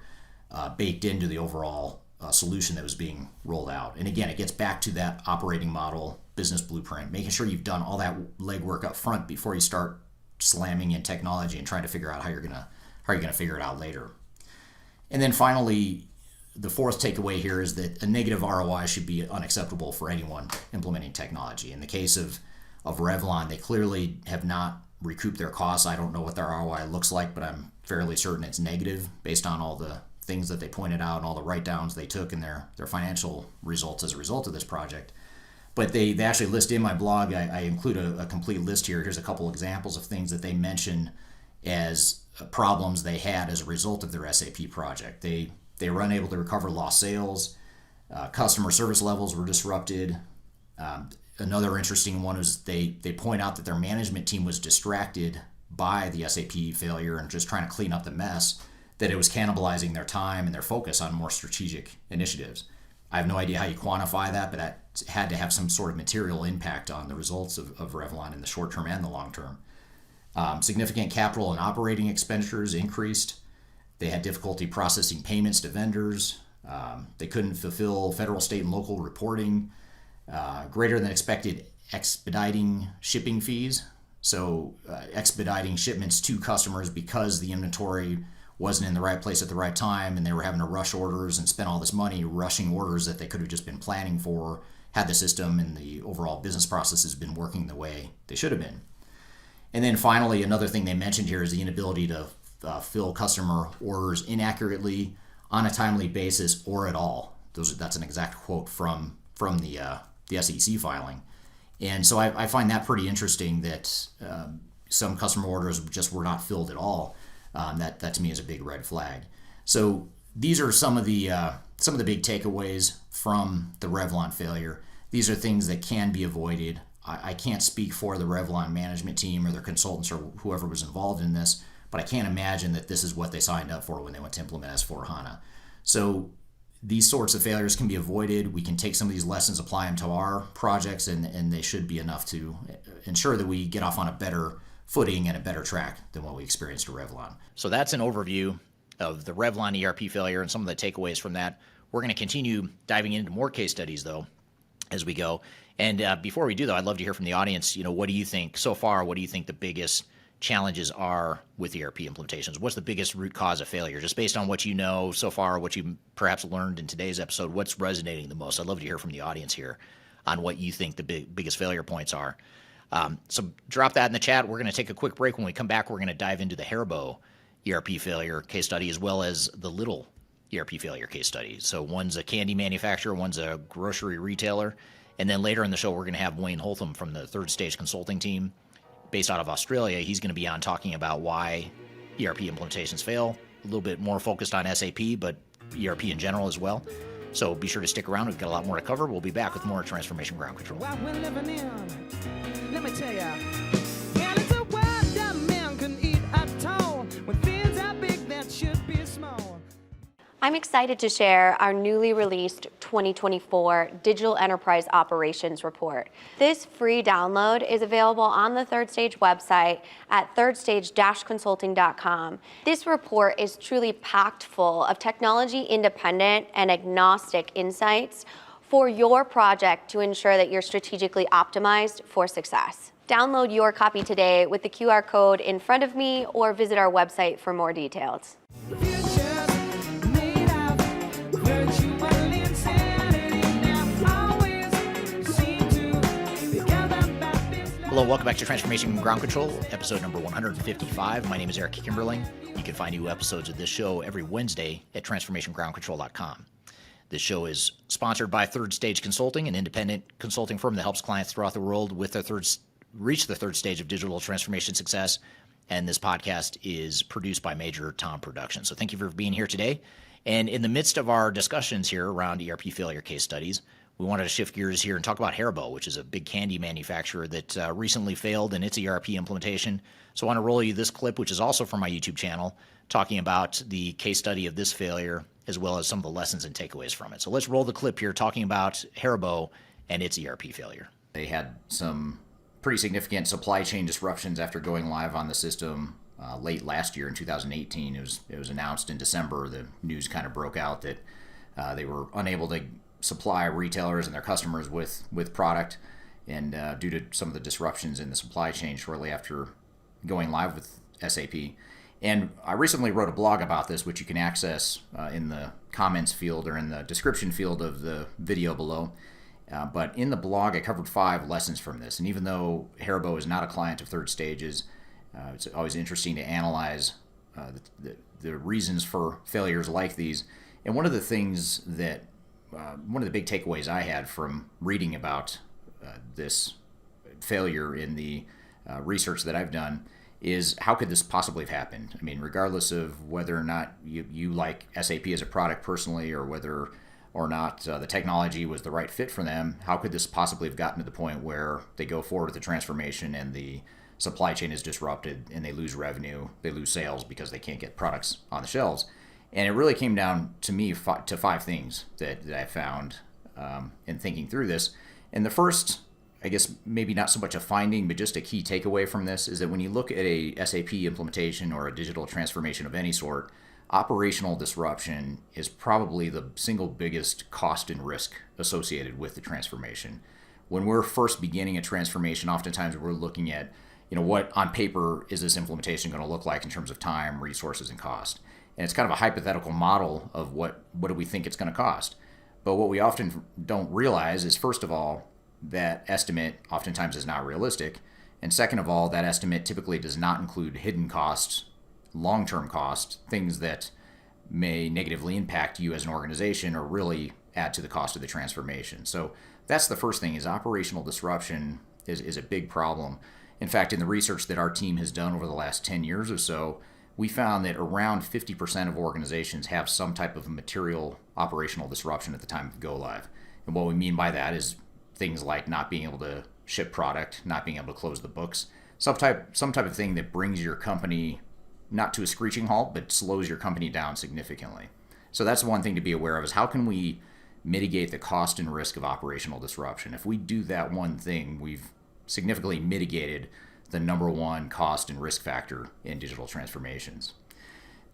baked into the overall solution that was being rolled out. And again, it gets back to that operating model, business blueprint, making sure you've done all that legwork up front before you start slamming in technology and trying to figure out how you're gonna figure it out later. And then finally, the fourth takeaway here is that a negative ROI should be unacceptable for anyone implementing technology. In the case of Revlon, they clearly have not recouped their costs. I don't know what their ROI looks like, but I'm fairly certain it's negative based on all the things that they pointed out and all the write-downs they took in their financial results as a result of this project. But they actually list in my blog, I include a complete list here. Here's a couple examples of things that they mention as problems they had as a result of their SAP project. They were unable to recover lost sales. Customer service levels were disrupted. Another interesting one is they point out that their management team was distracted by the SAP failure and just trying to clean up the mess, that it was cannibalizing their time and their focus on more strategic initiatives. I have no idea how you quantify that, but that had to have some sort of material impact on the results of Revlon in the short term and the long term. Significant capital and operating expenditures increased. They had difficulty processing payments to vendors. They couldn't fulfill federal, state, and local reporting. Greater than expected expediting shipping fees. So expediting shipments to customers because the inventory wasn't in the right place at the right time and they were having to rush orders and spend all this money rushing orders that they could have just been planning for had the system and the overall business processes been working the way they should have been. And then finally, another thing they mentioned here is the inability to fill customer orders inaccurately, on a timely basis, or at all. That's an exact quote from the SEC filing. And so I find that pretty interesting that some customer orders just were not filled at all. That to me is a big red flag. So these are some of the big takeaways from the Revlon failure. These are things that can be avoided. I can't speak for the Revlon management team or their consultants or whoever was involved in this, but I can't imagine that this is what they signed up for when they went to implement S/4HANA. So these sorts of failures can be avoided. We can take some of these lessons, apply them to our projects, and they should be enough to ensure that we get off on a better footing and a better track than what we experienced at Revlon. So that's an overview of the Revlon ERP failure and some of the takeaways from that. We're going to continue diving into more case studies, though, as we go. And before we do, though, I'd love to hear from the audience. What do you think so far? What do you think the biggest challenges are with ERP implementations? What's the biggest root cause of failure? Just based on what you know so far, what you perhaps learned in today's episode, what's resonating the most? I'd love to hear from the audience here on what you think the biggest failure points are. So drop that in the chat. We're going to take a quick break. When we come back, we're going to dive into the Haribo ERP failure case study as well as the Lidl ERP failure case study. So one's a candy manufacturer, one's a grocery retailer. And then later in the show, we're going to have Wayne Holtam from the Third Stage Consulting Team based out of Australia. He's going to be on talking about why ERP implementations fail, a little bit more focused on SAP, but ERP in general as well. So be sure to stick around. We've got a lot more to cover. We'll be back with more Transformation Ground Control. What we're living in, let me tell ya. Yeah, it's a world that man can eat at all. When things are big, that should be small. I'm excited to share our newly released 2024 Digital Enterprise Operations Report. This free download is available on the Third Stage website at thirdstage-consulting.com. This report is truly packed full of technology-independent and agnostic insights for your project to ensure that you're strategically optimized for success. Download your copy today with the QR code in front of me or visit our website for more details. Hello, welcome back to Transformation Ground Control, episode number 155. My name is Eric Kimberling. You can find new episodes of this show every Wednesday at transformationgroundcontrol.com. This show is sponsored by Third Stage Consulting, an independent consulting firm that helps clients throughout the world with reach the third stage of digital transformation success. And this podcast is produced by Major Tom Productions. So thank you for being here today. And in the midst of our discussions here around ERP failure case studies, we wanted to shift gears here and talk about Haribo, which is a big candy manufacturer that recently failed in its ERP implementation. So I want to roll you this clip, which is also from my YouTube channel, talking about the case study of this failure, as well as some of the lessons and takeaways from it. So let's roll the clip here talking about Haribo and its ERP failure. They had some pretty significant supply chain disruptions after going live on the system late last year in 2018. It was announced in December. The news kind of broke out that they were unable to supply retailers and their customers with product, and due to some of the disruptions in the supply chain shortly after going live with SAP. And I recently wrote a blog about this, which you can access in the comments field or in the description field of the video below. But in the blog, I covered 5 lessons from this. And even though Haribo is not a client of Third Stages, it's always interesting to analyze the reasons for failures like these. And one of the things that one of the big takeaways I had from reading about this failure in the research that I've done is how could this possibly have happened? I mean, regardless of whether or not you like SAP as a product personally, or whether or not the technology was the right fit for them, how could this possibly have gotten to the point where they go forward with the transformation and the supply chain is disrupted and they lose revenue, they lose sales because they can't get products on the shelves? And it really came down to me to 5 things that I found in thinking through this. And the first, I guess maybe not so much a finding, but just a key takeaway from this is that when you look at a SAP implementation or a digital transformation of any sort, operational disruption is probably the single biggest cost and risk associated with the transformation. When we're first beginning a transformation, oftentimes we're looking at, what on paper is this implementation going to look like in terms of time, resources, and cost. And it's kind of a hypothetical model of what do we think it's going to cost. But what we often don't realize is, first of all, that estimate oftentimes is not realistic. And second of all, that estimate typically does not include hidden costs, long-term costs, things that may negatively impact you as an organization or really add to the cost of the transformation. So that's the first thing, is operational disruption is a big problem. In fact, in the research that our team has done over the last 10 years or so, we found that around 50% of organizations have some type of material operational disruption at the time of go live. And what we mean by that is things like not being able to ship product, not being able to close the books, some type of thing that brings your company not to a screeching halt, but slows your company down significantly. So that's one thing to be aware of, is how can we mitigate the cost and risk of operational disruption? If we do that one thing, we've significantly mitigated the number one cost and risk factor in digital transformations.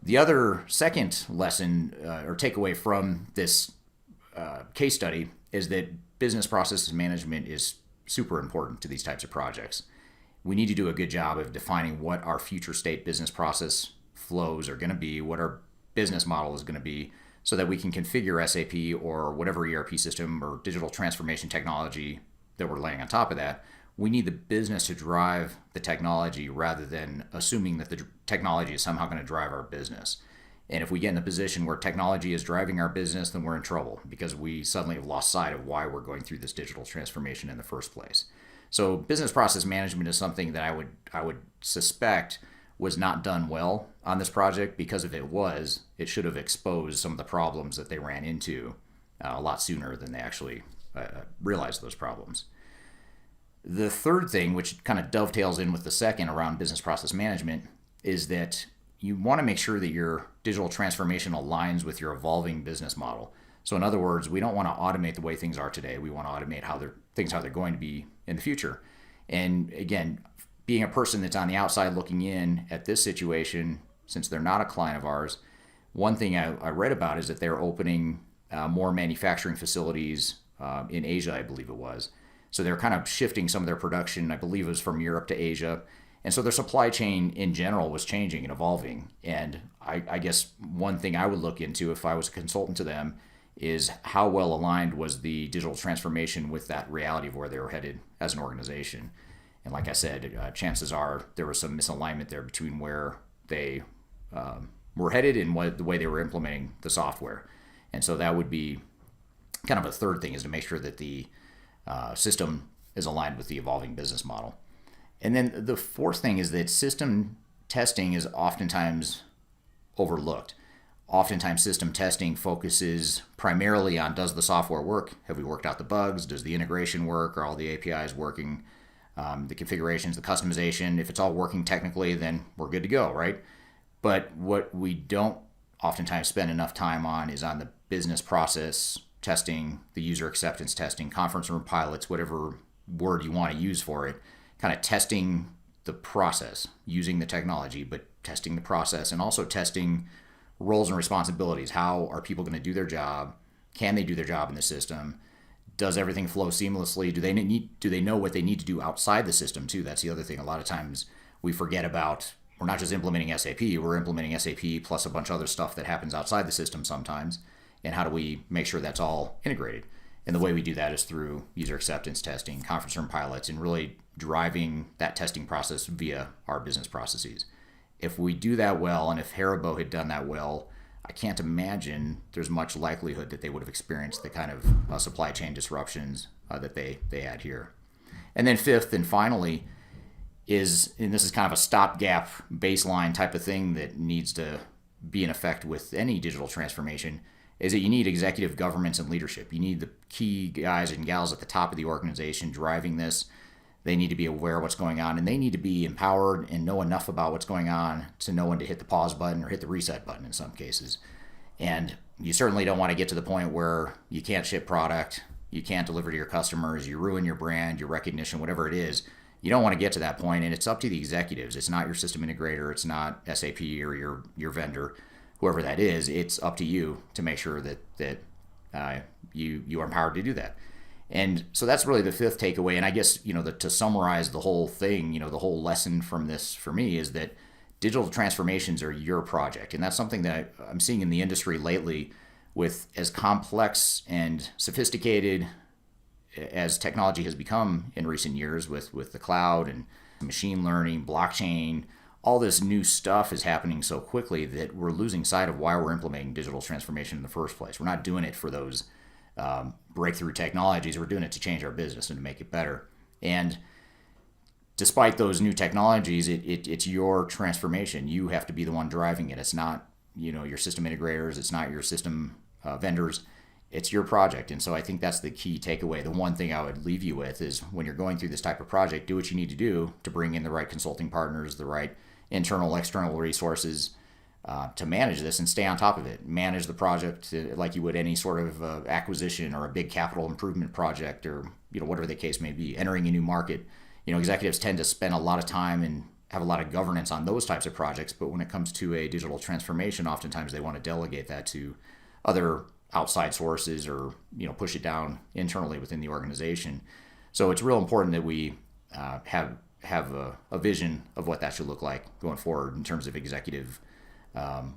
The other second lesson or takeaway from this case study is that business processes management is super important to these types of projects. We need to do a good job of defining what our future state business process flows are going to be, what our business model is going to be, so that we can configure SAP or whatever ERP system or digital transformation technology that we're laying on top of that. We need the business to drive the technology rather than assuming that the technology is somehow going to drive our business. And if we get in a position where technology is driving our business, then we're in trouble because we suddenly have lost sight of why we're going through this digital transformation in the first place. So business process management is something that I would suspect was not done well on this project, because if it was, it should have exposed some of the problems that they ran into a lot sooner than they actually realized those problems. The third thing, which kind of dovetails in with the second around business process management, is that you want to make sure that your digital transformation aligns with your evolving business model. So in other words, we don't want to automate the way things are today. We want to automate how they're going to be in the future. And again, being a person that's on the outside looking in at this situation, since they're not a client of ours, one thing I read about is that they're opening more manufacturing facilities in Asia, I believe it was. So they're kind of shifting some of their production, I believe it was from Europe to Asia. And so their supply chain in general was changing and evolving. And I guess one thing I would look into if I was a consultant to them is how well aligned was the digital transformation with that reality of where they were headed as an organization. And like I said, chances are there was some misalignment there between where they were headed and the way they were implementing the software. And so that would be kind of a third thing, is to make sure that the system is aligned with the evolving business model. And then the fourth thing is that system testing is oftentimes overlooked. Oftentimes system testing focuses primarily on, does the software work? Have we worked out the bugs? Does the integration work? Are all the APIs working? The configurations, the customization, if it's all working technically, then we're good to go, right? But what we don't oftentimes spend enough time on is on the business process testing, the user acceptance testing, conference room pilots, whatever word you want to use for it, kind of testing the process, using the technology, but testing the process, and also testing roles and responsibilities. How are people going to do their job? Can they do their job in the system? Does everything flow seamlessly? Do they know what they need to do outside the system too? That's the other thing. A lot of times we forget about, we're not just implementing SAP, we're implementing SAP plus a bunch of other stuff that happens outside the system sometimes. And how do we make sure that's all integrated? And the way we do that is through user acceptance testing, conference room pilots, and really driving that testing process via our business processes. If we do that well, and if Haribo had done that well, I can't imagine there's much likelihood that they would have experienced the kind of supply chain disruptions that they had here. And then fifth and finally is, and this is kind of a stopgap baseline type of thing that needs to be in effect with any digital transformation, is that you need executive governance and leadership. You need the key guys and gals at the top of the organization driving this. They need to be aware of what's going on, and they need to be empowered and know enough about what's going on to know when to hit the pause button or hit the reset button in some cases. And you certainly don't want to get to the point where you can't ship product, you can't deliver to your customers, you ruin your brand, your recognition, whatever it is. You don't want to get to that point, and it's up to the executives. It's not your system integrator, it's not SAP or your vendor, whoever that is. It's up to you to make sure that you are empowered to do that. And so that's really the fifth takeaway. And I guess, to summarize the whole thing, the whole lesson from this for me is that digital transformations are your project. And that's something that I'm seeing in the industry lately, with as complex and sophisticated as technology has become in recent years with the cloud and machine learning, blockchain. All this new stuff is happening so quickly that we're losing sight of why we're implementing digital transformation in the first place. We're not doing it for those breakthrough technologies. We're doing it to change our business and to make it better. And despite those new technologies, it's your transformation. You have to be the one driving it. It's not, your system integrators. It's not your system vendors. It's your project. And so I think that's the key takeaway. The one thing I would leave you with is when you're going through this type of project, do what you need to do to bring in the right consulting partners, the right internal, external resources to manage this, and stay on top of it. Manage the project like you would any sort of acquisition or a big capital improvement project, or whatever the case may be. Entering a new market, executives tend to spend a lot of time and have a lot of governance on those types of projects. But when it comes to a digital transformation, oftentimes they want to delegate that to other outside sources, or push it down internally within the organization. So it's real important that we have a vision of what that should look like going forward in terms of executive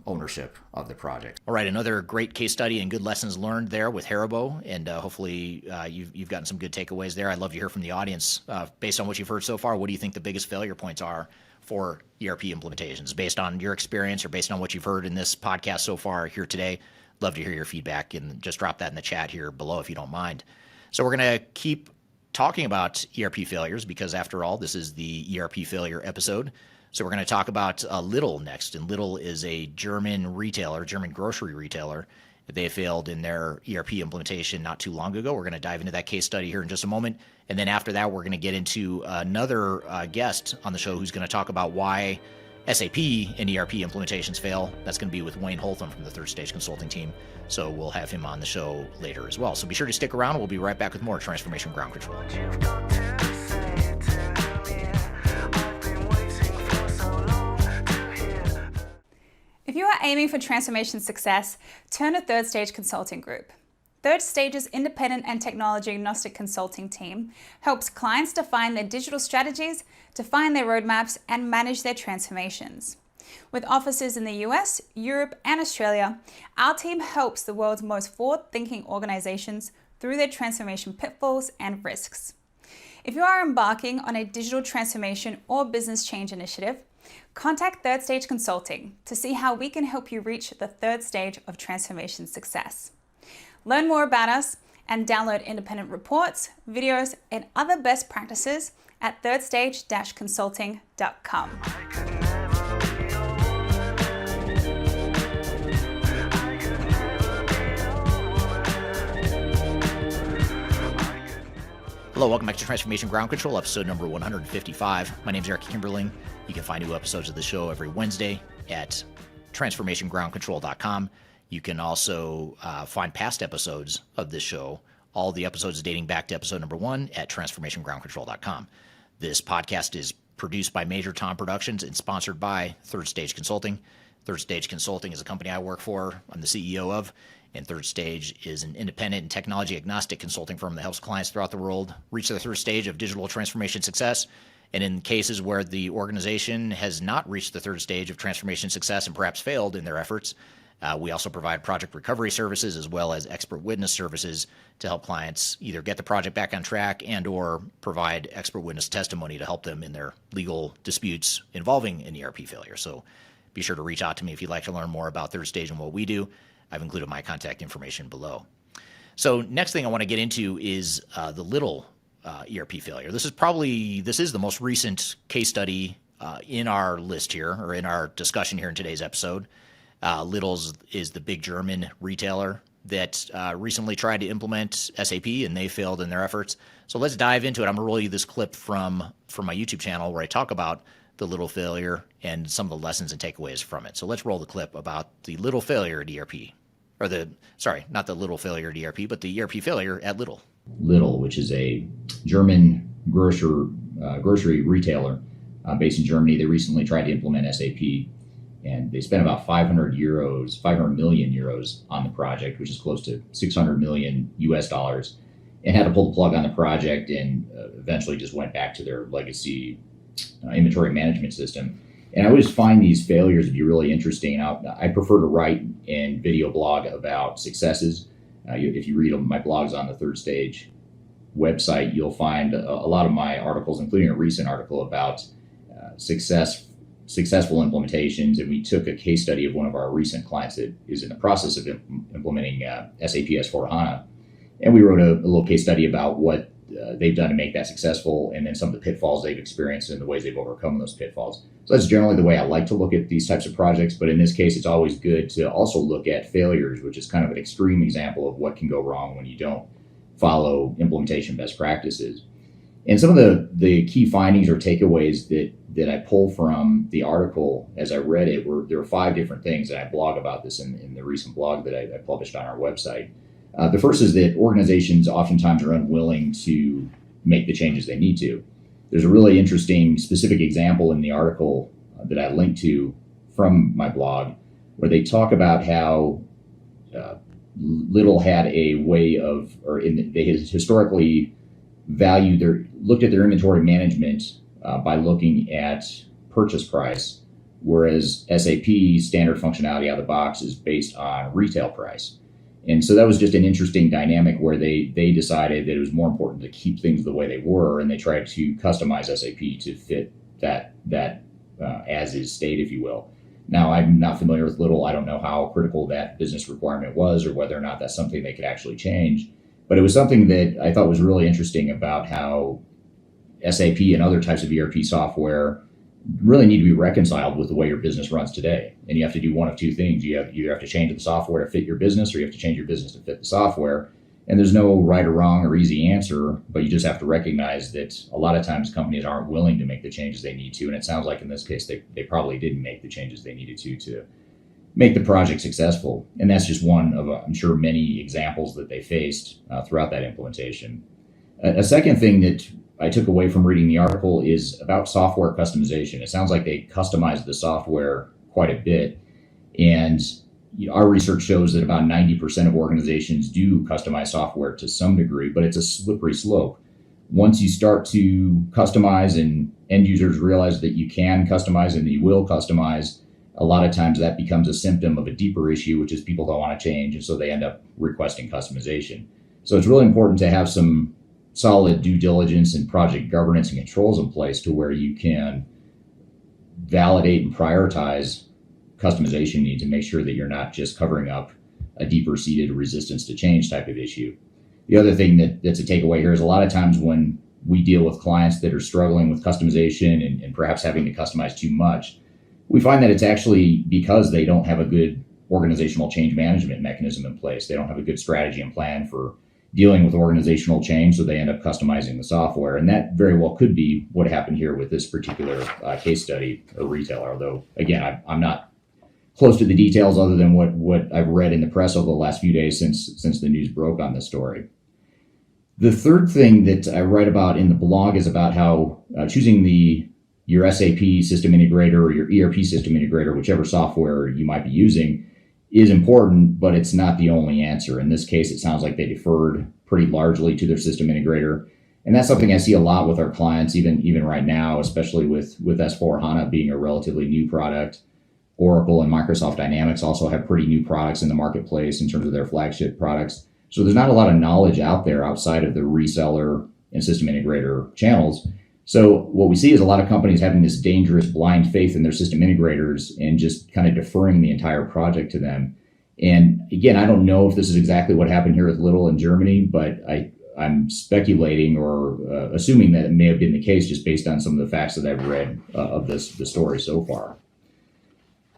ownership of the project. All right, another great case study and good lessons learned there with Haribo, and hopefully you've gotten some good takeaways there. I'd love to hear from the audience. Based on what you've heard so far, what do you think the biggest failure points are for ERP implementations? Based on your experience or based on what you've heard in this podcast so far here today, love to hear your feedback, and just drop that in the chat here below if you don't mind. So we're going to keep talking about ERP failures because, after all, this is the ERP failure episode. So we're going to talk about Lidl next. And Lidl is a German grocery retailer. They failed in their ERP implementation not too long ago. We're going to dive into that case study here in just a moment. And then after that, we're going to get into another guest on the show who's going to talk about why SAP and ERP implementations fail. That's going to be with Wayne Holtam from the Third Stage Consulting team. So we'll have him on the show later as well. So be sure to stick around. We'll be right back with more Transformation Ground Control. If you are aiming for transformation success, turn to Third Stage Consulting Group. Third Stage's independent and technology agnostic consulting team helps clients define their digital strategies, define their roadmaps, and manage their transformations. With offices in the US, Europe, and Australia, our team helps the world's most forward-thinking organizations through their transformation pitfalls and risks. If you are embarking on a digital transformation or business change initiative, contact Third Stage Consulting to see how we can help you reach the third stage of transformation success. Learn more about us and download independent reports, videos, and other best practices at thirdstage-consulting.com. Hello, welcome back to Transformation Ground Control, episode number 155. My name is Eric Kimberling. You can find new episodes of the show every Wednesday at transformationgroundcontrol.com. You can also find past episodes of this show, all the episodes dating back to episode number 1 at transformationgroundcontrol.com. This podcast is produced by Major Tom Productions and sponsored by Third Stage Consulting. Third Stage Consulting is a company I work for. I'm the CEO of, and Third Stage is an independent and technology agnostic consulting firm that helps clients throughout the world reach the third stage of digital transformation success. And in cases where the organization has not reached the third stage of transformation success and perhaps failed in their efforts, we also provide project recovery services as well as expert witness services to help clients either get the project back on track and or provide expert witness testimony to help them in their legal disputes involving an ERP failure. So be sure to reach out to me if you'd like to learn more about Third Stage and what we do. I've included my contact information below. So next thing I want to get into is the Lidl ERP failure. This is the most recent case study in our list here, or in our discussion here in today's episode. Lidl's is the big German retailer that recently tried to implement SAP and they failed in their efforts. So let's dive into it. I'm going to roll you this clip from my YouTube channel where I talk about the Lidl failure and some of the lessons and takeaways from it. So let's roll the clip about the Lidl failure at ERP. Not the Lidl failure at ERP, but the ERP failure at Lidl. Lidl, which is a German grocery retailer based in Germany, they recently tried to implement SAP, and they spent about 500 million euros on the project, which is close to 600 million US dollars, and had to pull the plug on the project and eventually just went back to their legacy inventory management system. And I always find these failures to be really interesting. I prefer to write and video blog about successes. If you read my blogs on the Third Stage website, you'll find a lot of my articles, including a recent article about successful implementations. And we took a case study of one of our recent clients that is in the process of implementing SAP S/4HANA. And we wrote a little case study about what they've done to make that successful, and then some of the pitfalls they've experienced and the ways they've overcome those pitfalls. So that's generally the way I like to look at these types of projects. But in this case, it's always good to also look at failures, which is kind of an extreme example of what can go wrong when you don't follow implementation best practices. And some of the key findings or takeaways that I pull from the article as I read it there were 5 different things, and I blog about this in the recent blog that I published on our website. The first is that organizations oftentimes are unwilling to make the changes they need to. There's a really interesting specific example in the article that I linked to from my blog, where they talk about how Lidl had a way of, they had historically looked at their inventory management by looking at purchase price, whereas SAP's standard functionality out of the box is based on retail price. And so that was just an interesting dynamic where they decided that it was more important to keep things the way they were, and they tried to customize SAP to fit that as is state, if you will. Now, I'm not familiar with Lidl. I don't know how critical that business requirement was or whether or not that's something they could actually change. But it was something that I thought was really interesting about how SAP and other types of ERP software really need to be reconciled with the way your business runs today. And you have to do one of 2 things. You either have to change the software to fit your business, or you have to change your business to fit the software. And there's no right or wrong or easy answer, but you just have to recognize that a lot of times companies aren't willing to make the changes they need to. And it sounds like in this case, they probably didn't make the changes they needed to make the project successful. And that's just one of, I'm sure, many examples that they faced throughout that implementation. A second thing that I took away from reading the article is about software customization. It sounds like they customized the software quite a bit. And our research shows that about 90% of organizations do customize software to some degree, but it's a slippery slope. Once you start to customize and end users realize that you can customize and that you will customize, a lot of times that becomes a symptom of a deeper issue, which is people don't want to change, and so they end up requesting customization. So it's really important to have some solid due diligence and project governance and controls in place to where you can validate and prioritize customization needs and make sure that you're not just covering up a deeper seated resistance to change type of issue. The other thing that's a takeaway here is a lot of times when we deal with clients that are struggling with customization and perhaps having to customize too much, we find that it's actually because they don't have a good organizational change management mechanism in place. They don't have a good strategy and plan for dealing with organizational change, so they end up customizing the software. And that very well could be what happened here with this particular case study or retailer, although, again, I'm not close to the details other than what I've read in the press over the last few days since the news broke on this story. The third thing that I write about in the blog is about how choosing your SAP system integrator or your ERP system integrator, whichever software you might be using, is important, but it's not the only answer. In this case, it sounds like they deferred pretty largely to their system integrator. And that's something I see a lot with our clients, even right now, especially with S/4HANA being a relatively new product. Oracle and Microsoft Dynamics also have pretty new products in the marketplace in terms of their flagship products. So there's not a lot of knowledge out there outside of the reseller and system integrator channels. So what we see is a lot of companies having this dangerous blind faith in their system integrators and just kind of deferring the entire project to them. And again, I don't know if this is exactly what happened here with Lidl in Germany, but I'm speculating or assuming that it may have been the case just based on some of the facts that I've read of the story so far.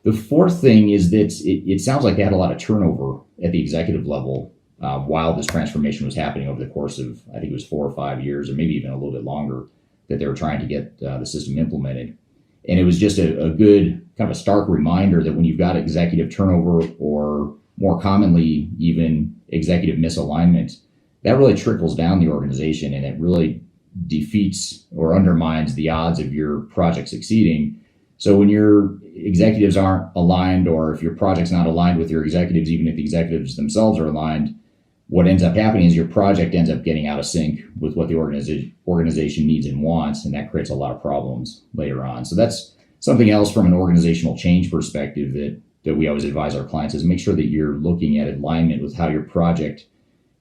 The fourth thing is that it sounds like they had a lot of turnover at the executive level while this transformation was happening over the course of, I think it was 4 or 5 years, or maybe even a little bit longer, that they were trying to get the system implemented. And it was just a good kind of a stark reminder that when you've got executive turnover, or more commonly even executive misalignment, that really trickles down the organization, and it really defeats or undermines the odds of your project succeeding. So when your executives aren't aligned, or if your project's not aligned with your executives, even if the executives themselves are aligned, what ends up happening is your project ends up getting out of sync with what the organization needs and wants, and that creates a lot of problems later on. So that's something else from an organizational change perspective that we always advise our clients, is make sure that you're looking at alignment with how your project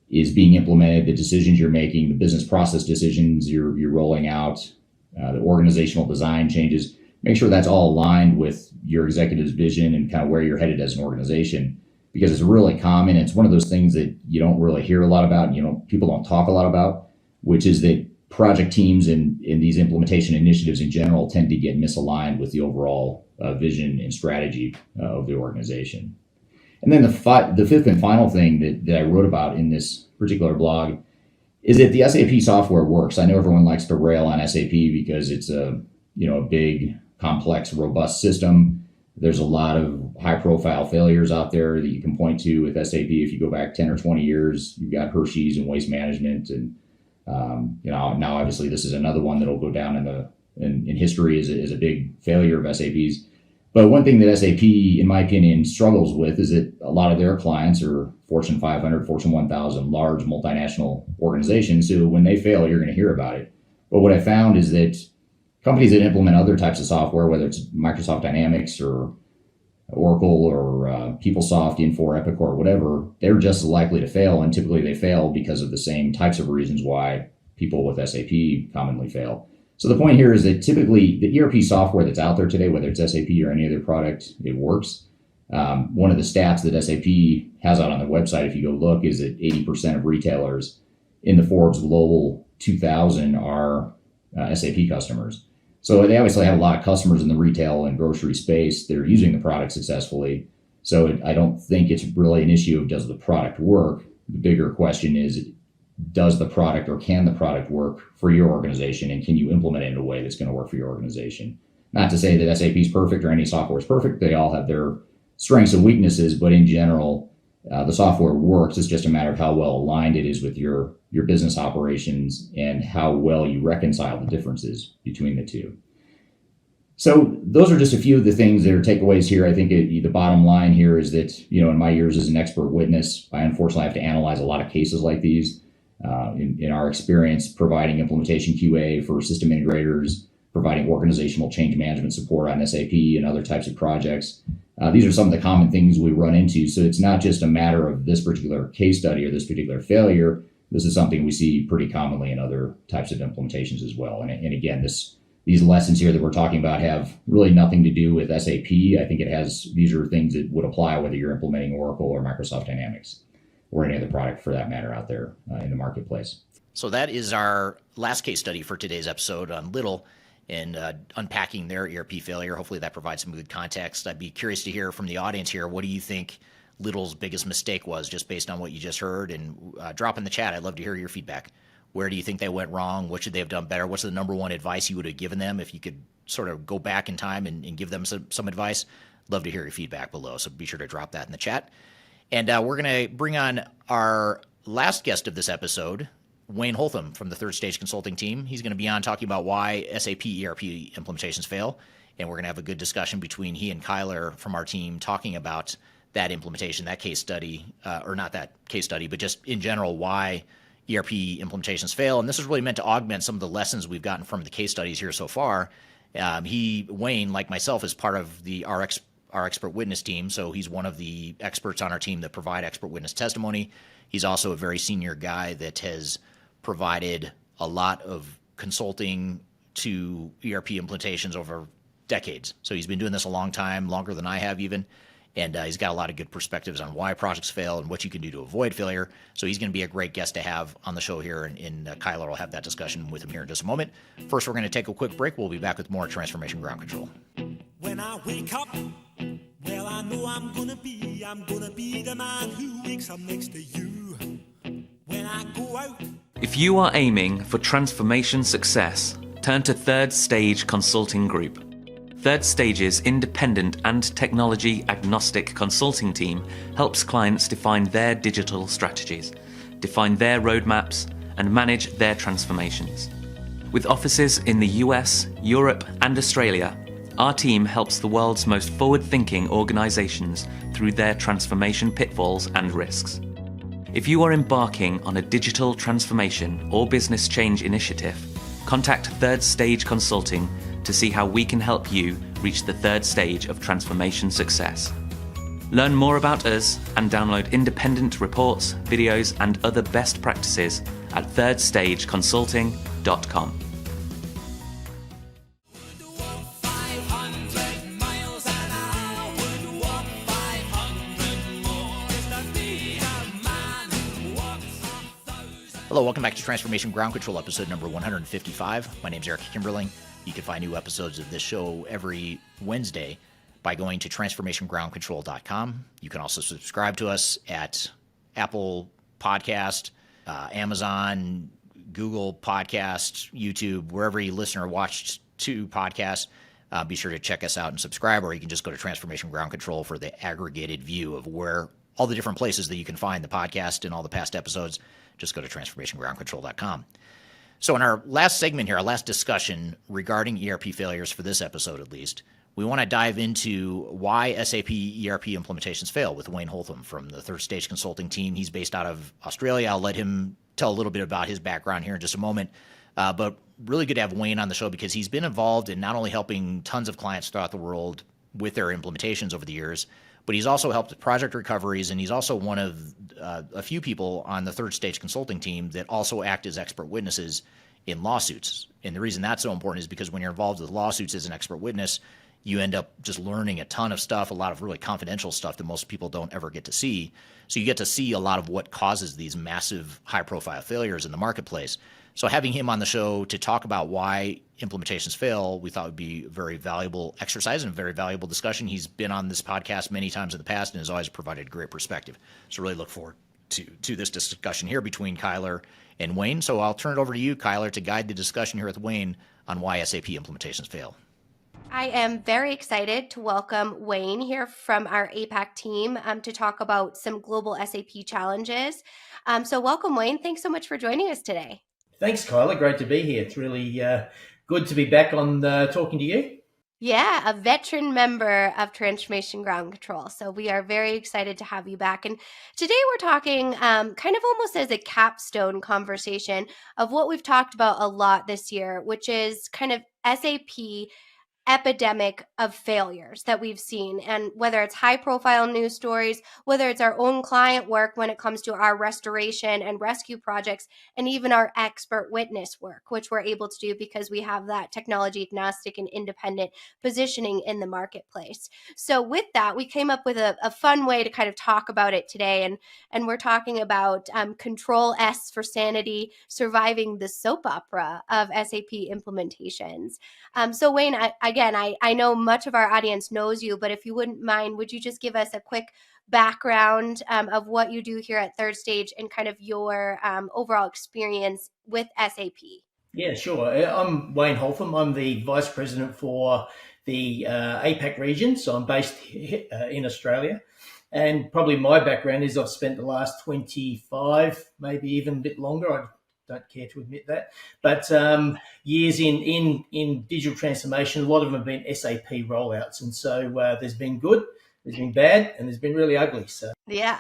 is being implemented, the decisions you're making, the business process decisions you're rolling out, the organizational design changes. Make sure that's all aligned with your executive's vision and kind of where you're headed as an organization, because it's really common. It's one of those things that you don't really hear a lot about, and people don't talk a lot about, which is that project teams and these implementation initiatives in general tend to get misaligned with the overall vision and strategy of the organization. And then the fifth and final thing that I wrote about in this particular blog is that the SAP software works. I know everyone likes to rail on SAP because it's a big, complex, robust system. There's a lot of high-profile failures out there that you can point to with SAP. If you go back 10 or 20 years, you've got Hershey's and Waste Management, and now obviously this is another one that'll go down in history as a big failure of SAP's. But one thing that SAP, in my opinion, struggles with is that a lot of their clients are Fortune 500, Fortune 1000, large multinational organizations. So when they fail, you're going to hear about it. But what I found is that companies that implement other types of software, whether it's Microsoft Dynamics or Oracle or PeopleSoft, Infor, Epic, or whatever, they're just as likely to fail. And typically they fail because of the same types of reasons why people with SAP commonly fail. So the point here is that typically the ERP software that's out there today, whether it's SAP or any other product, it works. One of the stats that SAP has out on their website, if you go look, is that 80% of retailers in the Forbes Global 2000 are SAP customers. So they obviously have a lot of customers in the retail and grocery space that are using the product successfully. So I don't think it's really an issue of does the product work. The bigger question is, does the product or can the product work for your organization, and can you implement it in a way that's going to work for your organization? Not to say that SAP is perfect or any software is perfect. They all have their strengths and weaknesses, but in general, the software works. It's just a matter of how well aligned it is with your business operations and how well you reconcile the differences between the two. So those are just a few of the things that are takeaways here. I think the bottom line here is that, in my years as an expert witness, I unfortunately have to analyze a lot of cases like these. In our experience providing implementation QA for system integrators, providing organizational change management support on SAP and other types of projects. These are some of the common things we run into. So it's not just a matter of this particular case study or this particular failure. This is something we see pretty commonly in other types of implementations as well. And again, these lessons here that we're talking about have really nothing to do with SAP. I think these are things that would apply whether you're implementing Oracle or Microsoft Dynamics, or any other product for that matter out there in the marketplace. So that is our last case study for today's episode on Lidl and unpacking their ERP failure. Hopefully that provides some good context. I'd be curious to hear from the audience here. What do you think Lidl's biggest mistake was, just based on what you just heard? And drop in the chat. I'd love to hear your feedback. Where do you think they went wrong? What should they have done better? What's the number one advice you would have given them if you could sort of go back in time and give them some advice? Love to hear your feedback below. So be sure to drop that in the chat. And we're going to bring on our last guest of this episode, Wayne Holtam from the Third Stage Consulting team. He's going to be on talking about why SAP ERP implementations fail. And we're going to have a good discussion between he and Kyler from our team talking about that implementation, that case study, or not that case study, but just in general, why ERP implementations fail. And this is really meant to augment some of the lessons we've gotten from the case studies here so far. Wayne, like myself, is part of our expert witness team. So he's one of the experts on our team that provide expert witness testimony. He's also a very senior guy that has provided a lot of consulting to ERP implementations over decades. So he's been doing this a long time, longer than I have even. And he's got a lot of good perspectives on why projects fail and what you can do to avoid failure. So he's going to be a great guest to have on the show here. And Kyler will have that discussion with him here in just a moment. First, we're going to take a quick break. We'll be back with more Transformation Ground Control. When I wake up, well, I know I'm gonna be the man who wakes up next to you. When I go out. If you are aiming for transformation success, turn to Third Stage Consulting Group. Third Stage's independent and technology agnostic consulting team helps clients define their digital strategies, define their roadmaps, and manage their transformations. With offices in the US, Europe, and Australia, our team helps the world's most forward-thinking organizations through their transformation pitfalls and risks. If you are embarking on a digital transformation or business change initiative, contact Third Stage Consulting to see how we can help you reach the third stage of transformation success. Learn more about us and download independent reports, videos, and other best practices at thirdstageconsulting.com. Hello, welcome back to Transformation Ground Control, episode number 155. My name is Eric Kimberling. You can find new episodes of this show every Wednesday by going to transformationgroundcontrol.com. You can also subscribe to us at Apple Podcast, Amazon, Google Podcasts, YouTube, wherever you listen or watch to podcasts. Be sure to check us out and subscribe, or you can just go to Transformation Ground Control for the aggregated view of where all the different places that you can find the podcast and all the past episodes. Just go to transformationgroundcontrol.com. So in our last segment here, our last discussion regarding ERP failures for this episode at least, we want to dive into why SAP ERP implementations fail with Wayne Holtam from the Third Stage Consulting team. He's based out of Australia. I'll let him tell a little bit about his background here in just a moment. But really good to have Wayne on the show because he's been involved in not only helping tons of clients throughout the world with their implementations over the years, but he's also helped project recoveries, and he's also one of a few people on the Third Stage Consulting team that also act as expert witnesses in lawsuits. And the reason that's so important is because when you're involved with lawsuits as an expert witness, you end up just learning a ton of stuff, a lot of really confidential stuff that most people don't ever get to see. So you get to see a lot of what causes these massive high-profile failures in the marketplace. So having him on the show to talk about why implementations fail, we thought would be a very valuable exercise and a very valuable discussion. He's been on this podcast many times in the past and has always provided great perspective. So really look forward to this discussion here between Kyler and Wayne. So I'll turn it over to you, Kyler, to guide the discussion here with Wayne on why SAP implementations fail. I am very excited to welcome Wayne here from our APAC team to talk about some global SAP challenges. So welcome, Wayne. Thanks so much for joining us today. Thanks, Kyla. Great to be here. It's really good to be back on talking to you. Yeah, a veteran member of Transformation Ground Control. So we are very excited to have you back. And today we're talking kind of almost as a capstone conversation of what we've talked about a lot this year, which is kind of SAP epidemic of failures that we've seen. And whether it's high profile news stories, whether it's our own client work when it comes to our restoration and rescue projects, and even our expert witness work, which we're able to do because we have that technology agnostic and independent positioning in the marketplace. So with that, we came up with a fun way to kind of talk about it today. And we're talking about Control S for Sanity, surviving the soap opera of SAP implementations. So Wayne, I know much of our audience knows you, but if you wouldn't mind, would you just give us a quick background of what you do here at Third Stage and kind of your overall experience with SAP? Yeah, sure. I'm Wayne Holtam. I'm the Vice President for the APAC region. So I'm based in Australia. And probably my background is I've spent the last 25, maybe even a bit longer. I don't care to admit that, but years in digital transformation. A lot of them have been SAP rollouts, and so there's been good, there's been bad, and there's been really ugly. So Yeah,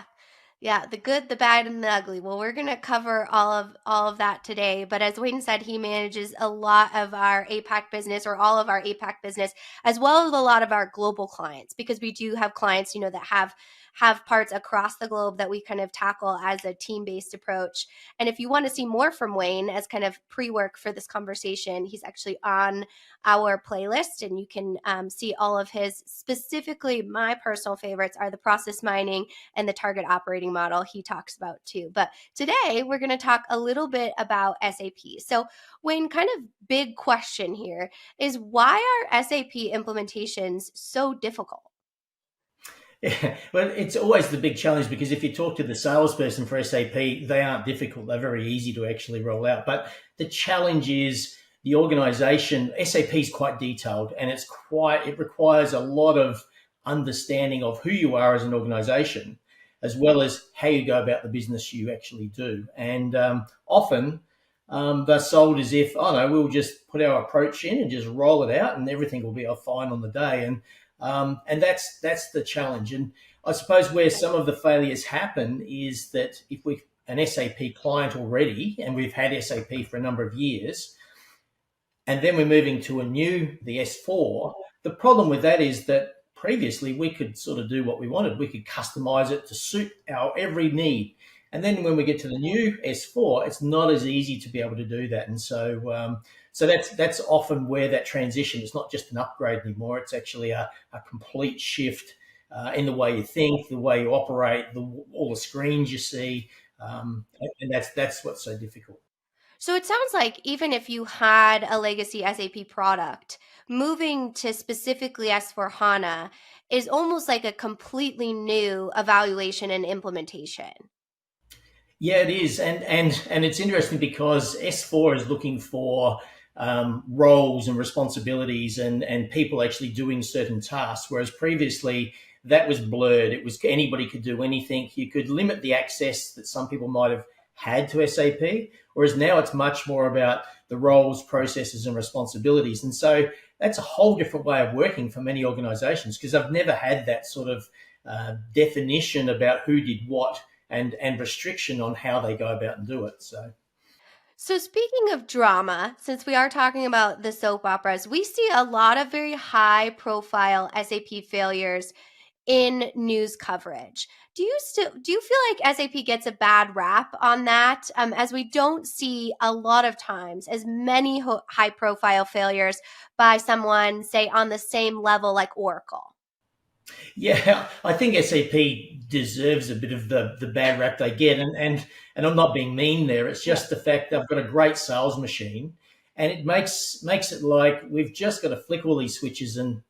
the good, the bad, and the ugly. Well, we're going to cover all of that today. But as Wayne said, he manages a lot of our APAC business, or all of our APAC business, as well as a lot of our global clients, because we do have clients, that have parts across the globe that we kind of tackle as a team-based approach. And if you want to see more from Wayne as kind of pre-work for this conversation, he's actually on our playlist, and you can see all of his. Specifically, my personal favorites are the process mining and the target operating model he talks about too. But today we're going to talk a little bit about SAP. So Wayne, kind of big question here is, why are SAP implementations so difficult? Yeah, well, it's always the big challenge, because if you talk to the salesperson for SAP, they aren't difficult. They're very easy to actually roll out. But the challenge is the organization. SAP is quite detailed, and it requires a lot of understanding of who you are as an organization, as well as how you go about the business you actually do. And often they're sold as if, we'll just put our approach in and just roll it out and everything will be fine on the day. And that's the challenge. And I suppose where some of the failures happen is that if we've an SAP client already, and we've had SAP for a number of years, and then we're moving to the S4, the problem with that is that previously we could sort of do what we wanted. We could customize it to suit our every need. And then when we get to the new S4, it's not as easy to be able to do that. And so that's often where that transition is not just an upgrade anymore. It's actually a complete shift in the way you think, the way you operate, all the screens you see, And that's what's so difficult. So it sounds like even if you had a legacy SAP product, moving to specifically S/4HANA is almost like a completely new evaluation and implementation. Yeah, it is, and it's interesting because S4 is looking for roles and responsibilities and people actually doing certain tasks, whereas previously that was blurred. It was anybody could do anything. You could limit the access that some people might have had to SAP, whereas now it's much more about the roles, processes, and responsibilities. And so that's a whole different way of working for many organizations because I've never had that sort of definition about who did what and restriction on how they go about and do it. So speaking of drama, since we are talking about the soap operas, we see a lot of very high profile SAP failures in news coverage. Do you feel like SAP gets a bad rap on that, as we don't see a lot of times as many high profile failures by someone, say, on the same level like Oracle? Yeah, I think SAP deserves a bit of the bad rap they get, and I'm not being mean there. It's just the fact they've got a great sales machine, and it makes it like we've just got to flick all these switches and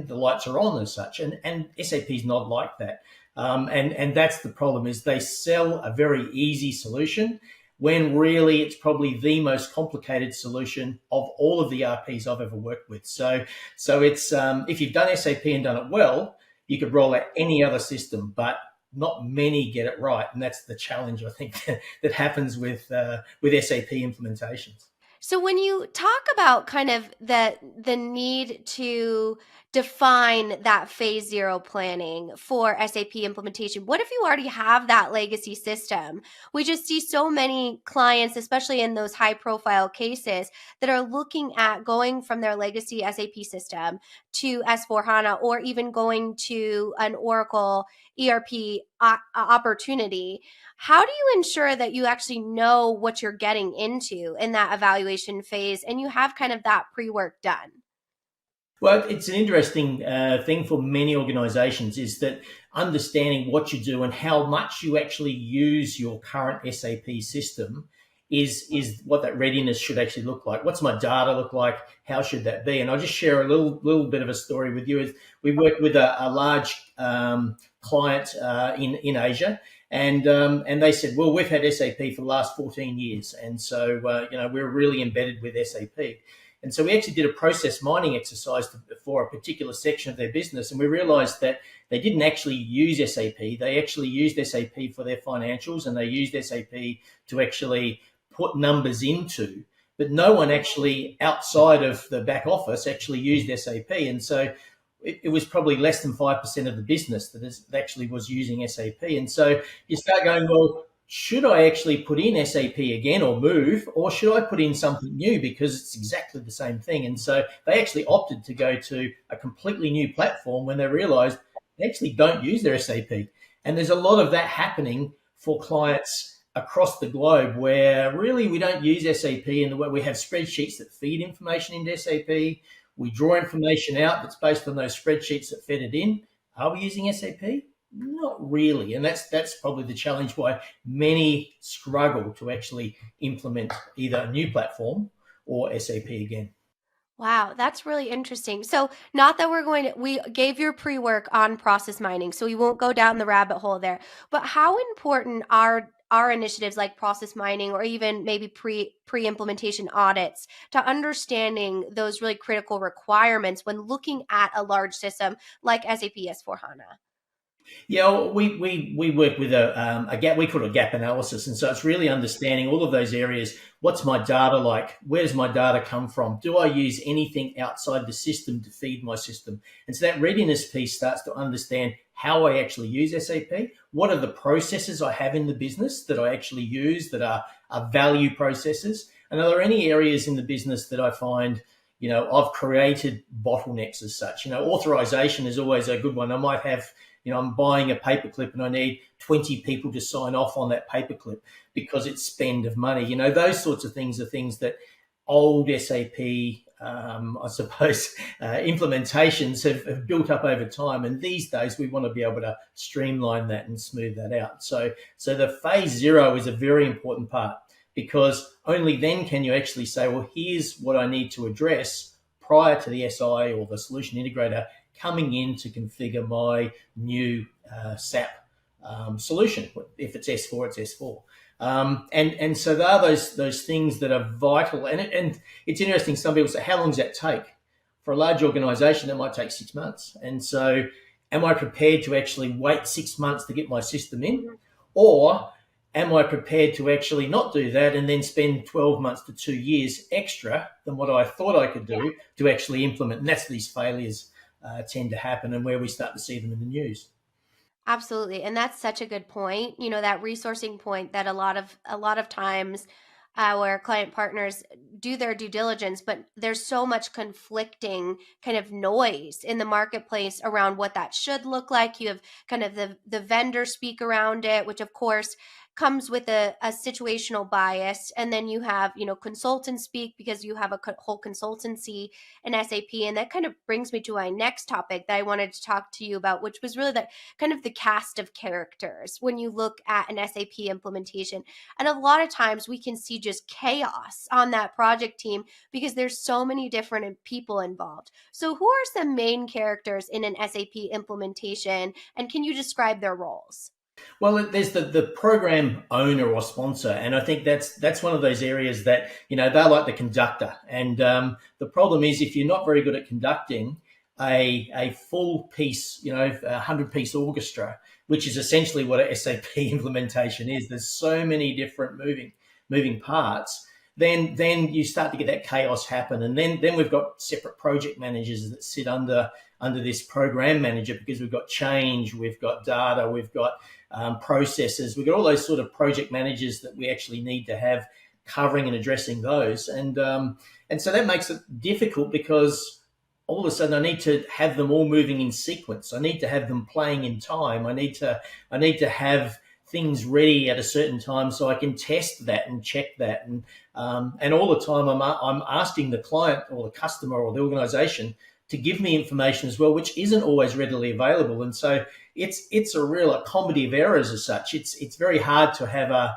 the lights are on as such, and SAP's not like that. And that's the problem is they sell a very easy solution when really it's probably the most complicated solution of all of the ERPs I've ever worked with. So it's if you've done SAP and done it well, you could roll out any other system, but not many get it right, and that's the challenge I think that happens with SAP implementations. So when you talk about kind of the need to define that phase zero planning for SAP implementation, what if you already have that legacy system? We just see so many clients, especially in those high profile cases, that are looking at going from their legacy SAP system to S/4HANA or even going to an Oracle ERP opportunity. How do you ensure that you actually know what you're getting into in that evaluation phase and you have kind of that pre-work done? Well, it's an interesting thing for many organizations is that understanding what you do and how much you actually use your current SAP system is what that readiness should actually look like. What's my data look like? How should that be? And I'll just share a little bit of a story with you. We worked with a large client in Asia, and they said, well, we've had SAP for the last 14 years, and so we're really embedded with SAP. And so we actually did a process mining exercise for a particular section of their business, and we realized that they didn't actually use SAP. They actually used SAP for their financials, and they used SAP to actually put numbers into, but no one actually outside of the back office actually used SAP. And so it was probably less than 5% of the business that actually was using SAP. And so you start going, well, should I actually put in SAP again or move, or should I put in something new because it's exactly the same thing? And so they actually opted to go to a completely new platform when they realized they actually don't use their SAP. And there's a lot of that happening for clients across the globe where really we don't use SAP in the way we have spreadsheets that feed information into SAP. We draw information out that's based on those spreadsheets that fed it in. Are we using SAP? Not really. And that's probably the challenge why many struggle to actually implement either a new platform or SAP again. Wow, that's really interesting. So not that we gave your pre-work on process mining, so we won't go down the rabbit hole there, but how important are initiatives like process mining or even maybe pre-implementation audits to understanding those really critical requirements when looking at a large system like SAP S/4HANA? Yeah, we work with a gap. We call it a gap analysis, and so it's really understanding all of those areas. What's my data like? Where does my data come from? Do I use anything outside the system to feed my system? And so that readiness piece starts to understand how I actually use SAP. What are the processes I have in the business that I actually use that are value processes? And are there any areas in the business that I find, I've created bottlenecks as such? Authorization is always a good one. I might have, I'm buying a paperclip and I need 20 people to sign off on that paperclip because it's spend of money. Those sorts of things are things that old SAP I suppose, implementations have built up over time. And these days, we want to be able to streamline that and smooth that out. So the phase 0 is a very important part, because only then can you actually say, well, here's what I need to address prior to the SI or the solution integrator coming in to configure my new SAP solution. If it's S4, it's S4. And so there are those things that are vital. And it's interesting, some people say, how long does that take? For a large organization, that might take 6 months. And so am I prepared to actually wait 6 months to get my system in? Or am I prepared to actually not do that and then spend 12 months to 2 years extra than what I thought I could do to actually implement? And that's these failures tend to happen, and where we start to see them in the news. Absolutely. And that's such a good point. That resourcing point that a lot of times our client partners do their due diligence, but there's so much conflicting kind of noise in the marketplace around what that should look like. You have kind of the vendor speak around it, which of course comes with a situational bias. And then you have, consultants speak because you have a whole consultancy in SAP. And that kind of brings me to my next topic that I wanted to talk to you about, which was really the kind of the cast of characters when you look at an SAP implementation. And a lot of times we can see just chaos on that project team because there's so many different people involved. So who are some main characters in an SAP implementation, and can you describe their roles? Well, there's the program owner or sponsor, and I think that's one of those areas that, they're like the conductor. And the problem is, if you're not very good at conducting a full piece, a 100-piece orchestra, which is essentially what a SAP implementation is, there's so many different moving parts, then you start to get that chaos happen. And then we've got separate project managers that sit under this program manager, because we've got change, we've got data, we've got processes, we've got all those sort of project managers that we actually need to have covering and addressing those. And so that makes it difficult, because all of a sudden I need to have them all moving in sequence. I need to have them playing in time. I need to have things ready at a certain time so I can test that and check that. And all the time I'm asking the client or the customer or the organization to give me information as well, which isn't always readily available. And so it's a real comedy of errors as such. It's very hard to have a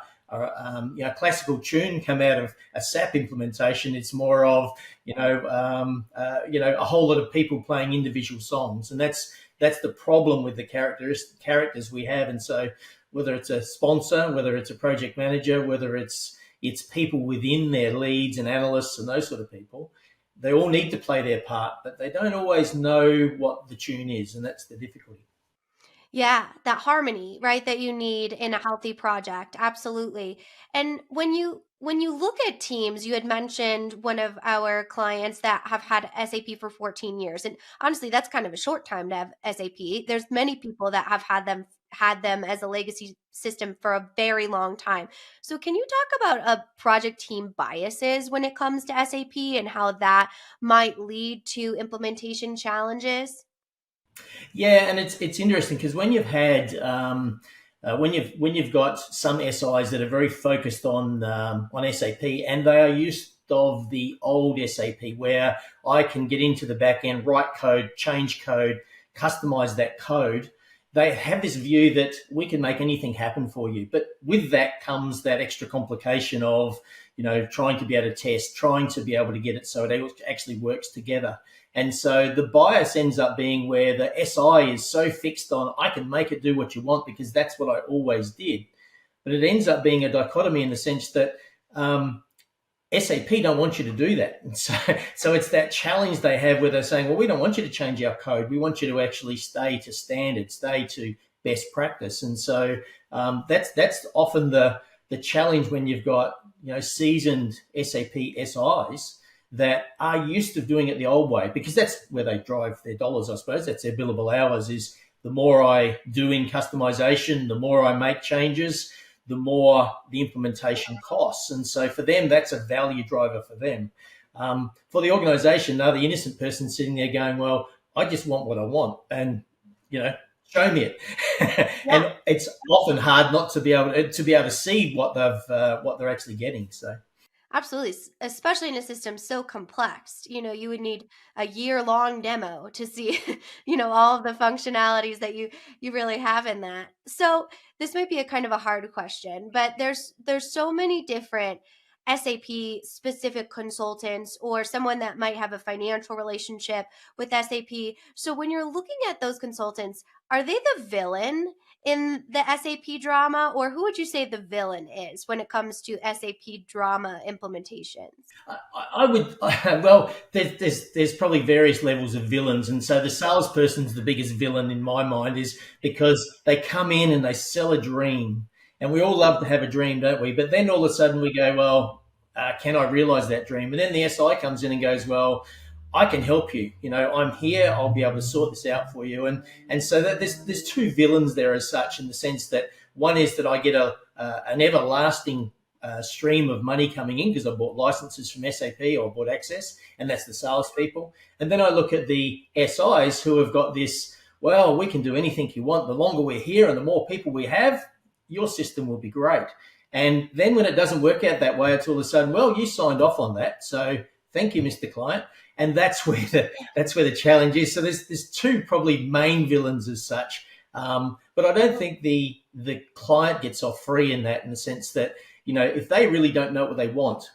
classical tune come out of a SAP implementation. It's more of a whole lot of people playing individual songs, and that's the problem with the characters we have. And so whether it's a sponsor, whether it's a project manager, whether it's people within their leads and analysts and those sort of people, they all need to play their part, but they don't always know what the tune is, and that's the difficulty. Yeah, that harmony, right, that you need in a healthy project. Absolutely. And when you look at teams, you had mentioned one of our clients that have had SAP for 14 years. And honestly, that's kind of a short time to have SAP. There's many people that have had them as a legacy system for a very long time. So can you talk about a project team biases when it comes to SAP and how that might lead to implementation challenges? Yeah, and it's interesting, because when you've had when you've got some SIs that are very focused on SAP, and they are used of the old SAP, where I can get into the back end, write code, change code, customize that code. They have this view that we can make anything happen for you. But with that comes that extra complication of, trying to be able to test, trying to be able to get it so it actually works together. And so the bias ends up being where the SI is so fixed on, I can make it do what you want because that's what I always did. But it ends up being a dichotomy in the sense that SAP don't want you to do that. And so it's that challenge they have where they're saying, well, we don't want you to change our code. We want you to actually stay to standard, stay to best practice. And so that's often the challenge when you've got seasoned SAP SIs that are used to doing it the old way, because that's where they drive their dollars, I suppose. That's their billable hours. Is the more I do in customization, the more I make changes, the more the implementation costs. And so for them, that's a value driver for them. For the organization, they're the innocent person sitting there going, well, I just want what I want, and show me it. And it's often hard not to be able to see what they're actually getting. So Absolutely, especially in a system so complex. You would need a year-long demo to see, all of the functionalities that you really have in that. So this might be a kind of a hard question, but there's so many different SAP specific consultants or someone that might have a financial relationship with SAP. So when you're looking at those consultants, are they the villain in the SAP drama, or who would you say the villain is when it comes to SAP drama implementations? I would, well, there's probably various levels of villains. And so the salesperson's the biggest villain in my mind, is because they come in and they sell a dream. And we all love to have a dream, don't we? But then all of a sudden we go, well, can I realize that dream? And then the SI comes in and goes, well, I can help you. I'm here. I'll be able to sort this out for you. And so that there's two villains there as such, in the sense that one is that I get an everlasting stream of money coming in because I bought licenses from SAP or bought access, and that's the salespeople. And then I look at the SIs who have got this, well, we can do anything you want. The longer we're here and the more people we have, your system will be great. And then when it doesn't work out that way, it's all of a sudden, well, you signed off on that, so thank you, Mr. Client. And that's where the challenge is. So there's two probably main villains as such. But I don't think the client gets off free in that, in the sense that, if they really don't know what they want,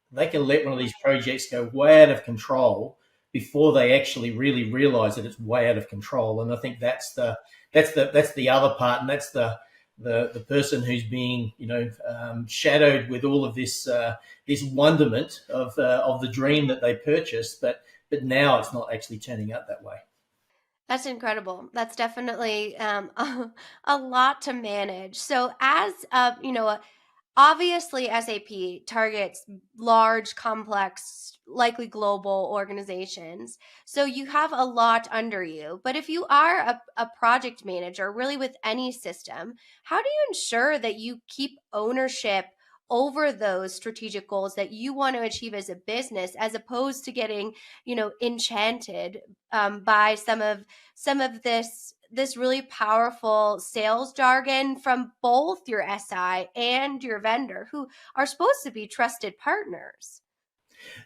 they can let one of these projects go way out of control before they actually really realize that it's way out of control. And I think that's the other part, and that's the person who's being shadowed with all of this wonderment of the dream that they purchased, but now it's not actually turning out that way. That's incredible. That's definitely a lot to manage. So as obviously SAP targets large, complex, likely global organizations. So you have a lot under you. But if you are a project manager, really with any system, how do you ensure that you keep ownership over those strategic goals that you want to achieve as a business, as opposed to getting, enchanted by some of this really powerful sales jargon from both your SI and your vendor, who are supposed to be trusted partners?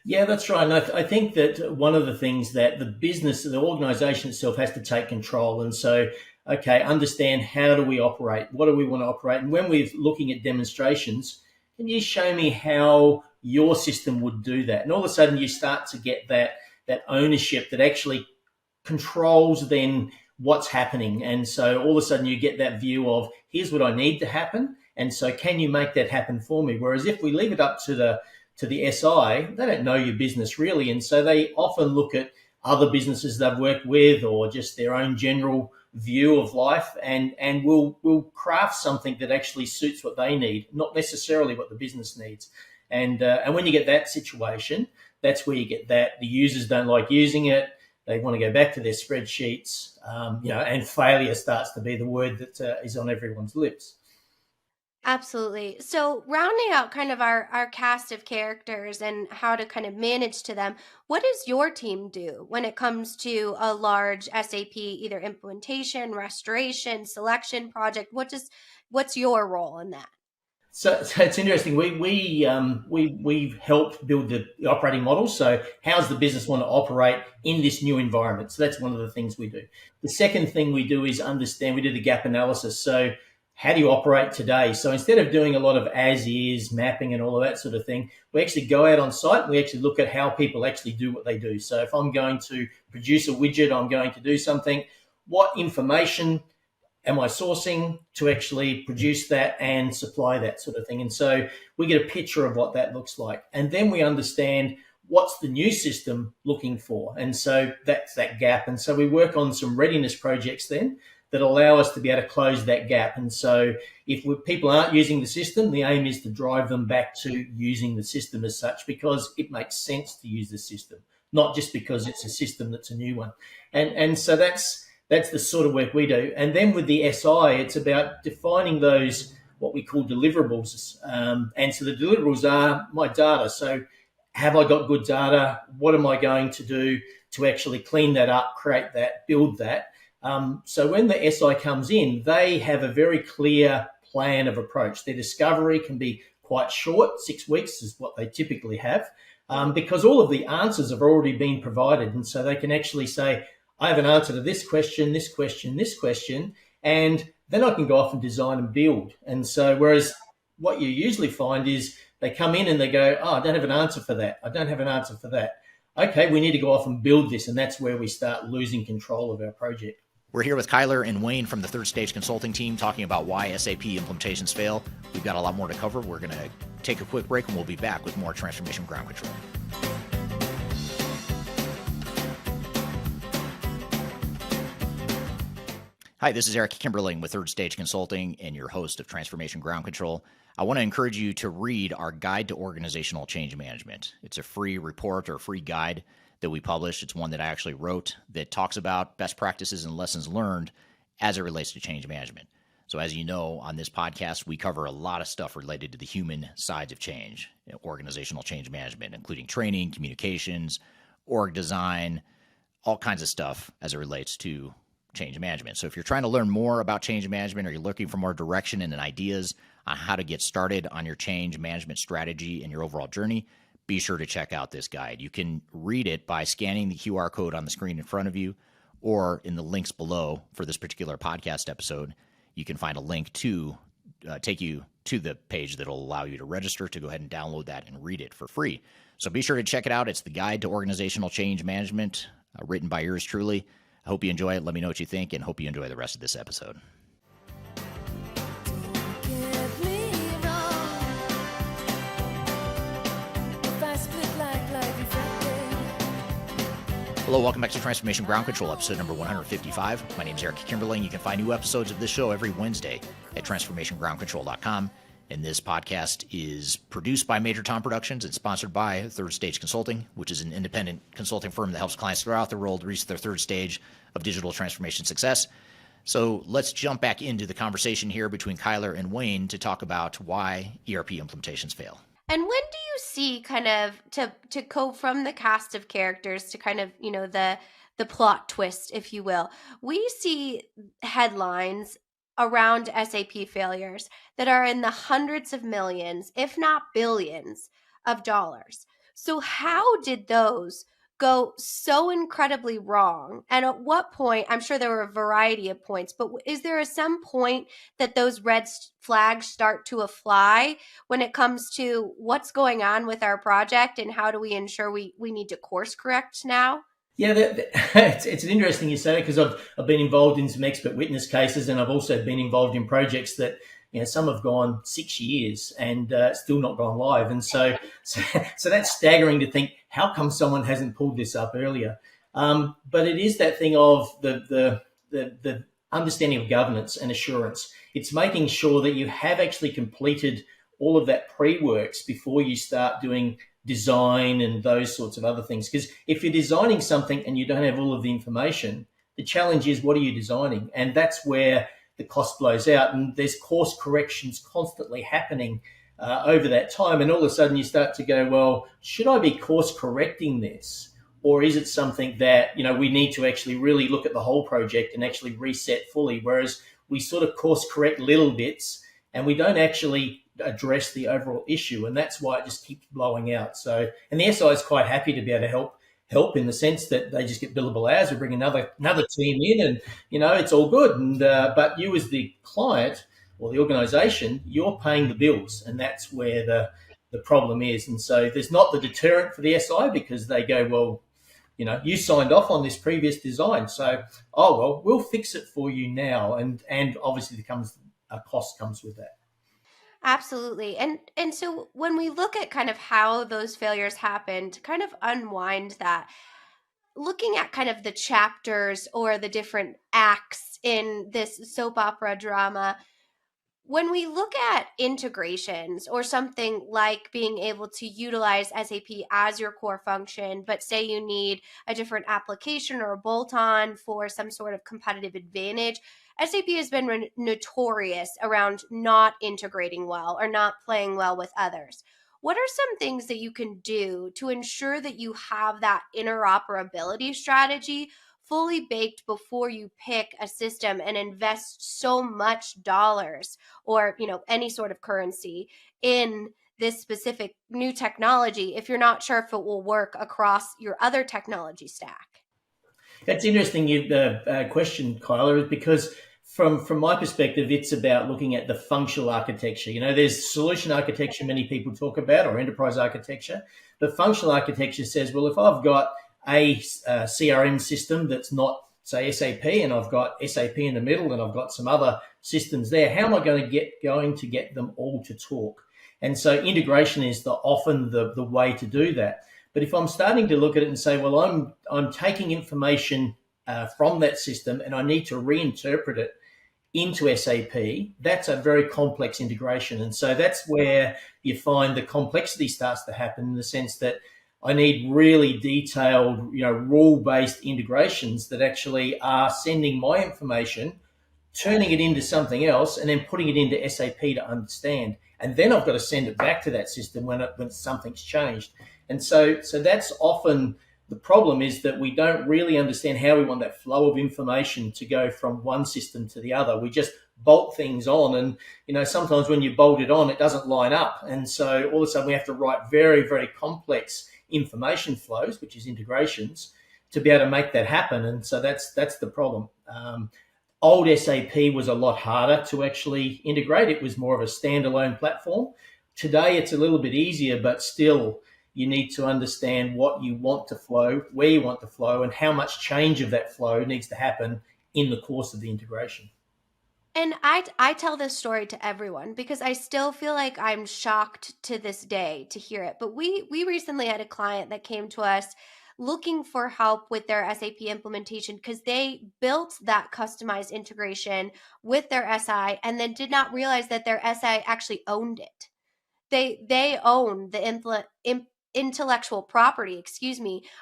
Yeah, that's right. And I think that one of the things that the organization itself has to take control. And so, okay, understand, how do we operate? What do we want to operate? And when we're looking at demonstrations, can you show me how your system would do that? And all of a sudden you start to get that ownership that actually controls then what's happening. And so all of a sudden you get that view of, here's what I need to happen. And so can you make that happen for me? Whereas if we leave it up to the SI, they don't know your business really. And so they often look at other businesses they've worked with, or just their own general view of life, and will craft something that actually suits what they need, not necessarily what the business needs. And when you get that situation, that's where you get that the users don't like using it. They want to go back to their spreadsheets, and failure starts to be the word that is on everyone's lips. Absolutely. So rounding out kind of our cast of characters and how to kind of manage to them, what does your team do when it comes to a large SAP, either implementation, restoration, selection project? What's your role in that? So it's interesting. We help build the operating model. So how's the business want to operate in this new environment? So that's one of the things we do. The second thing we do is understand. We do the gap analysis. So how do you operate today? So instead of doing a lot of as-is mapping and all of that sort of thing, we actually go out on site and we actually look at how people actually do what they do. So if I'm going to produce a widget, I'm going to do something, what information am I sourcing to actually produce that and supply that sort of thing? And so we get a picture of what that looks like. And then we understand what's the new system looking for. And so that's that gap. And so we work on some readiness projects then that allow us to be able to close that gap. And so if people aren't using the system, the aim is to drive them back to using the system as such, because it makes sense to use the system, not just because it's a system that's a new one. And so that's the sort of work we do. And then with the SI, it's about defining those, what we call deliverables. And so the deliverables are my data. So have I got good data? What am I going to do to actually clean that up, create that, build that? So when the SI comes in, they have a very clear plan of approach. Their discovery can be quite short. 6 weeks is what they typically have, because all of the answers have already been provided. And so they can actually say, I have an answer to this question, this question, this question, and then I can go off and design and build. And so whereas what you usually find is they come in and they go, oh, I don't have an answer for that. I don't have an answer for that. Okay, we need to go off and build this. And that's where we start losing control of our project. We're here with Kyler and Wayne from the Third Stage Consulting team talking about why SAP implementations fail. We've got a lot more to cover. We're going to take a quick break and we'll be back with more Transformation Ground Control. Hi, this is Eric Kimberling with Third Stage Consulting and your host of Transformation Ground Control. I want to encourage you to read our Guide to Organizational Change Management. It's a free report or free guide that we published. It's one that I actually wrote that talks about best practices and lessons learned as it relates to change management. So as you know, on this podcast, we cover a lot of stuff related to the human sides of change, organizational change management, including training, communications, org design, all kinds of stuff as it relates to change management. So if you're trying to learn more about change management or you're looking for more direction and ideas on how to get started on your change management strategy and your overall journey, be sure to check out this guide. You can read it by scanning the QR code on the screen in front of you, or in the links below for this particular podcast episode, you can find a link to take you to the page that will allow you to register to go ahead and download that and read it for free. So be sure to check it out. It's the Guide to Organizational Change Management, written by yours truly. I hope you enjoy it. Let me know what you think, and hope you enjoy the rest of this episode. Hello, welcome back to Transformation Ground Control, episode number 155. My name is Eric Kimberling. You can find new episodes of this show every Wednesday at transformationgroundcontrol.com. And this podcast is produced by Major Tom Productions and sponsored by Third Stage Consulting, which is an independent consulting firm that helps clients throughout the world reach their third stage of digital transformation success. So let's jump back into the conversation here between Kyler and Wayne to talk about why ERP implementations fail. And when do you see kind of to go from the cast of characters to kind of, you know, the plot twist, if you will? We see headlines around SAP failures that are in the hundreds of millions, if not billions of dollars. So how did those go so incredibly wrong? And at what point, I'm sure there were a variety of points, but is there some point that those red flags start to fly when it comes to what's going on with our project and how do we ensure we need to course correct now? Yeah, it's an interesting you say that, because I've been involved in some expert witness cases, and I've also been involved in projects that, you know, some have gone 6 years and still not gone live. And so that's staggering to think, how come someone hasn't pulled this up earlier? But it is that thing of the understanding of governance and assurance. It's making sure that you have actually completed all of that pre-works before you start doing design and those sorts of other things. Because if you're designing something and you don't have all of the information, the challenge is, what are you designing? And that's where the cost blows out. And there's course corrections constantly happening over that time. And all of a sudden you start to go, well, should I be course correcting this? Or is it something that, you know, we need to actually really look at the whole project and actually reset fully? Whereas we sort of course correct little bits and we don't actually address the overall issue, and that's why it just keeps blowing out. So, and the SI is quite happy to be able to help in the sense that they just get billable hours. We bring another team in, and you know it's all good. And but you as the client or the organisation, you're paying the bills, and that's where the problem is. And so there's not the deterrent for the SI, because they go, well, you know, you signed off on this previous design, so we'll fix it for you now, and obviously a cost comes with that. Absolutely. And so when we look at kind of how those failures happened, to kind of unwind that, looking at kind of the chapters or the different acts in this soap opera drama, when we look at integrations or something like being able to utilize SAP as your core function, but say you need a different application or a bolt-on for some sort of competitive advantage, SAP has been notorious around not integrating well or not playing well with others. What are some things that you can do to ensure that you have that interoperability strategy fully baked before you pick a system and invest so much dollars or, any sort of currency in this specific new technology if you're not sure if it will work across your other technology stack? That's interesting. Question, Kyla, is because from my perspective, it's about looking at the functional architecture. There's solution architecture many people talk about, or enterprise architecture. The functional architecture says, well, if I've got a CRM system that's not, say, SAP, and I've got SAP in the middle, and I've got some other systems there, how am I going to get them all to talk? And so integration is often the way to do that. But if I'm starting to look at it and say, well, I'm taking information from that system and I need to reinterpret it into SAP, that's a very complex integration. And so that's where you find the complexity starts to happen, in the sense that I need really detailed, rule-based integrations that actually are sending my information, turning it into something else, and then putting it into SAP to understand. And then I've got to send it back to that system when something's changed. And so that's often the problem, is that we don't really understand how we want that flow of information to go from one system to the other. We just bolt things on, and sometimes when you bolt it on, it doesn't line up. And so all of a sudden we have to write very, very complex information flows, which is integrations, to be able to make that happen. And so that's the problem. Old SAP was a lot harder to actually integrate. It was more of a standalone platform. Today it's a little bit easier, but still you need to understand what you want to flow, where you want to flow, and how much change of that flow needs to happen in the course of the integration. And I tell this story to everyone because I still feel like I'm shocked to this day to hear it. But we recently had a client that came to us looking for help with their SAP implementation because they built that customized integration with their SI and then did not realize that their SI actually owned it. They own the intellectual property,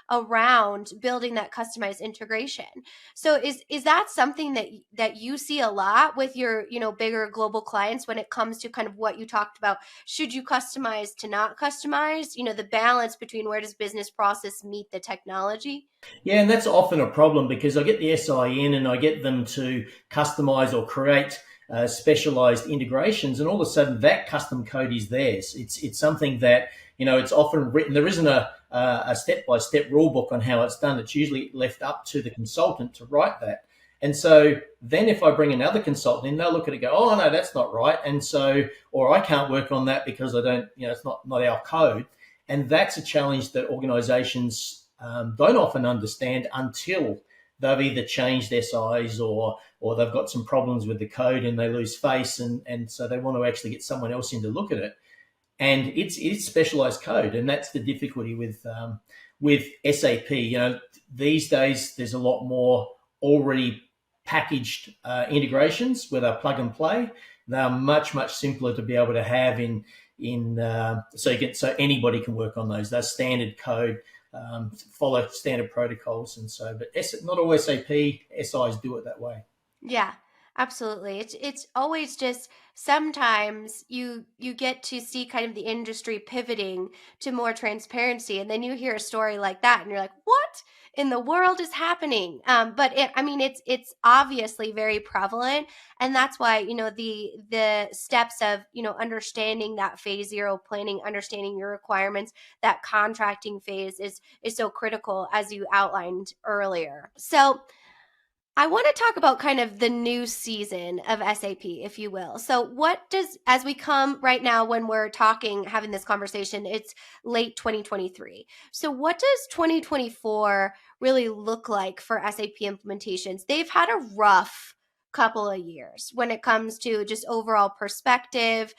around building that customized integration. So is that something that you see a lot with your, bigger global clients when it comes to kind of what you talked about? Should you customize to not customize, the balance between where does business process meet the technology? Yeah, and that's often a problem, because I get the SI in and I get them to customize or create specialized integrations, and all of a sudden that custom code is theirs. It's something that, it's often written. There isn't a step-by-step rule book on how it's done. It's usually left up to the consultant to write that. And so then if I bring another consultant in, they'll look at it and go, oh, no, that's not right. And so, or I can't work on that because I don't, it's not our code. And that's a challenge that organizations don't often understand until they've either changed their size or they've got some problems with the code and they lose face. And so they want to actually get someone else in to look at it. And it's specialized code. And that's the difficulty with SAP. These days there's a lot more already packaged integrations where they're plug and play. They're much, much simpler to be able to have so anybody can work on those. They're standard code, follow standard protocols, and so. But not all SAP SIs do it that way. Yeah, absolutely. It's always just sometimes you get to see kind of the industry pivoting to more transparency, and then you hear a story like that, and you're like, "What in the world is happening?" But it's obviously very prevalent, and that's why the steps of understanding that phase zero planning, understanding your requirements, that contracting phase is so critical, as you outlined earlier. So I want to talk about kind of the new season of SAP, if you will. So as we come right now, when we're having this conversation, it's late 2023. So what does 2024 really look like for SAP implementations? They've had a rough couple of years when it comes to just overall perspective,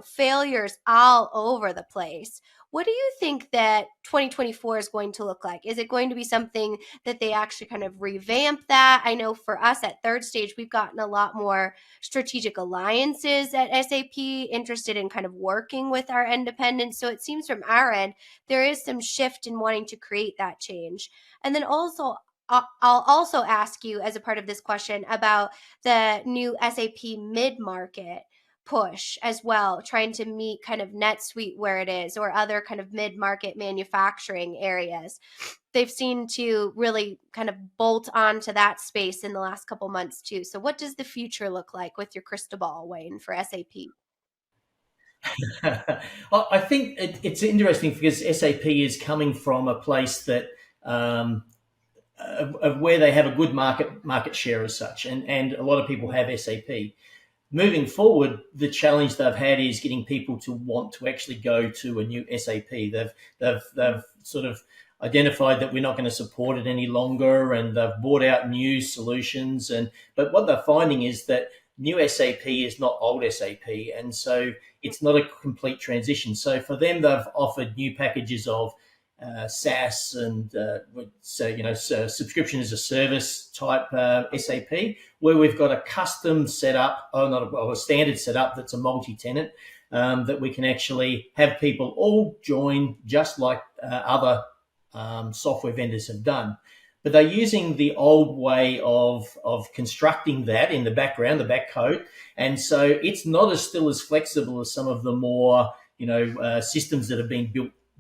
failures all over the place. What do you think that 2024 is going to look like? Is it going to be something that they actually kind of revamp that? I know for us at Third Stage, we've gotten a lot more strategic alliances at SAP, interested in kind of working with our independents. So it seems from our end, there is some shift in wanting to create that change. And then also, I'll also ask you as a part of this question about the new SAP mid-market push as well, trying to meet kind of NetSuite where it is or other kind of mid-market manufacturing areas. They've seen to really kind of bolt onto that space in the last couple months too. So what does the future look like with your crystal ball, Wayne, for SAP? I think it's interesting because SAP is coming from a place that of where they have a good market share as such, and a lot of people have SAP. Moving forward, the challenge they've had is getting people to want to actually go to a new SAP. They've sort of identified that we're not going to support it any longer, and they've bought out new solutions. But what they're finding is that new SAP is not old SAP, and so it's not a complete transition. So for them, they've offered new packages of SaaS and subscription as a service type SAP, where we've got a custom setup, a standard setup that's a multi-tenant that we can actually have people all join just like other software vendors have done. But they're using the old way of constructing that in the background, the back code, and so it's not still as flexible as some of the more systems that have been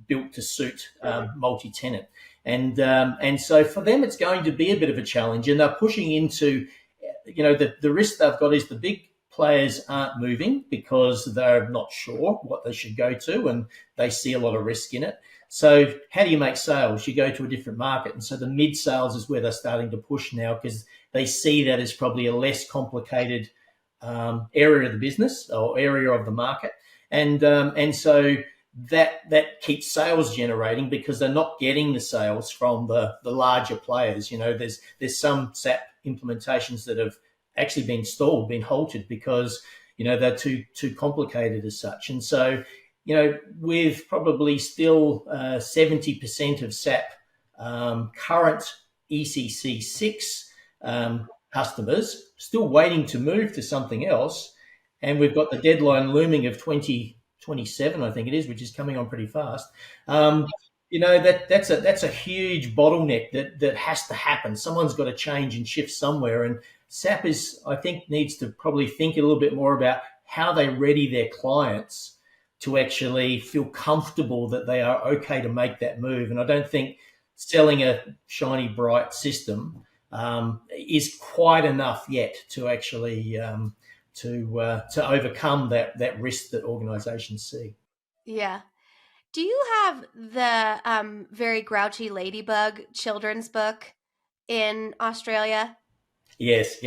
built to suit multi-tenant, and so for them it's going to be a bit of a challenge, and they're pushing into the risk they've got is the big players aren't moving because they're not sure what they should go to, and they see a lot of risk in it. So how do you make sales? You go to a different market. And so the mid sales is where they're starting to push now, because they see that as probably a less complicated area of the business or area of the market. And so that keeps sales generating because they're not getting the sales from the larger players. There's some SAP implementations that have actually been stalled, been halted because, they're too complicated as such. And so, with probably still 70% of SAP current ECC 6 customers still waiting to move to something else, and we've got the deadline looming of 2027, I think it is, which is coming on pretty fast. That's a huge bottleneck that has to happen. Someone's got to change and shift somewhere, and SAP needs to probably think a little bit more about how they ready their clients to actually feel comfortable that they are okay to make that move. And I don't think selling a shiny, bright system is quite enough yet to actually to overcome that risk that organizations see. Yeah. Do you have the Very Grouchy Ladybug children's book in Australia? Yes.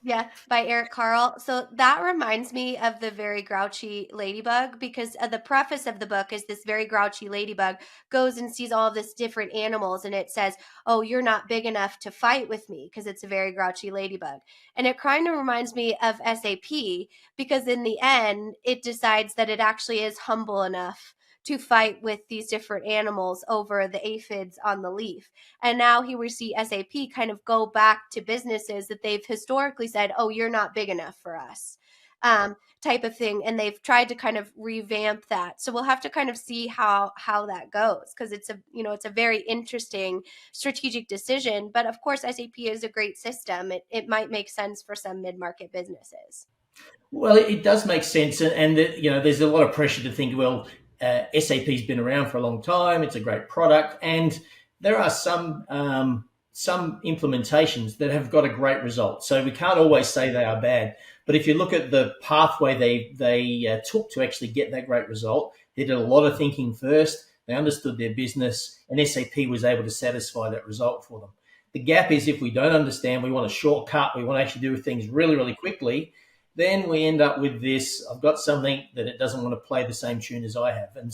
Yeah, by Eric Carle. So that reminds me of the Very Grouchy Ladybug, because the preface of the book is this very grouchy ladybug goes and sees all of this different animals, and it says, "Oh, you're not big enough to fight with me," because it's a very grouchy ladybug. And it kind of reminds me of SAP, because in the end, it decides that it actually is humble enough to fight with these different animals over the aphids on the leaf. And now here we see SAP kind of go back to businesses that they've historically said, "Oh, you're not big enough for us," type of thing. And they've tried to kind of revamp that. So we'll have to kind of see how that goes, because it's a very interesting strategic decision. But of course, SAP is a great system. It might make sense for some mid-market businesses. Well, it does make sense. And there's a lot of pressure to think, well, SAP's been around for a long time. It's a great product, and there are some implementations that have got a great result. So we can't always say they are bad. But if you look at the pathway they took to actually get that great result, they did a lot of thinking first. They understood their business, and SAP was able to satisfy that result for them. The gap is if we don't understand, we want a shortcut, we want to actually do things really, really quickly, then we end up with this, I've got something that it doesn't want to play the same tune as I have. And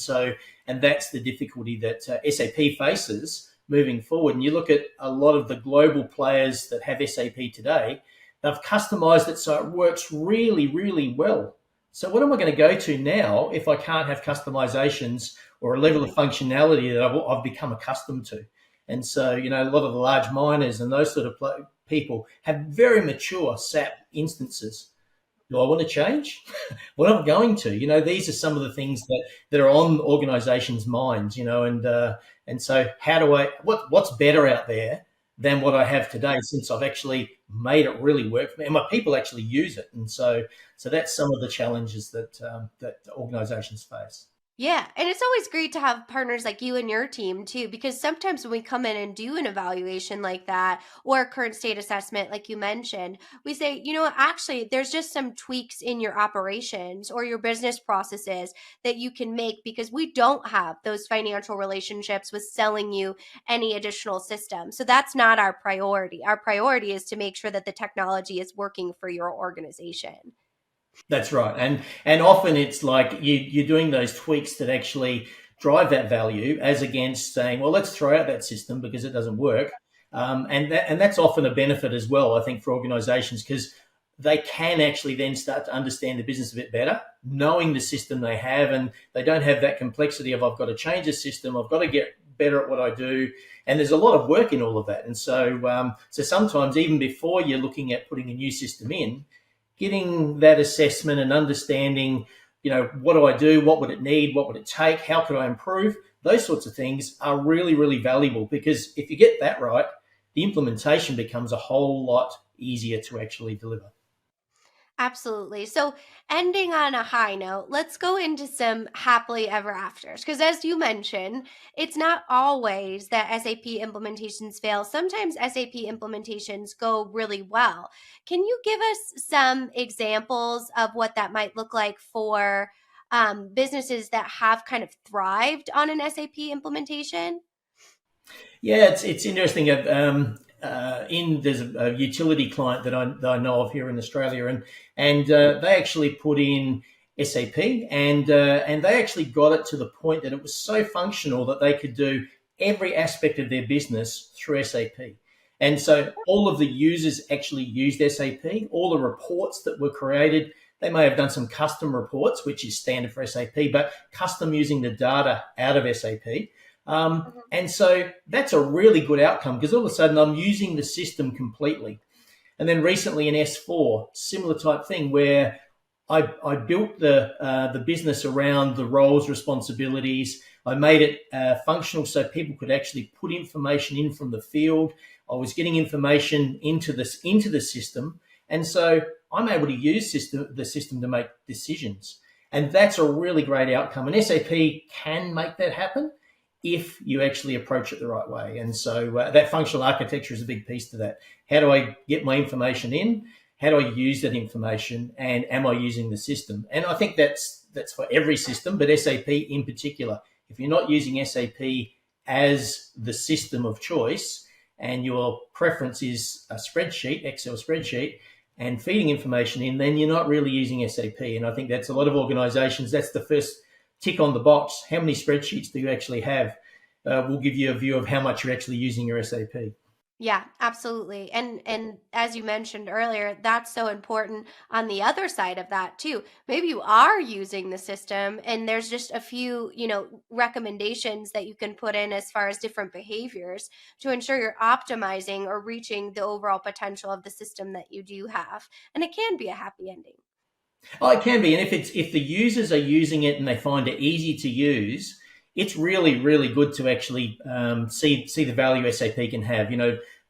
that's the difficulty that SAP faces moving forward. And you look at a lot of the global players that have SAP today, they've customized it so it works really, really well. So what am I going to go to now if I can't have customizations or a level of functionality that I've become accustomed to? And so, a lot of the large miners and those sort of people have very mature SAP instances. Do I want to change? What am I going to? These are some of the things that are on organizations' minds, and so how do what's better out there than what I have today, since I've actually made it really work for me, and my people actually use it. And so that's some of the challenges that that organizations face. Yeah, and it's always great to have partners like you and your team too, because sometimes when we come in and do an evaluation like that or a current state assessment, like you mentioned, we say, you know what, actually, there's just some tweaks in your operations or your business processes that you can make because we don't have those financial relationships with selling you any additional system. So that's not our priority. Our priority is to make sure that the technology is working for your organization. That's right, and often it's like you're doing those tweaks that actually drive that value, as against saying, well, let's throw out that system because it doesn't work, and that's often a benefit as well, I think, for organisations, because they can actually then start to understand the business a bit better, knowing the system they have, and they don't have that complexity of I've got to change the system, I've got to get better at what I do, and there's a lot of work in all of that, and so sometimes even before you're looking at putting a new system in, getting that assessment and understanding, what do I do? What would it need? What would it take? How could I improve? Those sorts of things are really, really valuable, because if you get that right, the implementation becomes a whole lot easier to actually deliver. Absolutely. So, ending on a high note, let's go into some happily ever afters. Because, as you mentioned, it's not always that SAP implementations fail. Sometimes SAP implementations go really well. Can you give us some examples of what that might look like for businesses that have kind of thrived on an SAP implementation? Yeah, it's interesting. There's a utility client that I know of here in Australia, and they actually put in SAP, and they actually got it to the point that it was so functional that they could do every aspect of their business through SAP. And so all of the users actually used SAP. All the reports that were created, they may have done some custom reports, which is standard for SAP, but custom using the data out of SAP. And so that's a really good outcome, because all of a sudden I'm using the system completely. And then recently in S4, similar type thing, where I built the business around the roles, responsibilities. I made it functional so people could actually put information in from the field. I was getting information into the system. And so I'm able to use the system to make decisions. And that's a really great outcome. And SAP can make that happen if you actually approach it the right way. And so that functional architecture is a big piece to that. How do I get my information in? How do I use that information? And am I using the system? And I think that's for every system, but SAP in particular. If you're not using SAP as the system of choice, and your preference is a spreadsheet, Excel spreadsheet, and feeding information in, then you're not really using SAP. And I think that's a lot of organizations, that's the first tick on the box. How many spreadsheets do you actually have? Will give you a view of how much you're actually using your SAP. Yeah, absolutely. And as you mentioned earlier, that's so important on the other side of that too. Maybe you are using the system and there's just a few, recommendations that you can put in as far as different behaviors to ensure you're optimizing or reaching the overall potential of the system that you do have. And it can be a happy ending. Oh, it can be. And if the users are using it and they find it easy to use, it's really, really good to actually see the value SAP can have.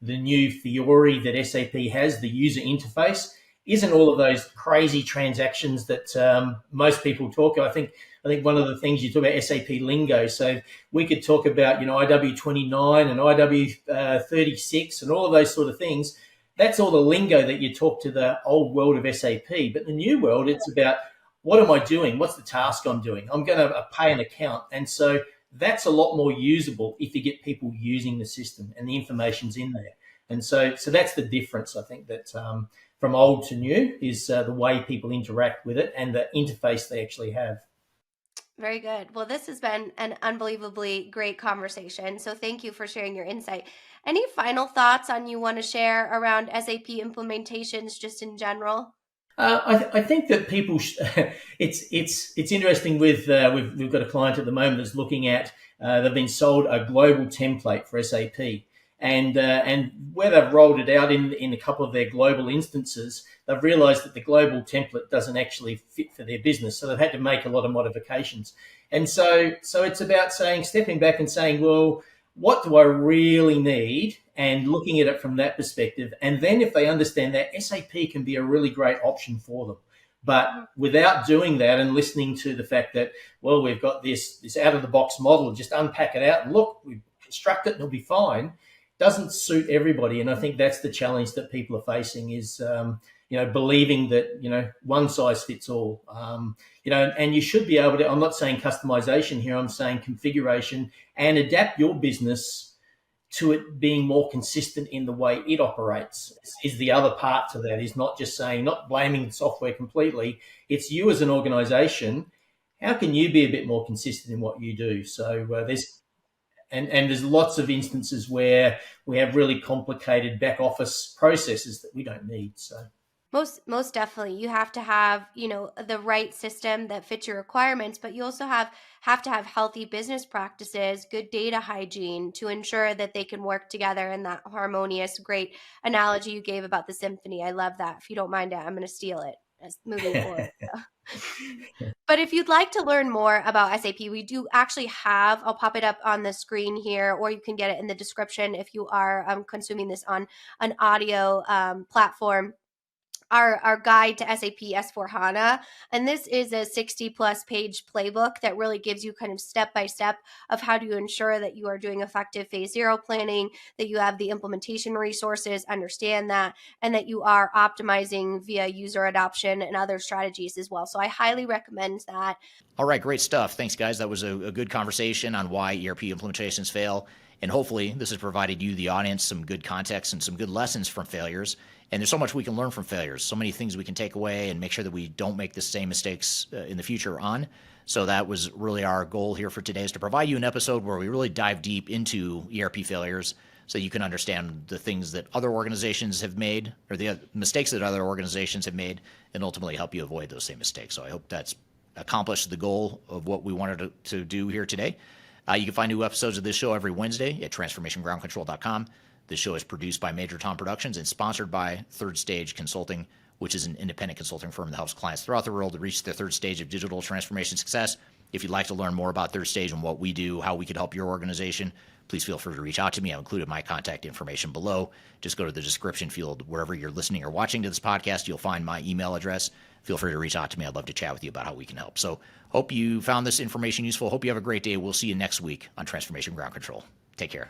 The new Fiori that SAP has, the user interface, isn't all of those crazy transactions that most people talk. I think one of the things you talk about SAP lingo. So we could talk about IW29 and IW36 and all of those sort of things. That's all the lingo that you talk to the old world of SAP. But the new world, it's about, what am I doing? What's the task I'm doing? I'm going to pay an account. And so that's a lot more usable if you get people using the system and the information's in there. And so that's the difference, I think, that from old to new is the way people interact with it and the interface they actually have. Very good. Well, this has been an unbelievably great conversation. So thank you for sharing your insight. Any final thoughts you want to share around SAP implementations just in general? I think that people, it's interesting with, we've got a client at the moment that's looking at, they've been sold a global template for SAP. And where they've rolled it out in a couple of their global instances, they've realized that the global template doesn't actually fit for their business. So they've had to make a lot of modifications. And so it's about stepping back and saying, well, what do I really need, and looking at it from that perspective. And then if they understand that, SAP can be a really great option for them. But without doing that and listening to the fact that, well, we've got this out of the box model, just unpack it out and look, we construct it and it'll be fine, doesn't suit everybody. And I think that's the challenge that people are facing is, believing that, one size fits all, and you should be able to, I'm not saying customization here, I'm saying configuration and adapt your business to it being more consistent in the way it operates is the other part to that, is not just saying, not blaming the software completely. It's you as an organization. How can you be a bit more consistent in what you do? So there's lots of instances where we have really complicated back office processes that we don't need. So Most definitely. You have to have, the right system that fits your requirements, but you also have to have healthy business practices, good data hygiene to ensure that they can work together in that harmonious, great analogy you gave about the symphony. I love that. If you don't mind it, I'm going to steal it as moving forward. But if you'd like to learn more about SAP, we do actually have, I'll pop it up on the screen here, or you can get it in the description if you are consuming this on an audio platform. Our guide to SAP S/4HANA. And this is a 60 plus page playbook that really gives you kind of step by step of how to ensure that you are doing effective phase 0 planning, that you have the implementation resources, understand that, and that you are optimizing via user adoption and other strategies as well. So I highly recommend that. All right, great stuff. Thanks, guys. That was a good conversation on why ERP implementations fail. And hopefully this has provided you, the audience, some good context and some good lessons from failures. And there's so much we can learn from failures, so many things we can take away and make sure that we don't make the same mistakes in the future on. So that was really our goal here for today, is to provide you an episode where we really dive deep into ERP failures so you can understand the things that other organizations have made, or the mistakes that other organizations have made, and ultimately help you avoid those same mistakes. So I hope that's accomplished the goal of what we wanted to do here today. You can find new episodes of this show every Wednesday at transformationgroundcontrol.com. This show is produced by Major Tom Productions and sponsored by Third Stage Consulting, which is an independent consulting firm that helps clients throughout the world to reach their third stage of digital transformation success. If you'd like to learn more about Third Stage and what we do, how we could help your organization, please feel free to reach out to me. I've included my contact information below. Just go to the description field wherever you're listening or watching to this podcast. You'll find my email address. Feel free to reach out to me. I'd love to chat with you about how we can help. So hope you found this information useful. Hope you have a great day. We'll see you next week on Transformation Ground Control. Take care.